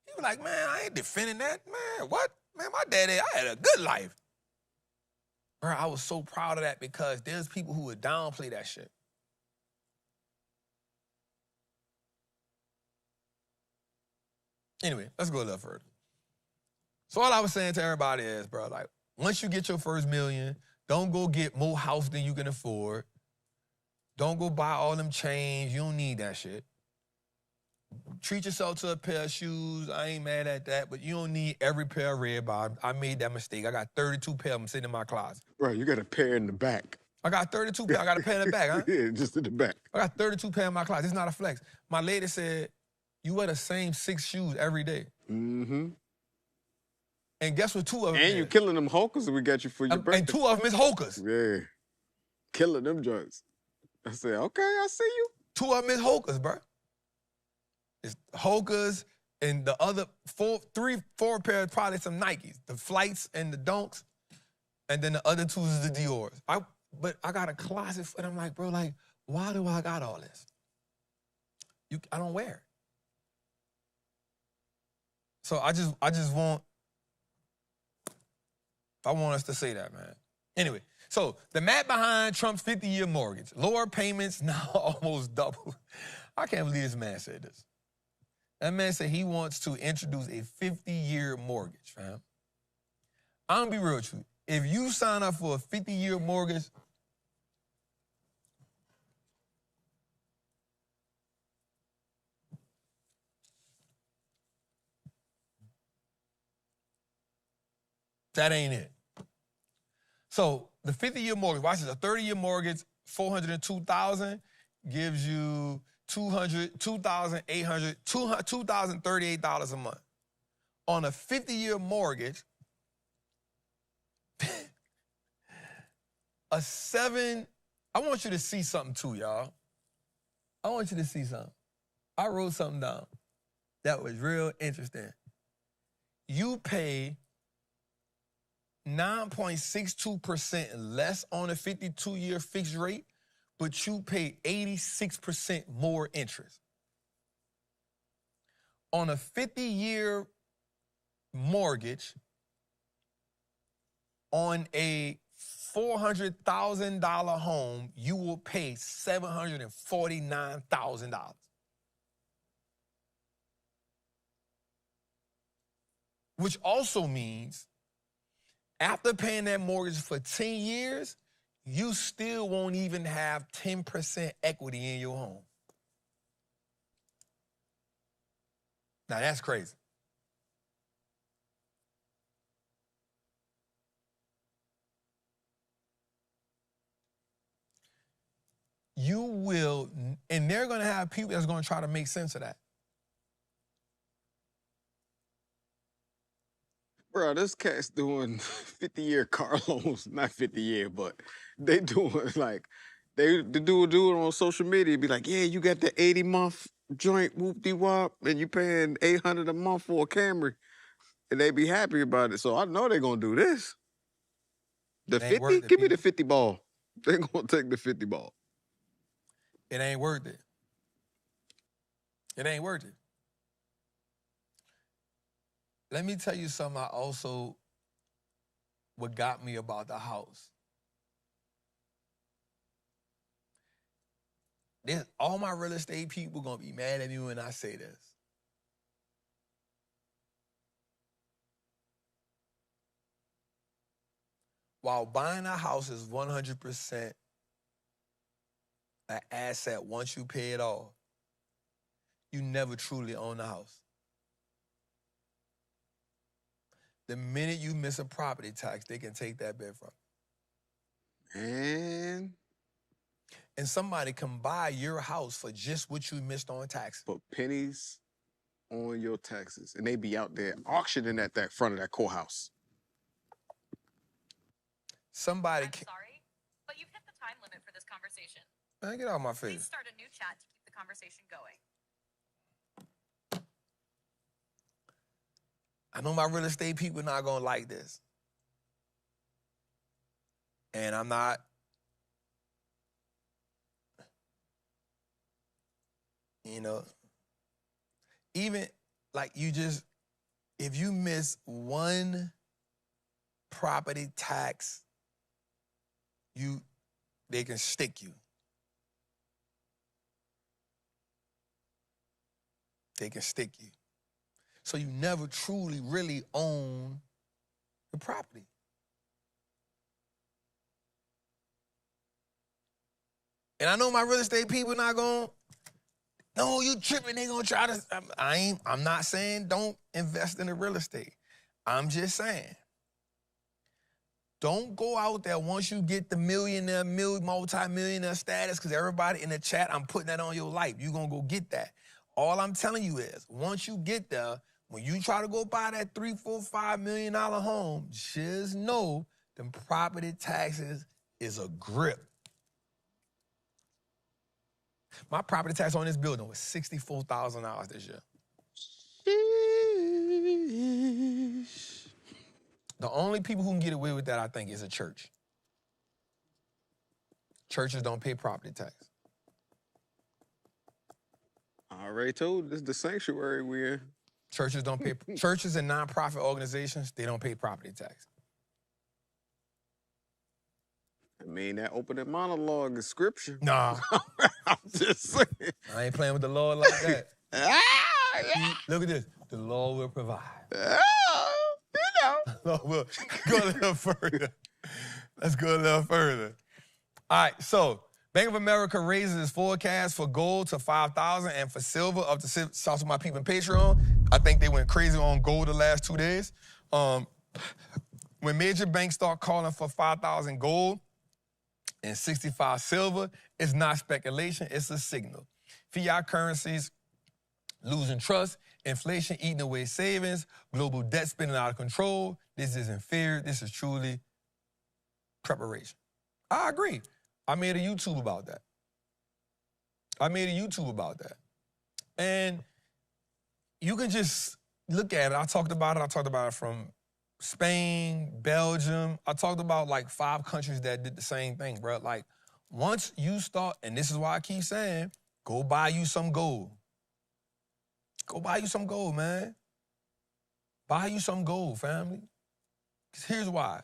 He was like, man, I ain't defending that. Man, what? Man, my daddy, I had a good life. Bro, I was so proud of that because there's people who would downplay that shit. Anyway, let's go a little further. So all I was saying to everybody is, bro, like, once you get your first million, don't go get more house than you can afford. Don't go buy all them chains. You don't need that shit. Treat yourself to a pair of shoes. I ain't mad at that, but you don't need every pair of red bottoms. I made that mistake. I got 32 pairs of them sitting in my closet. Bro, you got a pair in the back. I got 32 pairs. I got a pair in the back, huh? Yeah, just in the back. I got 32 pairs in my closet. It's not a flex. My lady said, you wear the same 6 shoes every day. Mm-hmm. And guess what 2 of them And you killing them hokers that we got you for your birthday. And 2 of them is hokers. Yeah. Killing them joints. I said, okay, I see you. 2 of them is hokers, bro. It's hokers and the other 4 pairs, probably some Nikes. The Flights and the Dunks. And then the other 2 is the Dior's. But I got a closet and I'm like, bro, like, why do I got all this? I don't wear it. So I want us to say that, man. Anyway, so the math behind Trump's 50-year mortgage. Lower payments now almost double. I can't believe this man said this. That man said he wants to introduce a 50-year mortgage, fam. I'm gonna be real with you. If you sign up for a 50-year mortgage, that ain't it. So the 50-year mortgage, watch this, a 30-year mortgage, $402,000 gives you $2,038 a month. On a 50-year mortgage, I want you to see something too, y'all. I want you to see something. I wrote something down that was real interesting. You pay 9.62% less on a 52-year fixed rate, but you pay 86% more interest. On a 50-year mortgage, on a $400,000 home, you will pay $749,000. Which also means after paying that mortgage for 10 years, you still won't even have 10% equity in your home. Now that's crazy. You will, and they're gonna have people that's gonna try to make sense of that. Bro, this cat's doing 50-year car loans, not 50-year, but they doing like, they do it on social media, be like, yeah, you got the 80-month joint, whoop-de-wop, and you paying $800 a month for a Camry, and they be happy about it. So I know they're gonna do this. The 50? Give me the 50 ball. They're gonna take the 50 ball. It ain't worth it. It ain't worth it. Let me tell you something what got me about the house. All my real estate people gonna be mad at me when I say this. While buying a house is 100% an asset once you pay it off, you never truly own the house. The minute you miss a property tax, they can take that bit from you. And somebody can buy your house for just what you missed on taxes. put pennies on your taxes. And they be out there auctioning at that front of that courthouse. Somebody I'm can... sorry, but you've hit the time limit for this conversation. Man, get out of my Please face. start a new chat to keep the conversation going. I know my real estate people not gonna like this. And I'm not... You know, even like you just, if you miss one property tax, they can stick you. They can stick you. So you never truly, really own the property. And I know my real estate people not going, no, you tripping, they gonna try to, I'm not saying don't invest in the real estate. I'm just saying, don't go out there once you get the millionaire, multi-millionaire status, because everybody in the chat, I'm putting that on your life. You're gonna go get that. All I'm telling you is, once you get there, when you try to go buy that $3, $4, $5 million home, just know them property taxes is a grip. My property tax on this building was $64,000 this year. The only people who can get away with that, I think, is a church. Churches don't pay property tax. I already told you, this is the sanctuary we're in. Churches don't pay, churches and nonprofit organizations, they don't pay property tax. I mean, that opening monologue is scripture. Nah, I'm just saying. I ain't playing with the Lord like that. Yeah. Look at this. The Lord will provide. You know. Lord will go a little further. Let's go a little further. All right, so Bank of America raises its forecast for gold to 5,000 and for silver up to 6. Shout out to my people in Patreon. I think they went crazy on gold the last 2 days. When major banks start calling for 5,000 gold and 65 silver, it's not speculation, it's a signal. Fiat currencies losing trust, inflation eating away savings, global debt spinning out of control. This isn't fear, this is truly preparation. I agree. I made a YouTube about that. And you can just look at it. I talked about it from Spain, Belgium. I talked about like 5 countries that did the same thing, bro. Like, once you start, and this is why I keep saying, go buy you some gold. Go buy you some gold, man. Buy you some gold, family. 'Cause here's why.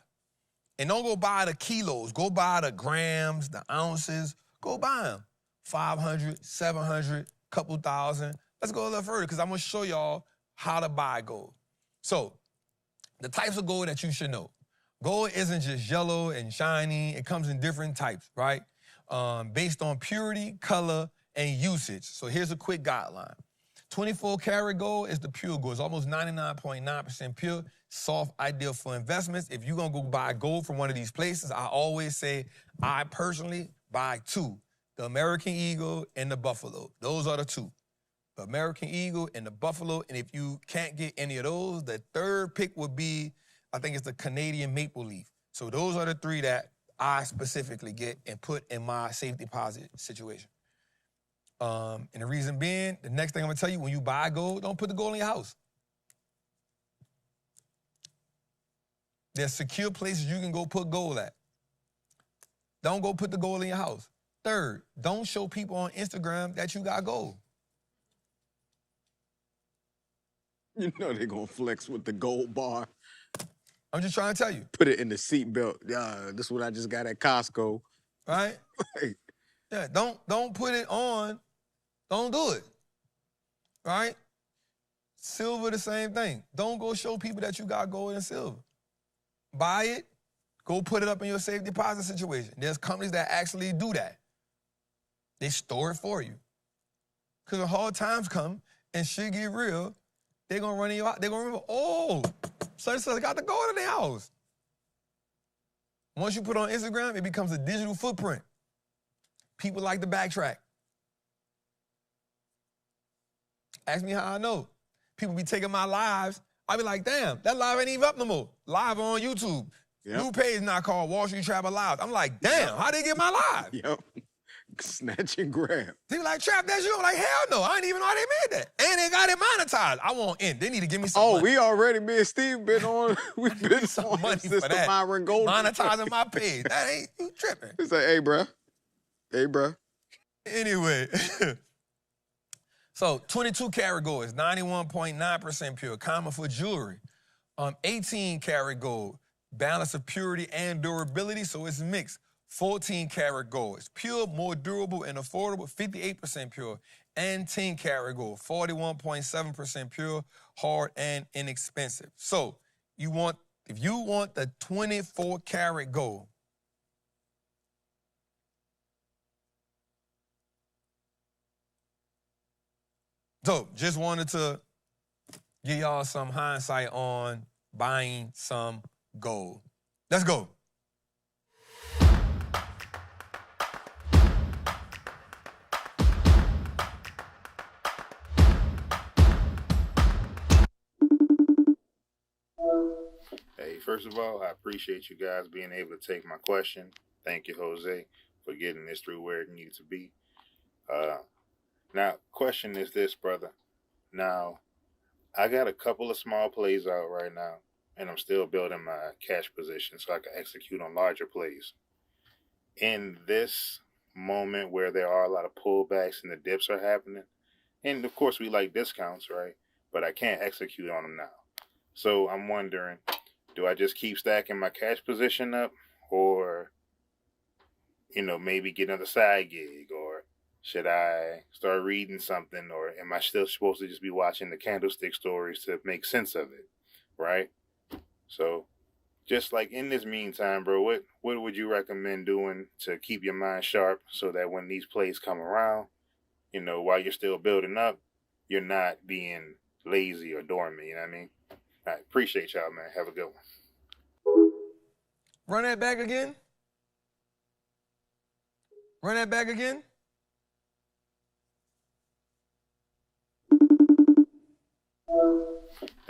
And don't go buy the kilos. Go buy the grams, the ounces. Go buy them. 500, 700, couple thousand. Let's go a little further because I'm going to show y'all how to buy gold. So, the types of gold that you should know. Gold isn't just yellow and shiny. It comes in different types, right? Based on purity, color, and usage. So here's a quick guideline. 24 karat gold is the pure gold. It's almost 99.9% pure, soft, ideal for investments. If you're going to go buy gold from one of these places, I always say I personally buy 2, the American Eagle and the Buffalo. Those are the 2. The American Eagle and the Buffalo. And if you can't get any of those, the third pick would be, I think it's the Canadian Maple Leaf. So those are the 3 that I specifically get and put in my safe deposit situation. And the reason being, the next thing I'm gonna tell you, when you buy gold, don't put the gold in your house. There's secure places you can go put gold at. Don't go put the gold in your house. Third, don't show people on Instagram that you got gold. You know they're going to flex with the gold bar. I'm just trying to tell you. Put it in the seatbelt. This is what I just got at Costco. Right? Yeah, don't put it on. Don't do it. Right? Silver, the same thing. Don't go show people that you got gold and silver. Buy it. Go put it up in your safe deposit situation. There's companies that actually do that. They store it for you. Because when hard times come and shit get real, they're going to run in your house. They're going to remember, oh, such got the gold in their house. Once you put on Instagram, it becomes a digital footprint. People like to backtrack. Ask me how I know. People be taking my lives. I be like, damn, that live ain't even up no more. Live on YouTube. Yep. New page now called Wallstreet Trappin Live. I'm like, damn, how they get my live? Yep. Snatch and grab. They be like, Trap, that's you? I'm like, hell no, I didn't even know they made that. And they got it monetized. I want in. They need to give me some money. We already, me and Steve been on, we've been Some on money since for the that. Myron Gold. Monetizing my page. That ain't, you tripping. It's like, hey, bruh. Hey, bruh. Anyway. So 22 karat gold is 91.9% pure, common for jewelry. 18 karat gold, balance of purity and durability, so it's mixed. 14 karat gold, it's pure, more durable and affordable, 58% pure. And 10 karat gold, 41.7% pure, hard and inexpensive. So if you want the 24 karat gold, so just wanted to give y'all some hindsight on buying some gold. Let's go. Hey, first of all, I appreciate you guys being able to take my question. Thank you, Jose, for getting this through where it needs to be. Now, question is this, brother. Now, I got a couple of small plays out right now, and I'm still building my cash position so I can execute on larger plays. In this moment where there are a lot of pullbacks and the dips are happening, and of course we like discounts, right? But I can't execute on them now. So I'm wondering, do I just keep stacking my cash position up, or, maybe get another side gig, or should I start reading something, or am I still supposed to just be watching the candlestick stories to make sense of it, right? So just like in this meantime, bro, what would you recommend doing to keep your mind sharp so that when these plays come around, while you're still building up, you're not being lazy or dormant, you know what I mean? I appreciate y'all, man. Have a good one. Run that back again. Run that back again.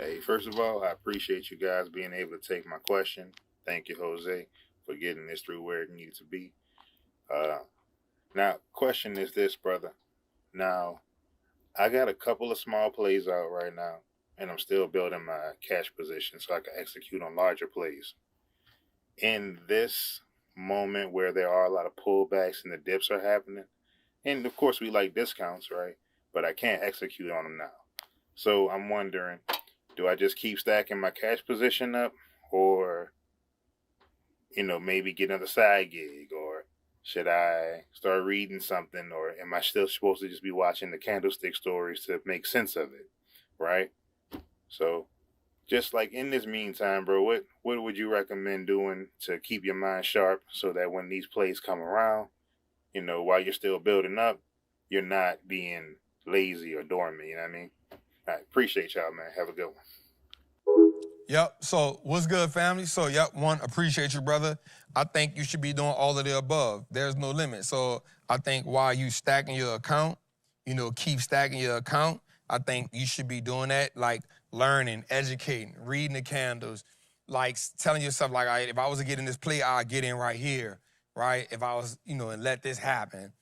Hey, first of all, I appreciate you guys being able to take my question. Thank you, Jose, for getting this through where it needs to be. Now, question is this, brother. Now, I got a couple of small plays out right now, and I'm still building my cash position so I can execute on larger plays. In this moment where there are a lot of pullbacks and the dips are happening, and of course we like discounts, right? But I can't execute on them now. So I'm wondering, do I just keep stacking my cash position up, or, maybe get another side gig, or should I start reading something, or am I still supposed to just be watching the candlestick stories to make sense of it, right? So just like in this meantime, bro, what would you recommend doing to keep your mind sharp so that when these plays come around, while you're still building up, you're not being lazy or dormant, you know what I mean? I appreciate y'all, man. Have a good one. Yep. So what's good, family? So, one, appreciate you, brother. I think you should be doing all of the above. There's no limit. So I think while you stacking your account, keep stacking your account. I think you should be doing that, like learning, educating, reading the candles, like telling yourself, like, all right, if I was to get in this play, I'll get in right here, right? If I was, and let this happen.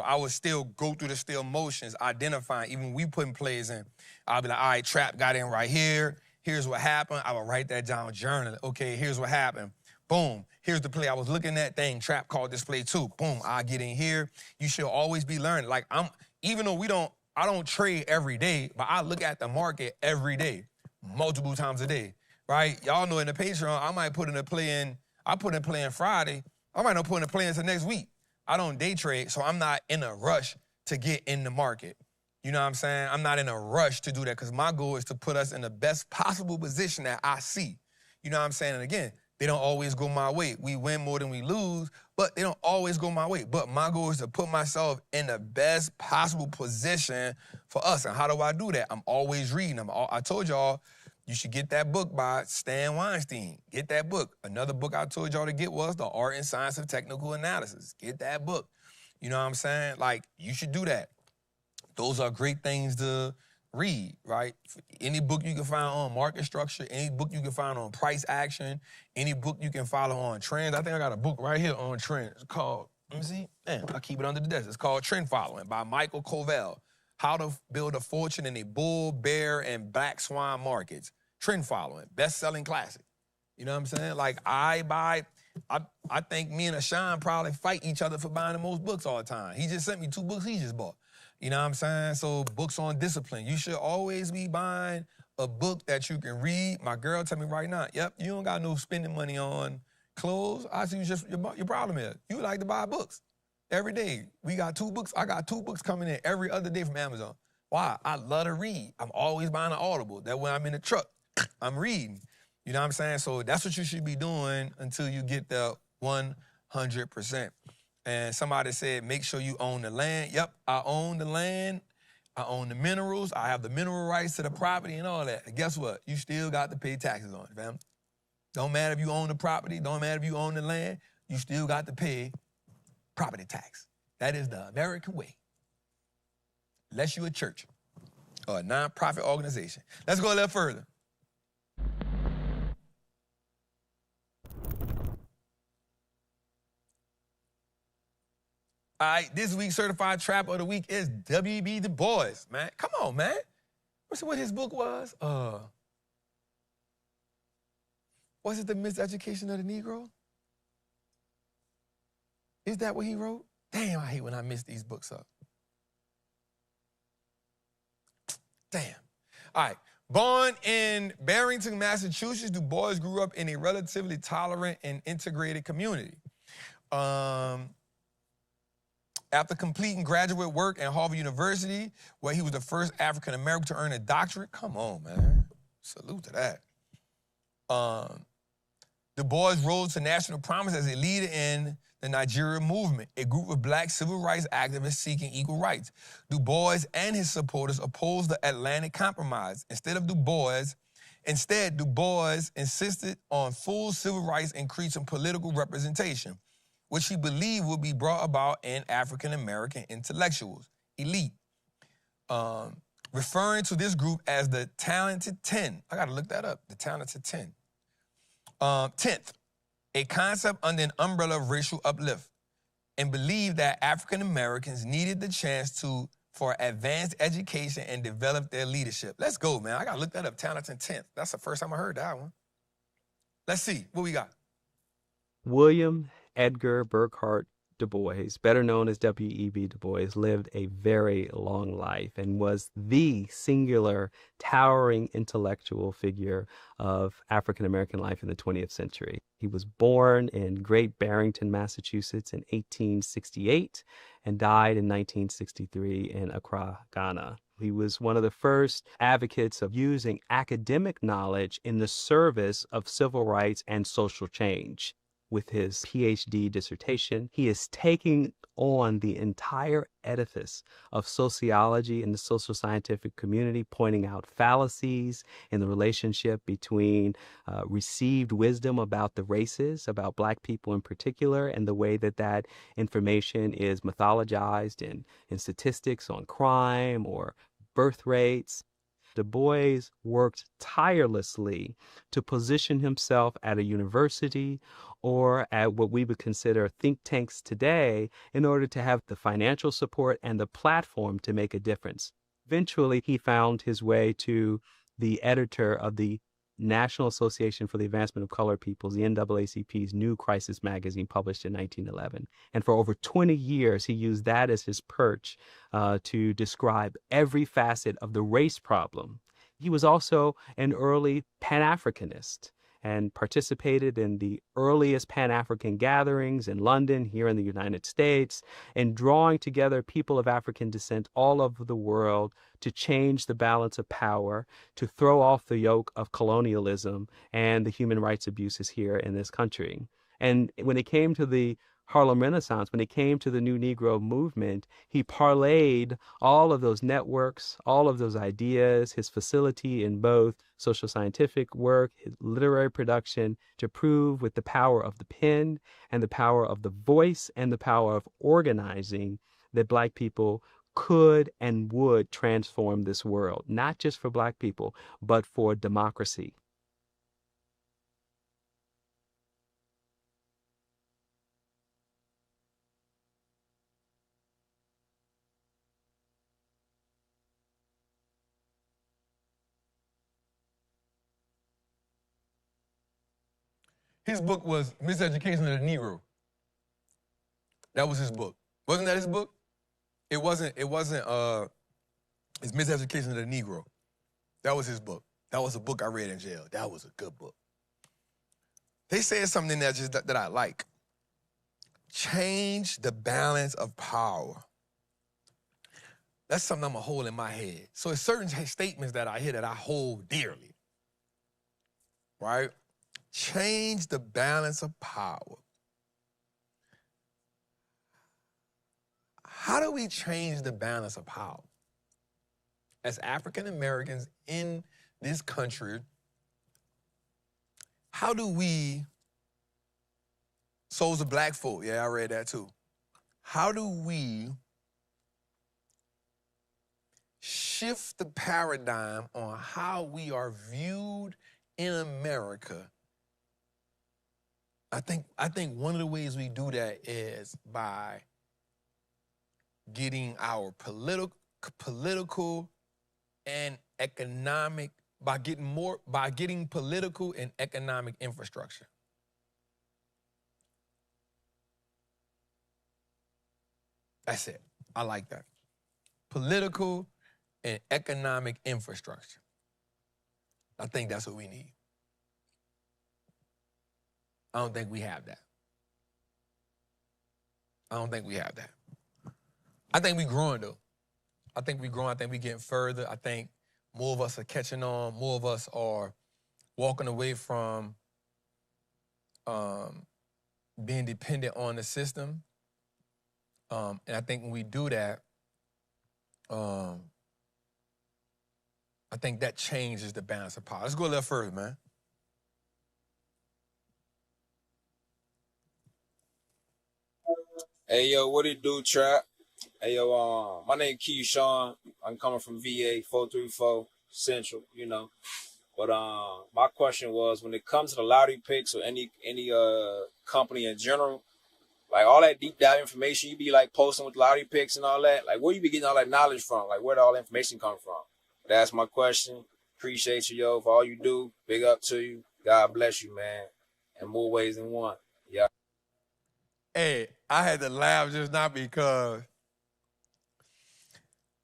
I would still go through the still motions, identifying, even we putting plays in. I'll be like, all right, Trap got in right here. Here's what happened. I would write that down, journal it. Okay, here's what happened. Boom, here's the play. I was looking at thing, Trap called this play too. Boom, I get in here. You should always be learning. Like even though I don't trade every day, but I look at the market every day, multiple times a day, right? Y'all know in the Patreon, I might put in a play in, I put in a play in Friday. I might not put in a play until next week. I don't day trade, so I'm not in a rush to get in the market. You know what I'm saying? I'm not in a rush to do that because my goal is to put us in the best possible position that I see. You know what I'm saying? And again, they don't always go my way. We win more than we lose, but they don't always go my way. But my goal is to put myself in the best possible position for us. And how do I do that? I'm always reading. I told y'all, You should get that book by Stan Weinstein. Get that book. Another book I told y'all to get was The Art and Science of Technical Analysis. Get that book. You know what I'm saying? Like, you should do that. Those are great things to read, right? Any book you can find on market structure, any book you can find on price action, any book you can follow on trends. I think I got a book right here on trends. It's called, let me see. Damn, I keep it under the desk. It's called Trend Following by Michael Covell. How to Build a Fortune in a Bull, Bear, and Black Swan Markets. Trend Following, best-selling classic. You know what I'm saying? Like, I think me and Ashan probably fight each other for buying the most books all the time. He just sent me 2 books he just bought. You know what I'm saying? So books on discipline. You should always be buying a book that you can read. My girl tell me right now, yep, you don't got no spending money on clothes. I see just your problem is you like to buy books every day. We got 2 books. I got 2 books coming in every other day from Amazon. Why? I love to read. I'm always buying an Audible. That when I'm in the truck, I'm reading. You know what I'm saying? So that's what you should be doing until you get the 100%. And somebody said, make sure you own the land. Yep, I own the land. I own the minerals. I have the mineral rights to the property and all that. And guess what? You still got to pay taxes on it, fam. Don't matter if you own the property. Don't matter if you own the land. You still got to pay property tax. That is the American way. Unless you're a church or a nonprofit organization. Let's go a little further. All right, this week's Certified Trapper of the Week is W.E.B. Du Bois, man. Come on, man. What's what his book was? Was it The Miseducation of the Negro? Is that what he wrote? Damn, I hate when I mess these books up. Damn. All right. Born in Barrington, Massachusetts, Du Bois grew up in a relatively tolerant and integrated community. After completing graduate work at Harvard University, where he was the first African-American to earn a doctorate. Come on, man. Salute to that. Du Bois rose to national prominence as a leader in the Nigerian movement, a group of black civil rights activists seeking equal rights. Du Bois and his supporters opposed the Atlantic Compromise. Instead, Du Bois insisted on full civil rights increasing political representation, which he believed would be brought about in African-American intellectuals, elite. Referring to this group as the Talented 10. I gotta look that up, the Talented 10. 10th, a concept under an umbrella of racial uplift, and believed that African-Americans needed the chance for advanced education and develop their leadership. Let's go, man. I gotta look that up, Talented 10th. That's the first time I heard that one. Let's see, what we got? William Edgar Burghardt Du Bois, better known as W.E.B. Du Bois, lived a very long life and was the singular, towering intellectual figure of African-American life in the 20th century. He was born in Great Barrington, Massachusetts in 1868 and died in 1963 in Accra, Ghana. He was one of the first advocates of using academic knowledge in the service of civil rights and social change. With his PhD dissertation, he is taking on the entire edifice of sociology and the social scientific community, pointing out fallacies in the relationship between received wisdom about the races, about Black people in particular, and the way that that information is mythologized in statistics on crime or birth rates. Du Bois worked tirelessly to position himself at a university or at what we would consider think tanks today in order to have the financial support and the platform to make a difference. Eventually, he found his way to the editor of the National Association for the Advancement of Colored Peoples, the NAACP's New Crisis magazine, published in 1911. And for over 20 years, he used that as his perch to describe every facet of the race problem. He was also an early Pan-Africanist and participated in the earliest Pan-African gatherings in London, here in the United States, and drawing together people of African descent all over the world to change the balance of power, to throw off the yoke of colonialism and the human rights abuses here in this country. And when it came to the Harlem Renaissance, when it came to the New Negro movement, he parlayed all of those networks, all of those ideas, his facility in both social scientific work, his literary production, to prove with the power of the pen and the power of the voice and the power of organizing that Black people could and would transform this world, not just for Black people, but for democracy. His book was Miseducation of the Negro. That was his book. Wasn't that his book? It wasn't, it's Miseducation of the Negro. That was his book. That was a book I read in jail. That was a good book. They said something in there just that I like. Change the balance of power. That's something I'm gonna hold in my head. So it's certain statements that I hear that I hold dearly, right? Change the balance of power. How do we change the balance of power? As African Americans in this country, how do we, souls of Black folk, yeah, I read that too. How do we shift the paradigm on how we are viewed in America? I think one of the ways we do that is by getting our political and economic, by getting political and economic infrastructure. That's it. I like that. Political and economic infrastructure. I think that's what we need. I don't think we have that. I don't think we have that. I think we're growing, though. I think we're growing. I think we're getting further. I think more of us are catching on. More of us are walking away from being dependent on the system. And I think when we do that, I think that changes the balance of power. Let's go a little further, man. Hey, yo, what it do, Trap? Hey, yo, my name Keyshawn. I'm coming from VA 434 Central, you know. But my question was, when it comes to the lottery picks or any company in general, like all that deep dive information you be like posting with lottery picks and all that, like where you be getting all that knowledge from? Like where did all the information come from? That's my question. Appreciate you, yo, for all you do. Big up to you. God bless you, man. In more ways than one. Yeah. Hey, I had to laugh just now because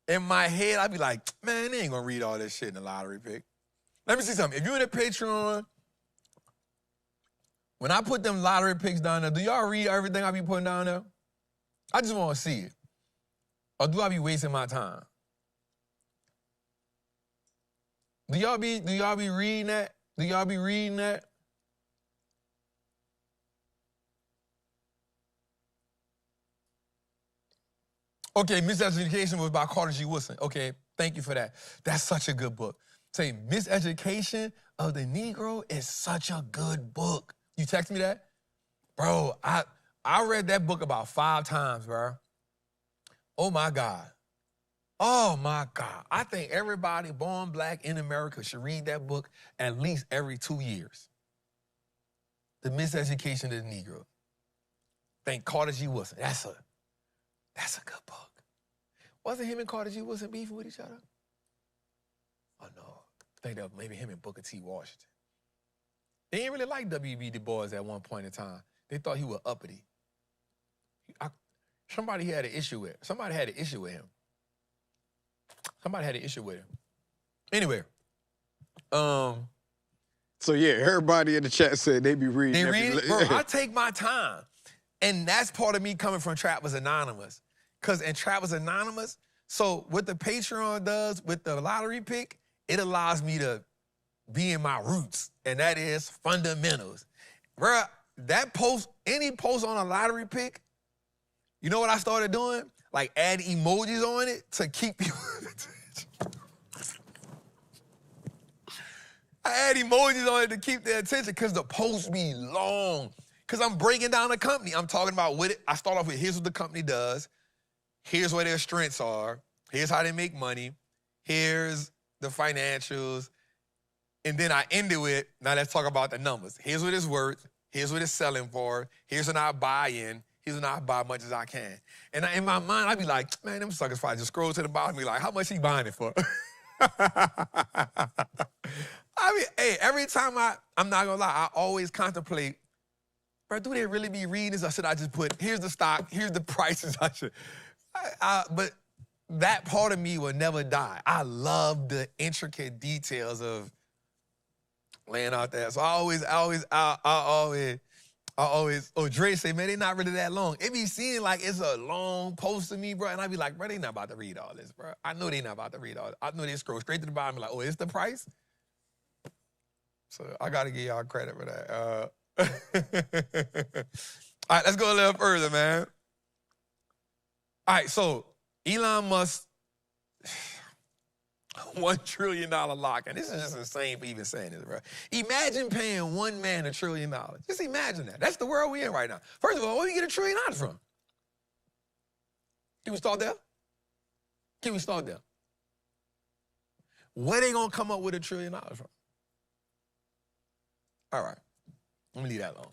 in my head, I'd be like, man, they ain't gonna read all this shit in the lottery pick. Let me see something. If you're in a Patreon, when I put them lottery picks down there, do y'all read everything I be putting down there? I just want to see it. Or do I be wasting my time? Do y'all be reading that? Do y'all be reading that? Okay, Miseducation was by Carter G. Woodson. Okay, thank you for that. That's such a good book. Say, Miseducation of the Negro is such a good book. You text me that? Bro, I read that book about 5 times, bro. Oh, my God. Oh, my God. I think everybody born Black in America should read that book at least every 2 years. The Miseducation of the Negro. Thank Carter G. Woodson. That's a good book. Wasn't him and Carter G. Woodson beefing with each other? Oh, no. I think that maybe him and Booker T. Washington. They didn't really like W.B. Du Bois at one point in time. They thought he was uppity. Somebody had an issue with him. Somebody had an issue with him. Anyway. So, yeah, everybody in the chat said they be reading. They read it? Bro, I take my time. And that's part of me coming from Trappers Anonymous. Because in Trappers Anonymous, so what the Patreon does with the lottery pick, it allows me to be in my roots, and that is fundamentals. Bruh, that post, any post on a lottery pick, you know what I started doing? Like add emojis on it to keep people. I add emojis on it to keep their attention because the posts be long. Because I'm breaking down the company. I'm talking about what it, I start off with, here's what the company does. Here's where their strengths are. Here's how they make money. Here's the financials. And then I end it with, now let's talk about the numbers. Here's what it's worth. Here's what it's selling for. Here's when I buy in. Here's when I buy as much as I can. And in my mind, I'd be like, man, them suckers probably just scroll to the bottom and be like, how much he buying it for? I mean, hey, every time I'm not gonna lie, I always contemplate, bro, do they really be reading this? Or should I just put, here's the stock, here's the prices I should. But that part of me will never die. I love the intricate details of laying out there. So I always, oh, Dre say, man, they not really that long. It be seeming like it's a long post to me, bro. And I be like, bro, they not about to read all this, bro. I know they not about to read all this. I know they scroll straight to the bottom and be like, oh, it's the price? So I got to give y'all credit for that. All right, let's go a little further, man. All right, so Elon Musk, $1 trillion lock. And this is just insane for even saying this, bro. Imagine paying one man $1 trillion. Just imagine that. That's the world we're in right now. First of all, where do you get $1 trillion from? Can we start there? Can we start there? Where they gonna come up with $1 trillion from? All right, let me leave that alone.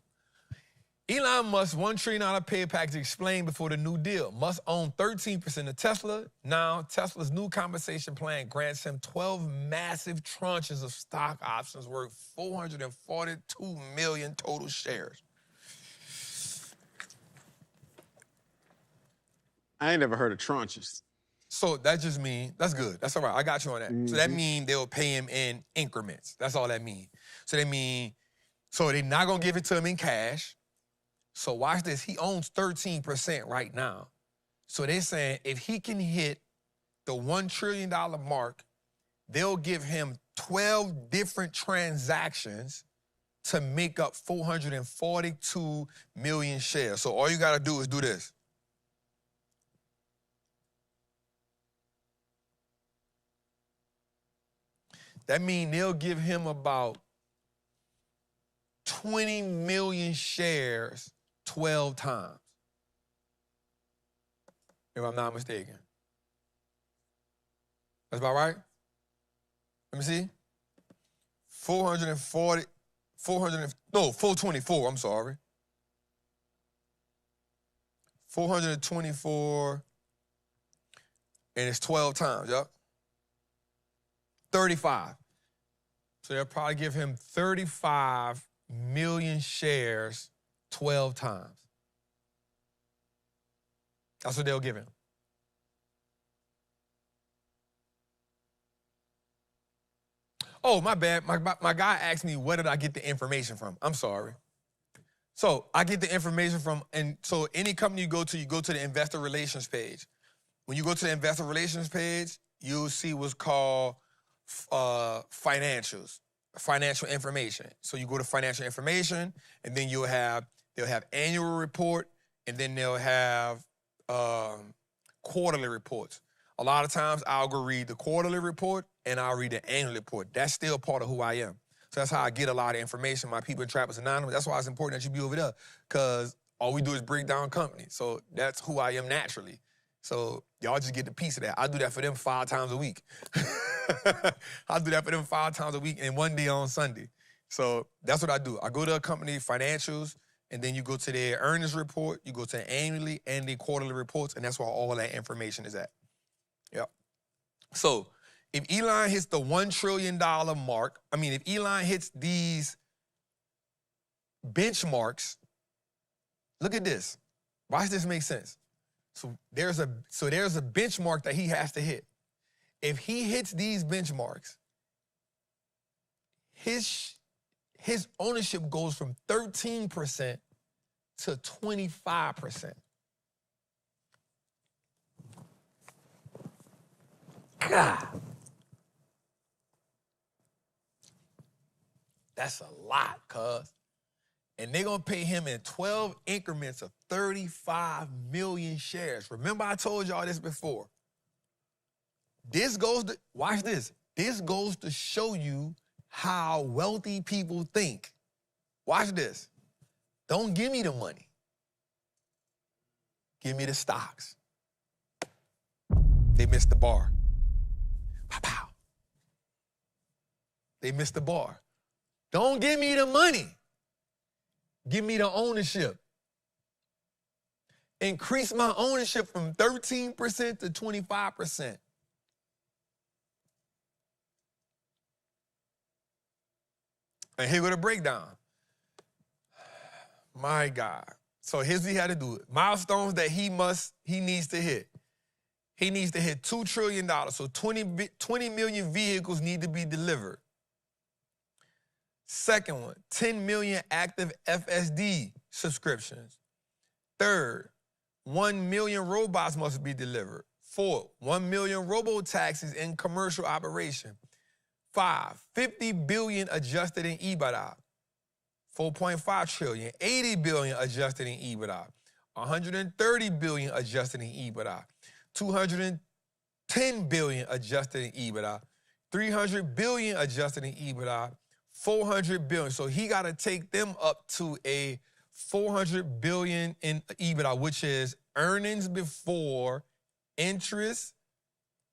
Elon Musk's $1 trillion pay package explained before the New Deal. Musk owned 13% of Tesla. Now, Tesla's new compensation plan grants him 12 massive tranches of stock options worth 442 million total shares. I ain't never heard of tranches. So that just means, that's good. That's all right. I got you on that. So that means they'll pay him in increments. That's all that means. So they mean, so they're not going to give it to him in cash. So watch this. He owns 13% right now. So they're saying if he can hit the $1 trillion mark, they'll give him 12 different transactions to make up 442 million shares. So all you got to do is do this. That means they'll give him about 20 million shares 12 times, if I'm not mistaken. That's about right? Let me see. 424, I'm sorry. 424, and it's 12 times, yep. 35. So they'll probably give him 35 million shares 12 times. That's what they'll give him. Oh, my bad. My guy asked me, where did I get the information from? I'm sorry. So I get the information from, and so any company you go to the investor relations page. When you go to the investor relations page, you'll see what's called financials, financial information. So you go to financial information, and then they'll have annual report, and then they'll have quarterly reports. A lot of times I'll go read the quarterly report and I'll read the annual report. That's still part of who I am. So that's how I get a lot of information. My people in Trappers Anonymous. That's why it's important that you be over there, because all we do is break down companies. So that's who I am naturally. So y'all just get the piece of that. I do that for them 5 times a week. I do that for them 5 times a week and one day on Sunday. So that's what I do. I go to a company, financials, and then you go to their earnings report, you go to the annually and the quarterly reports, and that's where all that information is at. Yep. So if Elon hits the $1 trillion mark, if Elon hits these benchmarks, look at this. Watch this make sense. So there's a benchmark that he has to hit. If he hits these benchmarks, his ownership goes from 13% to 25%. God. That's a lot, cuz. And they're going to pay him in 12 increments of 35 million shares. Remember I told y'all this before. This goes to, watch this. This goes to show you how wealthy people think. Watch this. Don't give me the money. Give me the stocks. They missed the bar. Pow, pow. They missed the bar. Don't give me the money. Give me the ownership. Increase my ownership from 13% to 25%. And here go the breakdown. My God. So here's what he had to do. Milestones that he needs to hit. He needs to hit $2 trillion. So 20 million vehicles need to be delivered. Second one, 10 million active FSD subscriptions. Third, 1 million robots must be delivered. Fourth, 1 million robo-taxis in commercial operation. 5, 50 billion adjusted in EBITDA. 4.5 trillion, 80 billion adjusted in EBITDA. 130 billion adjusted in EBITDA. 210 billion adjusted in EBITDA. 300 billion adjusted in EBITDA. 400 billion. So he got to take them up to a 400 billion in EBITDA, which is earnings before interest,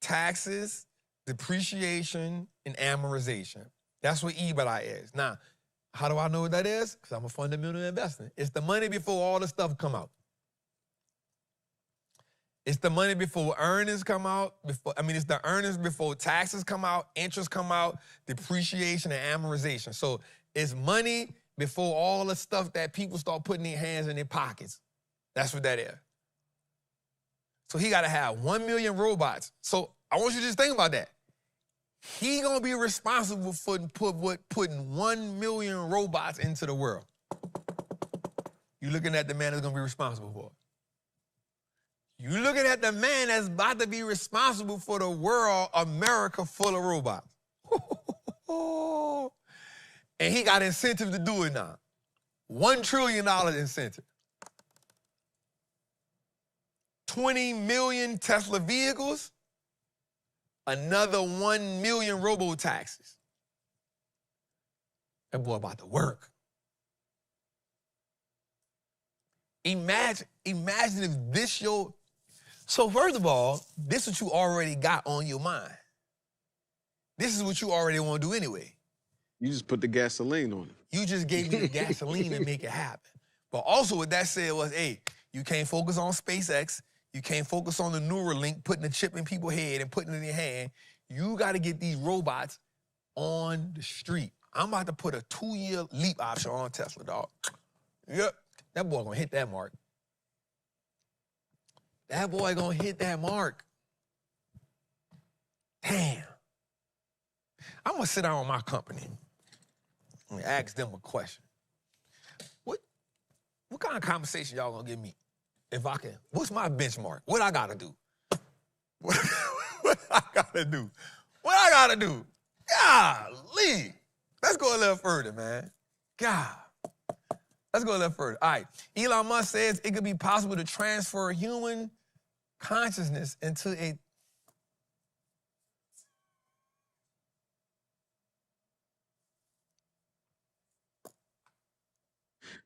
taxes, depreciation, and amortization. That's what EBITDA is. Now, how do I know what that is? Because I'm a fundamental investor. It's the money before all the stuff come out. It's the money before earnings come out. It's the earnings before taxes come out, interest come out, depreciation and amortization. So it's money before all the stuff that people start putting their hands in their pockets. That's what that is. So he got to have 1 million robots. So I want you to just think about that. He gonna be responsible for putting 1 million robots into the world. You looking at the man that's gonna be responsible for it. You looking at the man that's about to be responsible for the world, America full of robots. And he got incentive to do it now. $1 trillion incentive. 20 million Tesla vehicles. Another 1 million robo-taxis. That boy about to work. Imagine if this your... So first of all, this is what you already got on your mind. This is what you already want to do anyway. You just put the gasoline on it. You just gave me the gasoline to make it happen. But also what that said was, hey, you can't focus on SpaceX. You can't focus on the Neuralink, putting the chip in people's head and putting it in their hand. You got to get these robots on the street. I'm about to put a 2-year leap option on Tesla, dog. Yep, that boy gonna hit that mark. That boy gonna hit that mark. Damn. I'm gonna sit down with my company and ask them a question. What kind of compensation y'all gonna give me? If I can, what's my benchmark? What I gotta do? What I gotta do? What I gotta do? Golly. Let's go a little further, man. God. Let's go a little further. All right. Elon Musk says it could be possible to transfer human consciousness into a...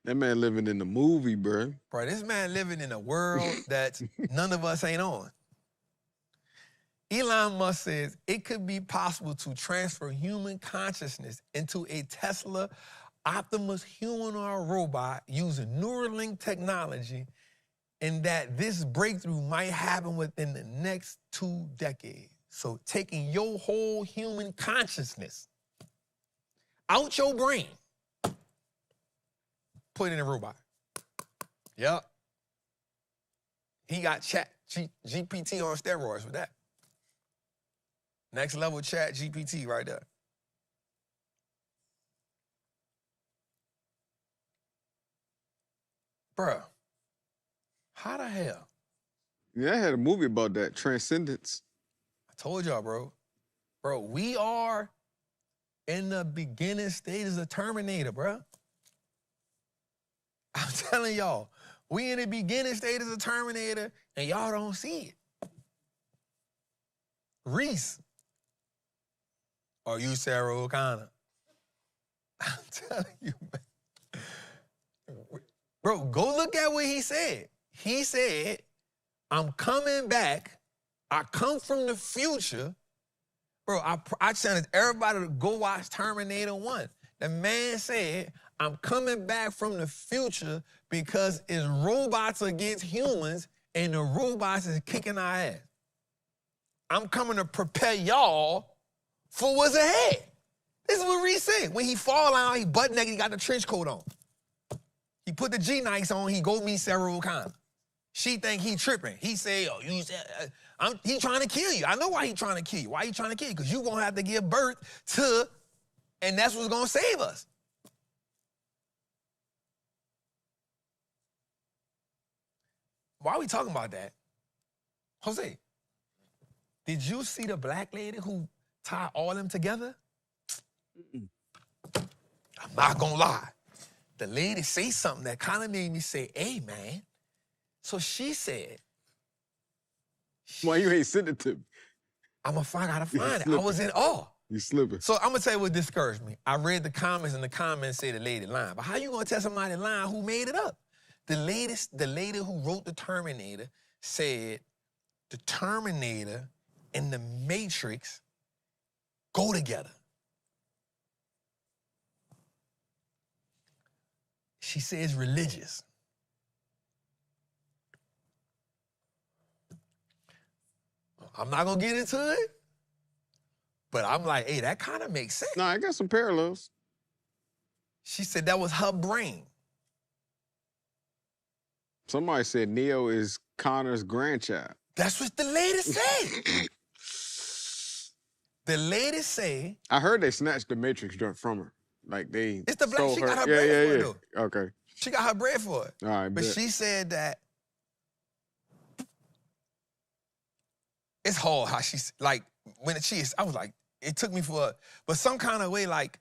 That man living in the movie, bro. Bro, this man living in a world that none of us ain't on. Elon Musk says it could be possible to transfer human consciousness into a Tesla Optimus humanoid robot using Neuralink technology, and that this breakthrough might happen within the next 2 decades. So taking your whole human consciousness out your brain, put it in a robot. Yep. He got GPT on steroids with that. Next level chat GPT right there. Bruh, how the hell? Yeah, I had a movie about that, Transcendence. I told y'all, bro. Bro, we are in the beginning stages of Terminator, bro. I'm telling y'all, we in the beginning stages of Terminator, and y'all don't see it. Reese. Or you, Sarah O'Connor. I'm telling you, man. Bro, go look at what he said. He said, I'm coming back. I come from the future. Bro, I challenge everybody to go watch Terminator 1. The man said, I'm coming back from the future because it's robots against humans and the robots is kicking our ass. I'm coming to prepare y'all for what's ahead. This is what Reese said. When he fall out, he butt naked, he got the trench coat on. He put the G-Nikes on, he go meet Sarah O'Connor. She think he tripping. He say, oh, you said, he trying to kill you. I know why he trying to kill you. Why he trying to kill you? Because you gonna have to give birth to, and that's what's gonna save us. Why are we talking about that? Jose, did you see the black lady who tied all them together? I'm not gonna lie. The lady say something that kind of made me say, hey, man. So she said, why you ain't send it to me? I'm gonna find out how to find it. I was in awe. You slipping. So I'm gonna tell you what discouraged me. I read the comments, and the comments say the lady lying. But how you gonna tell somebody lying who made it up? The lady who wrote the Terminator said the Terminator and the Matrix go together. She says religious. I'm not gonna get into it, but I'm like, hey, that kind of makes sense. No, I got some parallels. She said that was her brain. Somebody said Neo is Connor's grandchild. That's what the lady said. The lady say. I heard they snatched the Matrix joint from her. Like they It's the black, stole she her. got her bread for it, though. Okay. She got her bread for it. All right, but bet. she said that it's hard how she's, like, when she is, I was like, it took me but some kind of way, like,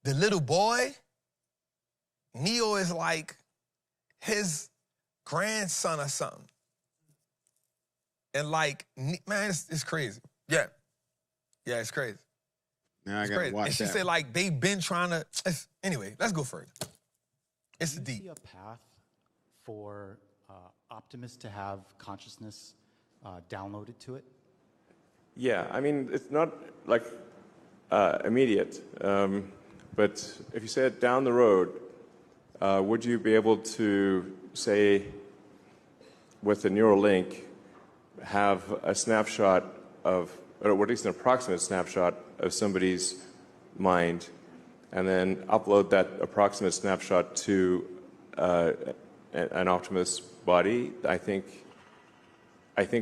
the little boy, Neo is like his grandson or something. And like, man, it's crazy. Yeah. Yeah, it's crazy. Now I It's gotta crazy. watch And she that. said, like, they've been trying to, anyway, let's go further. It's Do you deep. see a path for Optimus to have consciousness downloaded to it? Yeah, I mean, it's not like immediate, but if you said down the road, would you be able to, say, with the neural link, have a snapshot of, or at least an approximate snapshot of somebody's mind, and then upload that approximate snapshot to an Optimus body? I think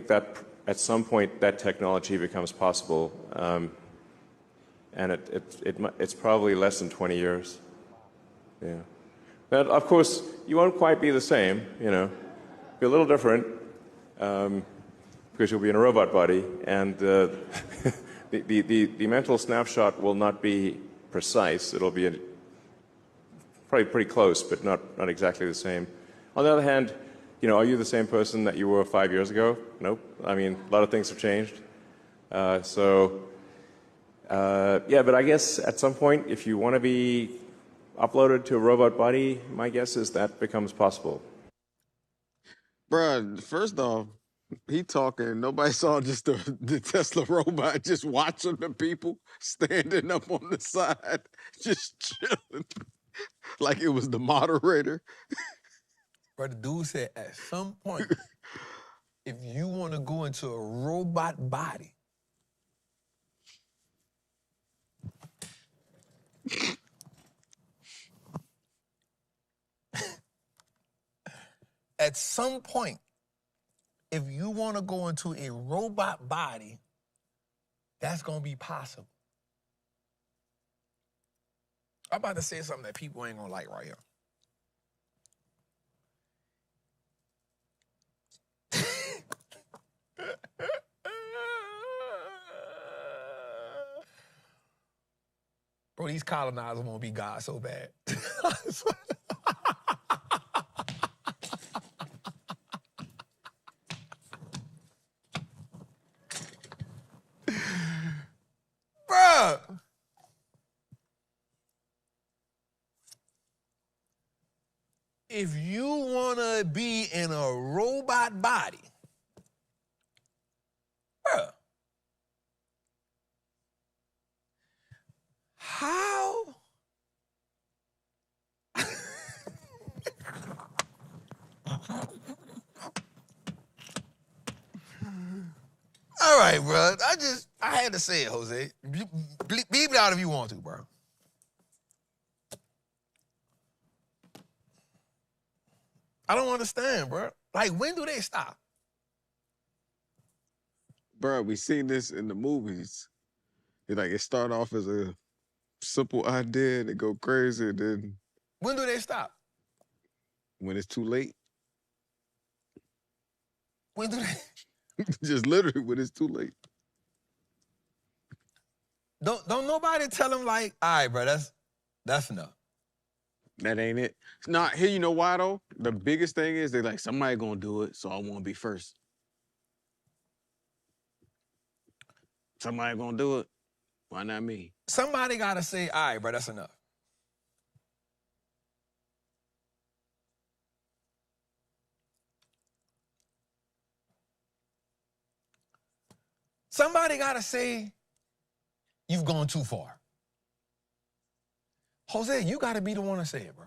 that at some point that technology becomes possible, and it's probably less than 20 years. Yeah, but of course you won't quite be the same. You know, be a little different because you'll be in a robot body, and the mental snapshot will not be precise. It'll be probably pretty close, but not exactly the same. On the other hand, you know, are you the same person that you were 5 years ago? Nope. I mean, a lot of things have changed. Yeah, but I guess at some point, if you want to be uploaded to a robot body, my guess is that becomes possible. Bruh, first off, he talking, nobody saw just the Tesla robot just watching the people standing up on the side, just chilling, like it was the moderator. But the dude said at some point, if you want to go into a robot body, at some point, if you want to go into a robot body, that's going to be possible. I'm about to say something that people ain't going to like right here. Bro, these colonizers want to be God so bad. if you want to be in a robot body, bruh, how? All right, bro. I had to say it, Jose. Beep it out if you want to, bro. I don't understand, bro. Like, when do they stop? Bro, we seen this in the movies. It start off as a simple idea and it go crazy, and then When do they stop? when it's too late, When do they? just literally when it's too late. Don't nobody tell them like, all right, bro, that's enough. That ain't it. Nah, here you know why though? The biggest thing is they like somebody gonna do it, so I want to be first. Somebody gonna do it. Why not me? Somebody gotta say, all right, bro, that's enough. Somebody gotta say, you've gone too far. Jose, you gotta be the one to say it, bro.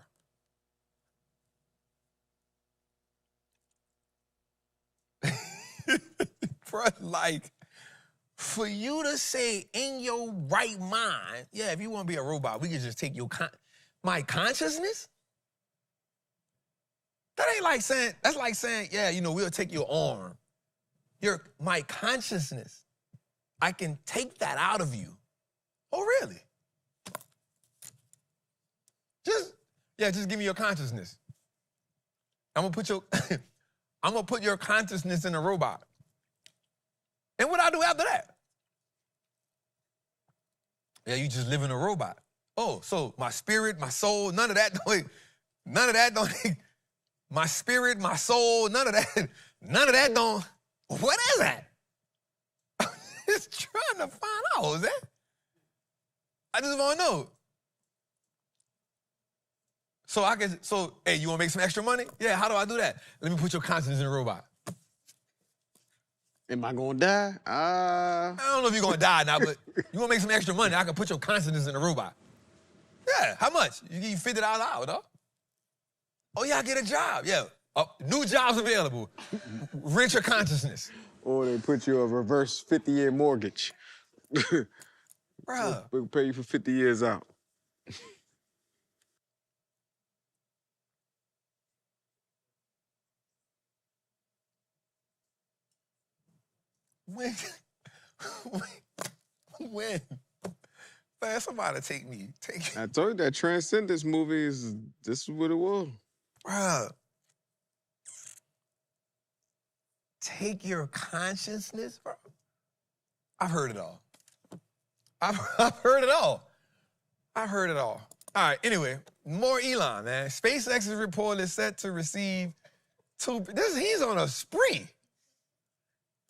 Bro, like, for you to say in your right mind, yeah, if you want to be a robot, we can just take your my consciousness? That ain't like saying, that's like saying, yeah, we'll take your arm. My consciousness. I can take that out of you. Oh, really? Just give me your consciousness. I'm gonna put your consciousness in a robot. And what I do after that? Yeah, you just live in a robot. Oh, so my spirit, my soul, none of that don't, my spirit, my soul, none of that don't, what is that? Just trying to find out, is that? I just want to know. So, hey, you want to make some extra money? Yeah, how do I do that? Let me put your consciousness in a robot. Am I gonna die? I don't know if you're gonna die now, but you want to make some extra money, I can put your consciousness in a robot. Yeah, how much? You give $50 an hour, dog. Oh, yeah, I get a job. Yeah, new jobs available. Rent your consciousness. Or they put you a reverse 50-year mortgage. Bruh. We'll pay you for 50 years out. When? Man, somebody take me. I told you that Transcendence movie this is what it was. Bruh. Take your consciousness, bro. I've heard it all. I've heard it all. I've heard it all. All right, anyway, more Elon, man. SpaceX is reportedly set to receive he's on a spree.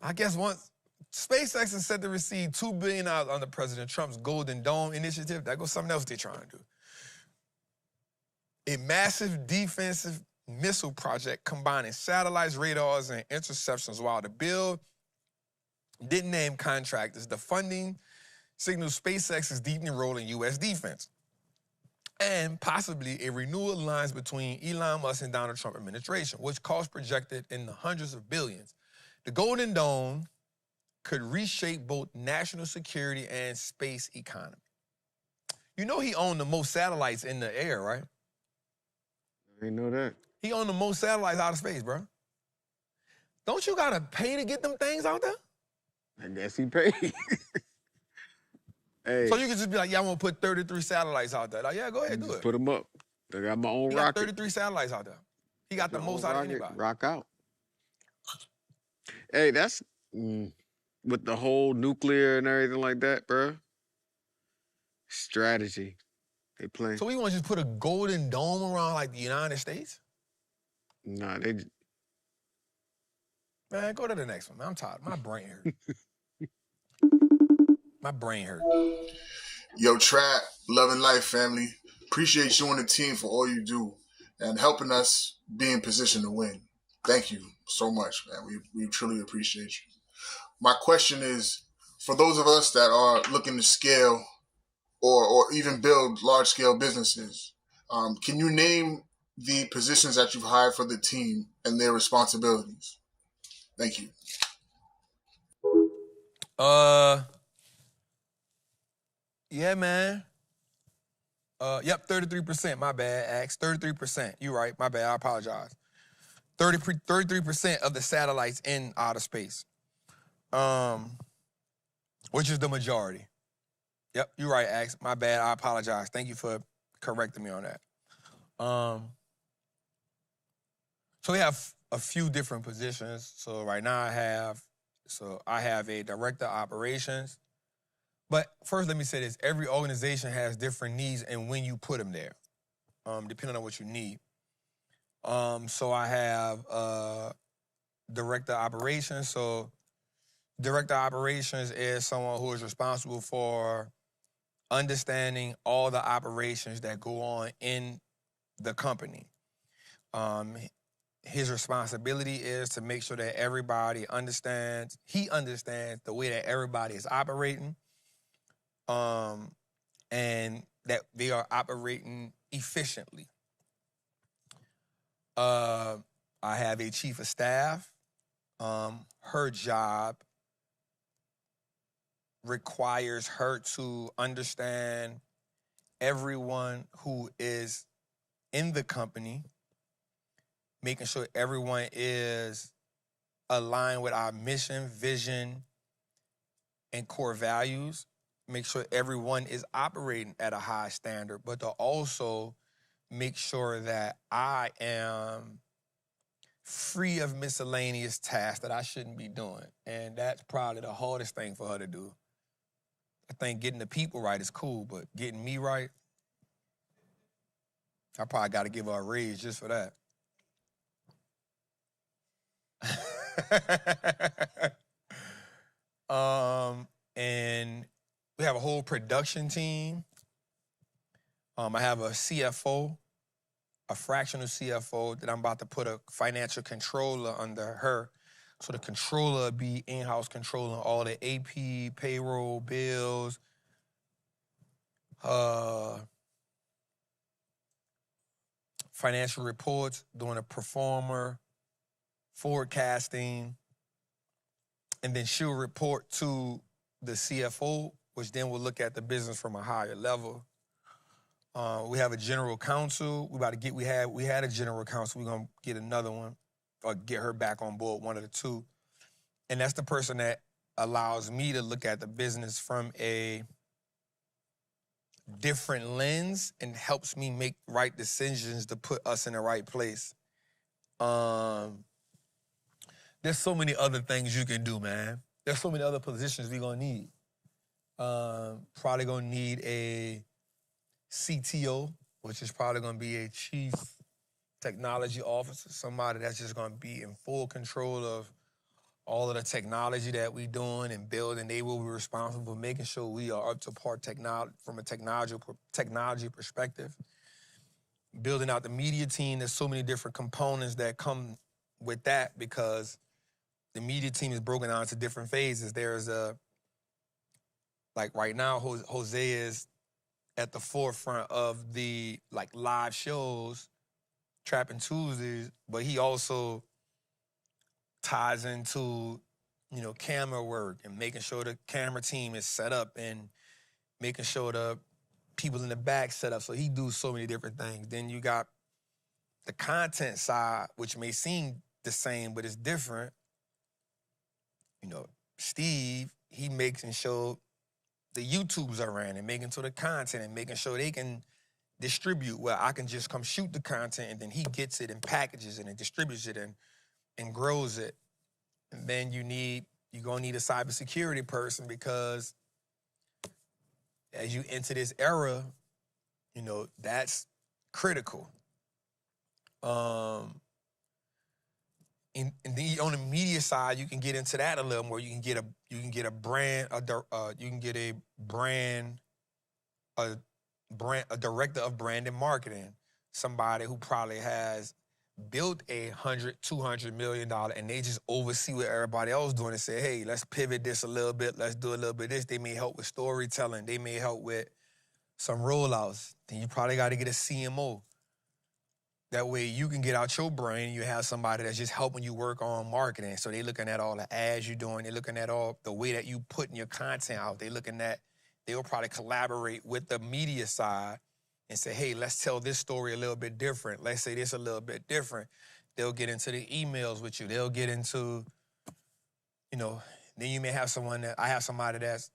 I guess once SpaceX is set to receive $2 billion under President Trump's Golden Dome initiative. That goes something else they're trying to do. A massive defensive missile project combining satellites, radars, and interceptions. While the bill didn't name contractors, the funding signals SpaceX's deepening role in U.S. defense and possibly a renewal of lines between Elon Musk and Donald Trump administration, which cost projected in the hundreds of billions. The Golden Dome could reshape both national security and space economy. You know he owned the most satellites in the air, right? I didn't know that. He owned the most satellites out of space, bro. Don't you gotta pay to get them things out there? I guess he paid. Hey. So you can just be like, yeah, I'm gonna put 33 satellites out there. Like, yeah, go ahead, do it. Put them up. I got my own he rocket. Got 33 satellites out there. He got the most out of anybody. Rock out. Hey, that's with the whole nuclear and everything like that, bro. Strategy. They play. So we want to just put a golden dome around like the United States? Nah, they. Man, go to the next one, man. I'm tired. My brain hurt. My brain hurt. Yo, Trap, Love and Life family. Appreciate you on the team for all you do. and helping us be in position to win. Thank you so much, man. We truly appreciate you. My question is, for those of us that are looking to scale or even build large-scale businesses, can you name the positions that you've hired for the team and their responsibilities? Thank you. Yeah, man. Yep, 33%. My bad, Ax. 33%. You right. My bad. I apologize. 33% of the satellites in outer space, which is the majority. Yep, you're right, Ax. My bad. I apologize. Thank you for correcting me on that. So we have a few different positions. So right now I have a director of operations. But first, let me say this. Every organization has different needs and when you put them there, depending on what you need. So I have director of operations. So director of operations is someone who is responsible for understanding all the operations that go on in the company. His responsibility is to make sure that everybody understands, he understands the way that everybody is operating, and that they are operating efficiently. I have a chief of staff. Her job requires her to understand everyone who is in the company, making sure everyone is aligned with our mission, vision, and core values. Make sure everyone is operating at a high standard, but to also make sure that I am free of miscellaneous tasks that I shouldn't be doing. And that's probably the hardest thing for her to do. I think getting the people right is cool, but getting me right, I probably got to give her a raise just for that. And we have a whole production team. I have a CFO, a fractional CFO that I'm about to put a financial controller under her. So the controller will be in-house controlling all the AP, payroll, bills, financial reports, doing a performer, forecasting, and then she'll report to the CFO, which then will look at the business from a higher level. We have a general counsel. We had a general counsel. We're gonna get another one, or get her back on board, one of the two. And that's the person that allows me to look at the business from a different lens and helps me make right decisions to put us in the right place. There's so many other things you can do, man. There's so many other positions we're gonna need. Probably gonna need a CTO, which is probably gonna be a chief technology officer, somebody that's just gonna be in full control of all of the technology that we doing and building. They will be responsible for making sure we are up to par from a technology perspective. Building out the media team, there's so many different components that come with that because the media team is broken down into different phases. There's like right now, Jose is at the forefront of the live shows, Trappin Tuesdays, but he also ties into, camera work and making sure the camera team is set up and making sure the people in the back set up. So he does so many different things. Then you got the content side, which may seem the same, but it's different. Steve, he making sure the YouTubes are ran and making sure the content and making sure they can distribute, where I can just come shoot the content and then he gets it and packages it and distributes it and grows it. And then you're gonna need a cybersecurity person because as you enter this era, that's critical. And then on the media side, you can get into that a little more. You can get a director of brand and marketing, somebody who probably has built a $100-200 million and they just oversee what everybody else doing and say, hey, let's pivot this a little bit. Let's do a little bit of this. They may help with storytelling. They may help with some rollouts. Then you probably got to get a CMO. That way you can get out your brain. You have somebody that's just helping you work on marketing. So they looking at all the ads you're doing. They're looking at all the way that you putting your content out. They'll probably collaborate with the media side and say, hey, let's tell this story a little bit different. Let's say this a little bit different. They'll get into the emails with you. They'll get into, then you may have I have somebody that's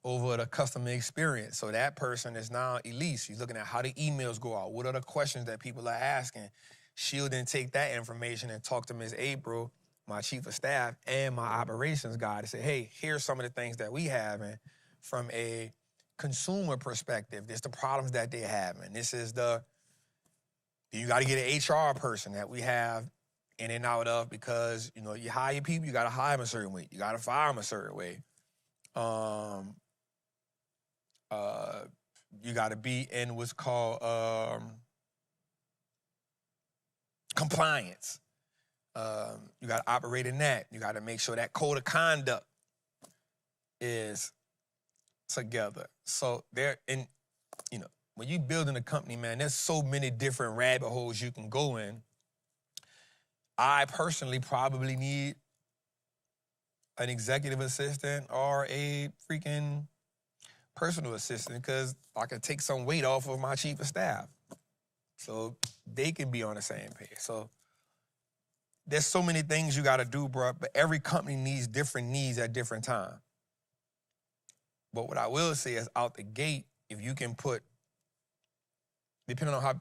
over the customer experience. So that person is now Elise. She's looking at how the emails go out. What are the questions that people are asking? She'll then take that information and talk to Ms. April, my chief of staff, and my operations guy to say, hey, here's some of the things that we have. And from a consumer perspective, there's the problems that they have. And this is you got to get an HR person that we have in and out of because, you hire people, you got to hire them a certain way. You got to fire them a certain way. You got to be in what's called compliance. You got to operate in that. You got to make sure that code of conduct is together. So when you building a company, man, there's so many different rabbit holes you can go in. I personally probably need an executive assistant or a freaking personal assistant because I can take some weight off of my chief of staff. So they can be on the same page. So there's so many things you got to do, bro, but every company needs different needs at different times. But what I will say is out the gate, if you can put, depending on how,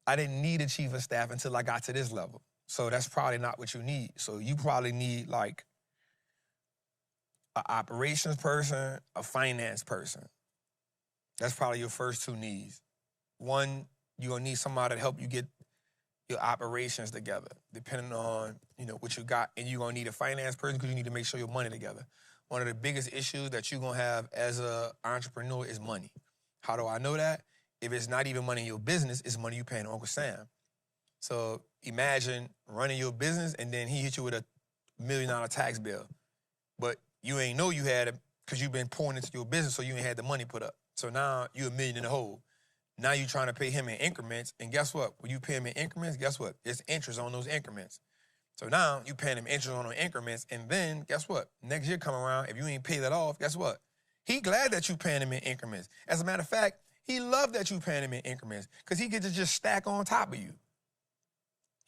I didn't need a chief of staff until I got to this level. So that's probably not what you need. So you probably need an operations person, a finance person. That's probably your first two needs. One, you're gonna need somebody to help you get your operations together, depending on, what you got. And you're gonna need a finance person because you need to make sure your money together. One of the biggest issues that you're gonna have as an entrepreneur is money. How do I know that? If it's not even money in your business, it's money you paying Uncle Sam. So imagine running your business and then he hit you with $1 million tax bill. But you ain't know you had it because you've been pouring into your business, so you ain't had the money put up. So now you're $1 million in the hole. Now you're trying to pay him in increments, and guess what? When you pay him in increments, guess what? There's interest on those increments. So now you paying him interest on those increments, and then guess what? Next year come around, if you ain't pay that off, guess what? He glad that you paying him in increments. As a matter of fact, he love that you paying him in increments because he get to just stack on top of you.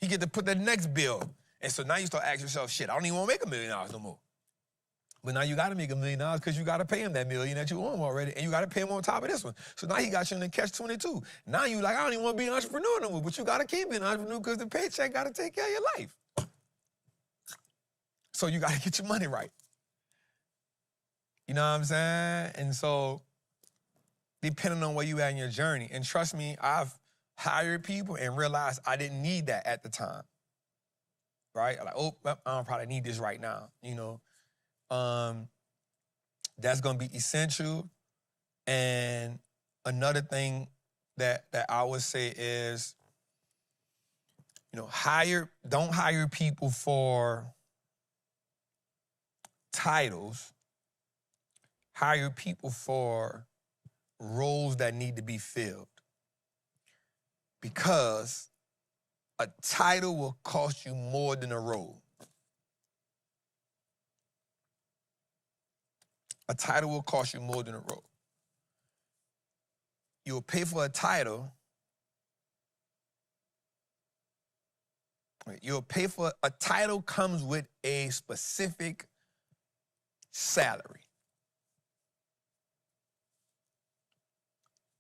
He get to put the next bill. And so now you start asking yourself, shit, I don't even want to make $1 million no more. But now you got to make $1 million because you got to pay him that $1 million that you owe him already, and you got to pay him on top of this one. So now he got you in the catch-22. Now you I don't even want to be an entrepreneur no more, but you got to keep being an entrepreneur because the paycheck got to take care of your life. So you got to get your money right. You know what I'm saying? And so depending on where you at in your journey, and trust me, I've hired people and realized I didn't need that at the time. Right? I don't probably need this right now, That's going to be essential. And another thing that I would say is, don't hire people for titles. Hire people for roles that need to be filled. Because a title will cost you more than a role. A title will cost you more than a role. You'll pay for a title. A title comes with a specific salary.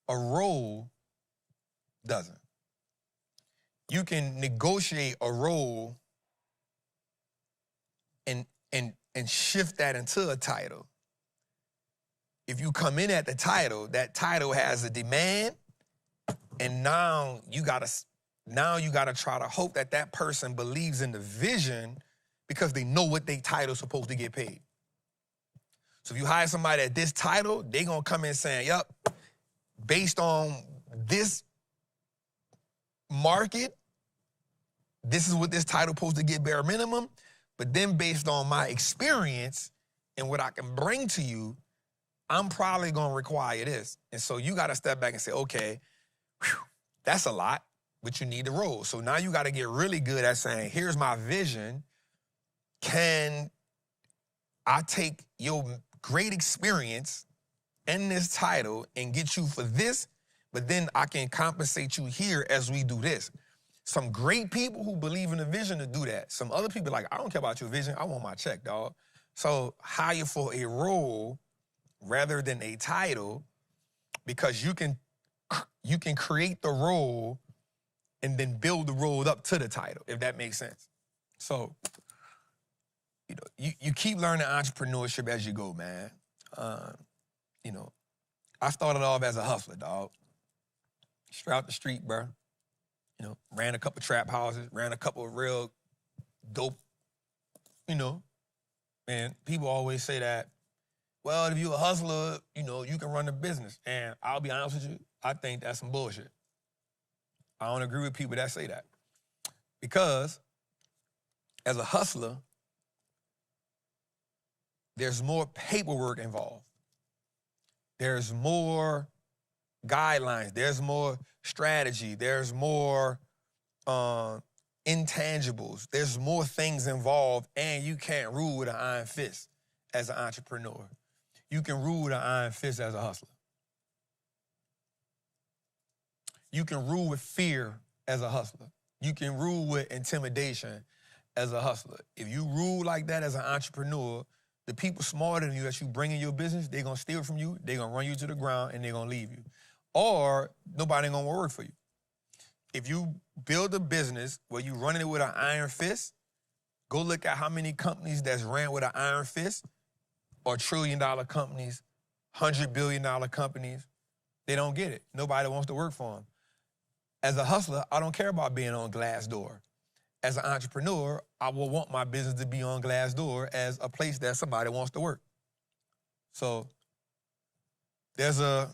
A role doesn't. You can negotiate a role and shift that into a title. If you come in at the title, that title has a demand, and now you gotta try to hope that person believes in the vision because they know what their title's supposed to get paid. So if you hire somebody at this title, they gonna come in saying, yup, based on this market, this is what this title supposed to get bare minimum, but then based on my experience and what I can bring to you, I'm probably gonna require this. And so you gotta step back and say, okay, whew, that's a lot, but you need the role. So now you gotta get really good at saying, here's my vision. Can I take your great experience and this title and get you for this, but then I can compensate you here as we do this. Some great people who believe in the vision to do that. Some other people like, I don't care about your vision, I want my check, dog. So hire for a role rather than a title, because you can create the role and then build the role up to the title, if that makes sense. So, you know, you keep learning entrepreneurship as you go, man. You know, I started off as a hustler, dog. Straight out the street, bro. You know, ran a couple trap houses, ran a couple of real dope, you know. And people always say that, well, if you're a hustler, you know, you can run a business. And I'll be honest with you, I think that's some bullshit. I don't agree with people that say that. Because as a hustler, there's more paperwork involved. There's more guidelines. There's more strategy. There's more intangibles. There's more things involved, and you can't rule with an iron fist as an entrepreneur. You can rule with an iron fist as a hustler. You can rule with fear as a hustler. You can rule with intimidation as a hustler. If you rule like that as an entrepreneur, the people smarter than you that you bring in your business, they're gonna steal from you, they're gonna run you to the ground, and they're gonna leave you. Or nobody gonna work for you. If you build a business where you running it with an iron fist, go look at how many companies that's ran with an iron fist, or $1 trillion companies, $100 billion companies. They don't get it. Nobody wants to work for them. As a hustler, I don't care about being on Glassdoor. As an entrepreneur, I will want my business to be on Glassdoor as a place that somebody wants to work. So there's a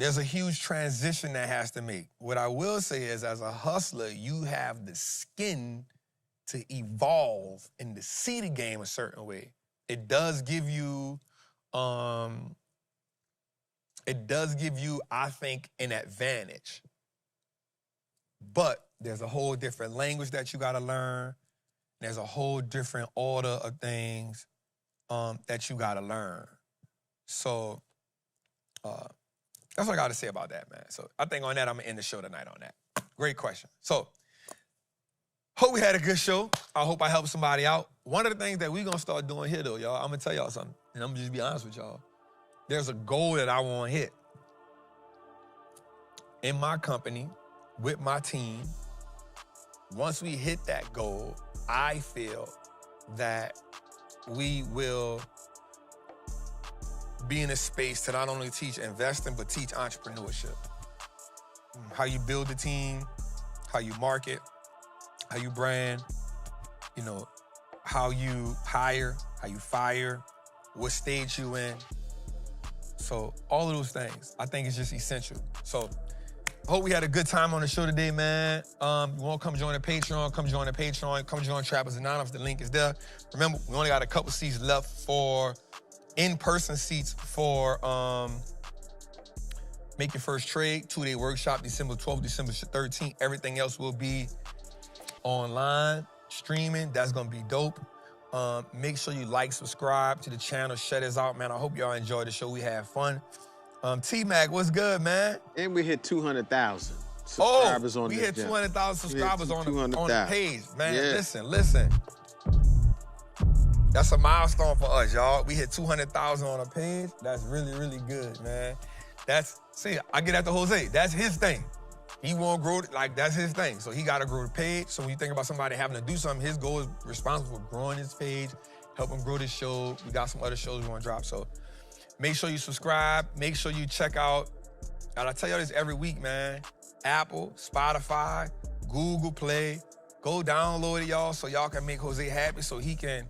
huge transition that has to make. What I will say is, as a hustler, you have the skin to evolve and to see the game a certain way. It does give you, I think, an advantage. But there's a whole different language that you gotta learn. There's a whole different order of things that you gotta learn. So that's what I gotta say about that, man. So I think on that, I'm gonna end the show tonight on that. Great question. So, hope we had a good show. I hope I helped somebody out. One of the things that we're gonna start doing here though, y'all, I'm gonna tell y'all something, and I'm gonna just be honest with y'all. There's a goal that I wanna hit in my company, with my team. Once we hit that goal, I feel that we will be in a space to not only teach investing, but teach entrepreneurship. How you build a team, how you market, how you brand, you know, how you hire, how you fire, what stage you in. So all of those things, I think it's just essential. So hope we had a good time on the show today, man. You want to come join the Patreon, come join Trappers Anonymous. The link is there. Remember, we only got a couple seats left for in-person seats for Make Your First Trade, 2-day workshop, December 12th, December 13th. Everything else will be online, streaming. That's going to be dope. Make sure you like, subscribe to the channel. Shut us out, man. I hope y'all enjoyed the show. We had fun. T-Mac, what's good, man? And we hit 200,000 subscribers on this. We hit 200,000 subscribers on the page, man. Yeah. Listen. That's a milestone for us, y'all. We hit 200,000 on a page. That's really, really good, man. I get at the Jose. That's his thing. He won't grow, that's his thing. So he got to grow the page. So when you think about somebody having to do something, his goal is responsible for growing his page, help him grow this show. We got some other shows we want to drop. So make sure you subscribe. Make sure you check out, and I tell y'all this every week, man, Apple, Spotify, Google Play. Go download it, y'all, so y'all can make Jose happy so he can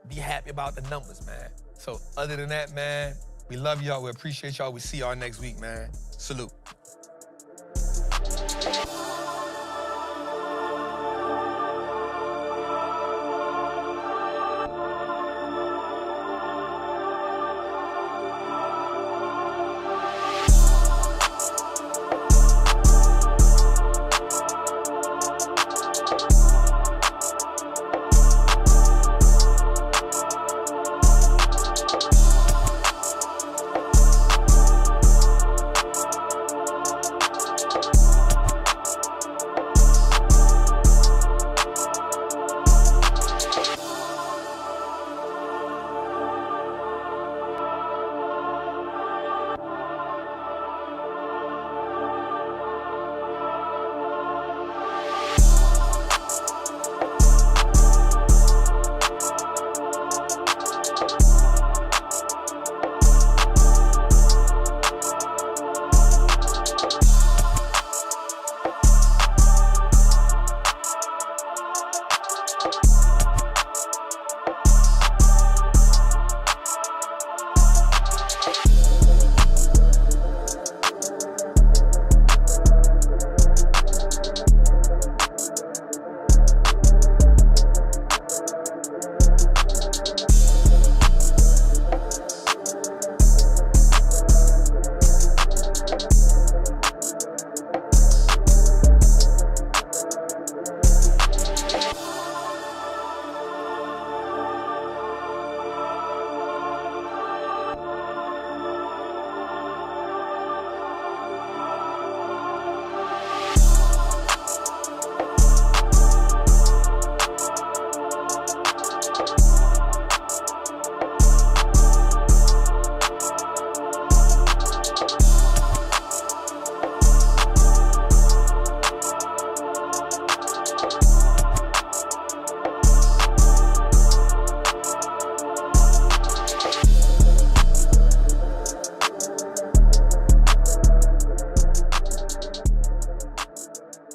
be happy about the numbers, man. So other than that, man, we love y'all. We appreciate y'all. We see y'all next week, man. Salute.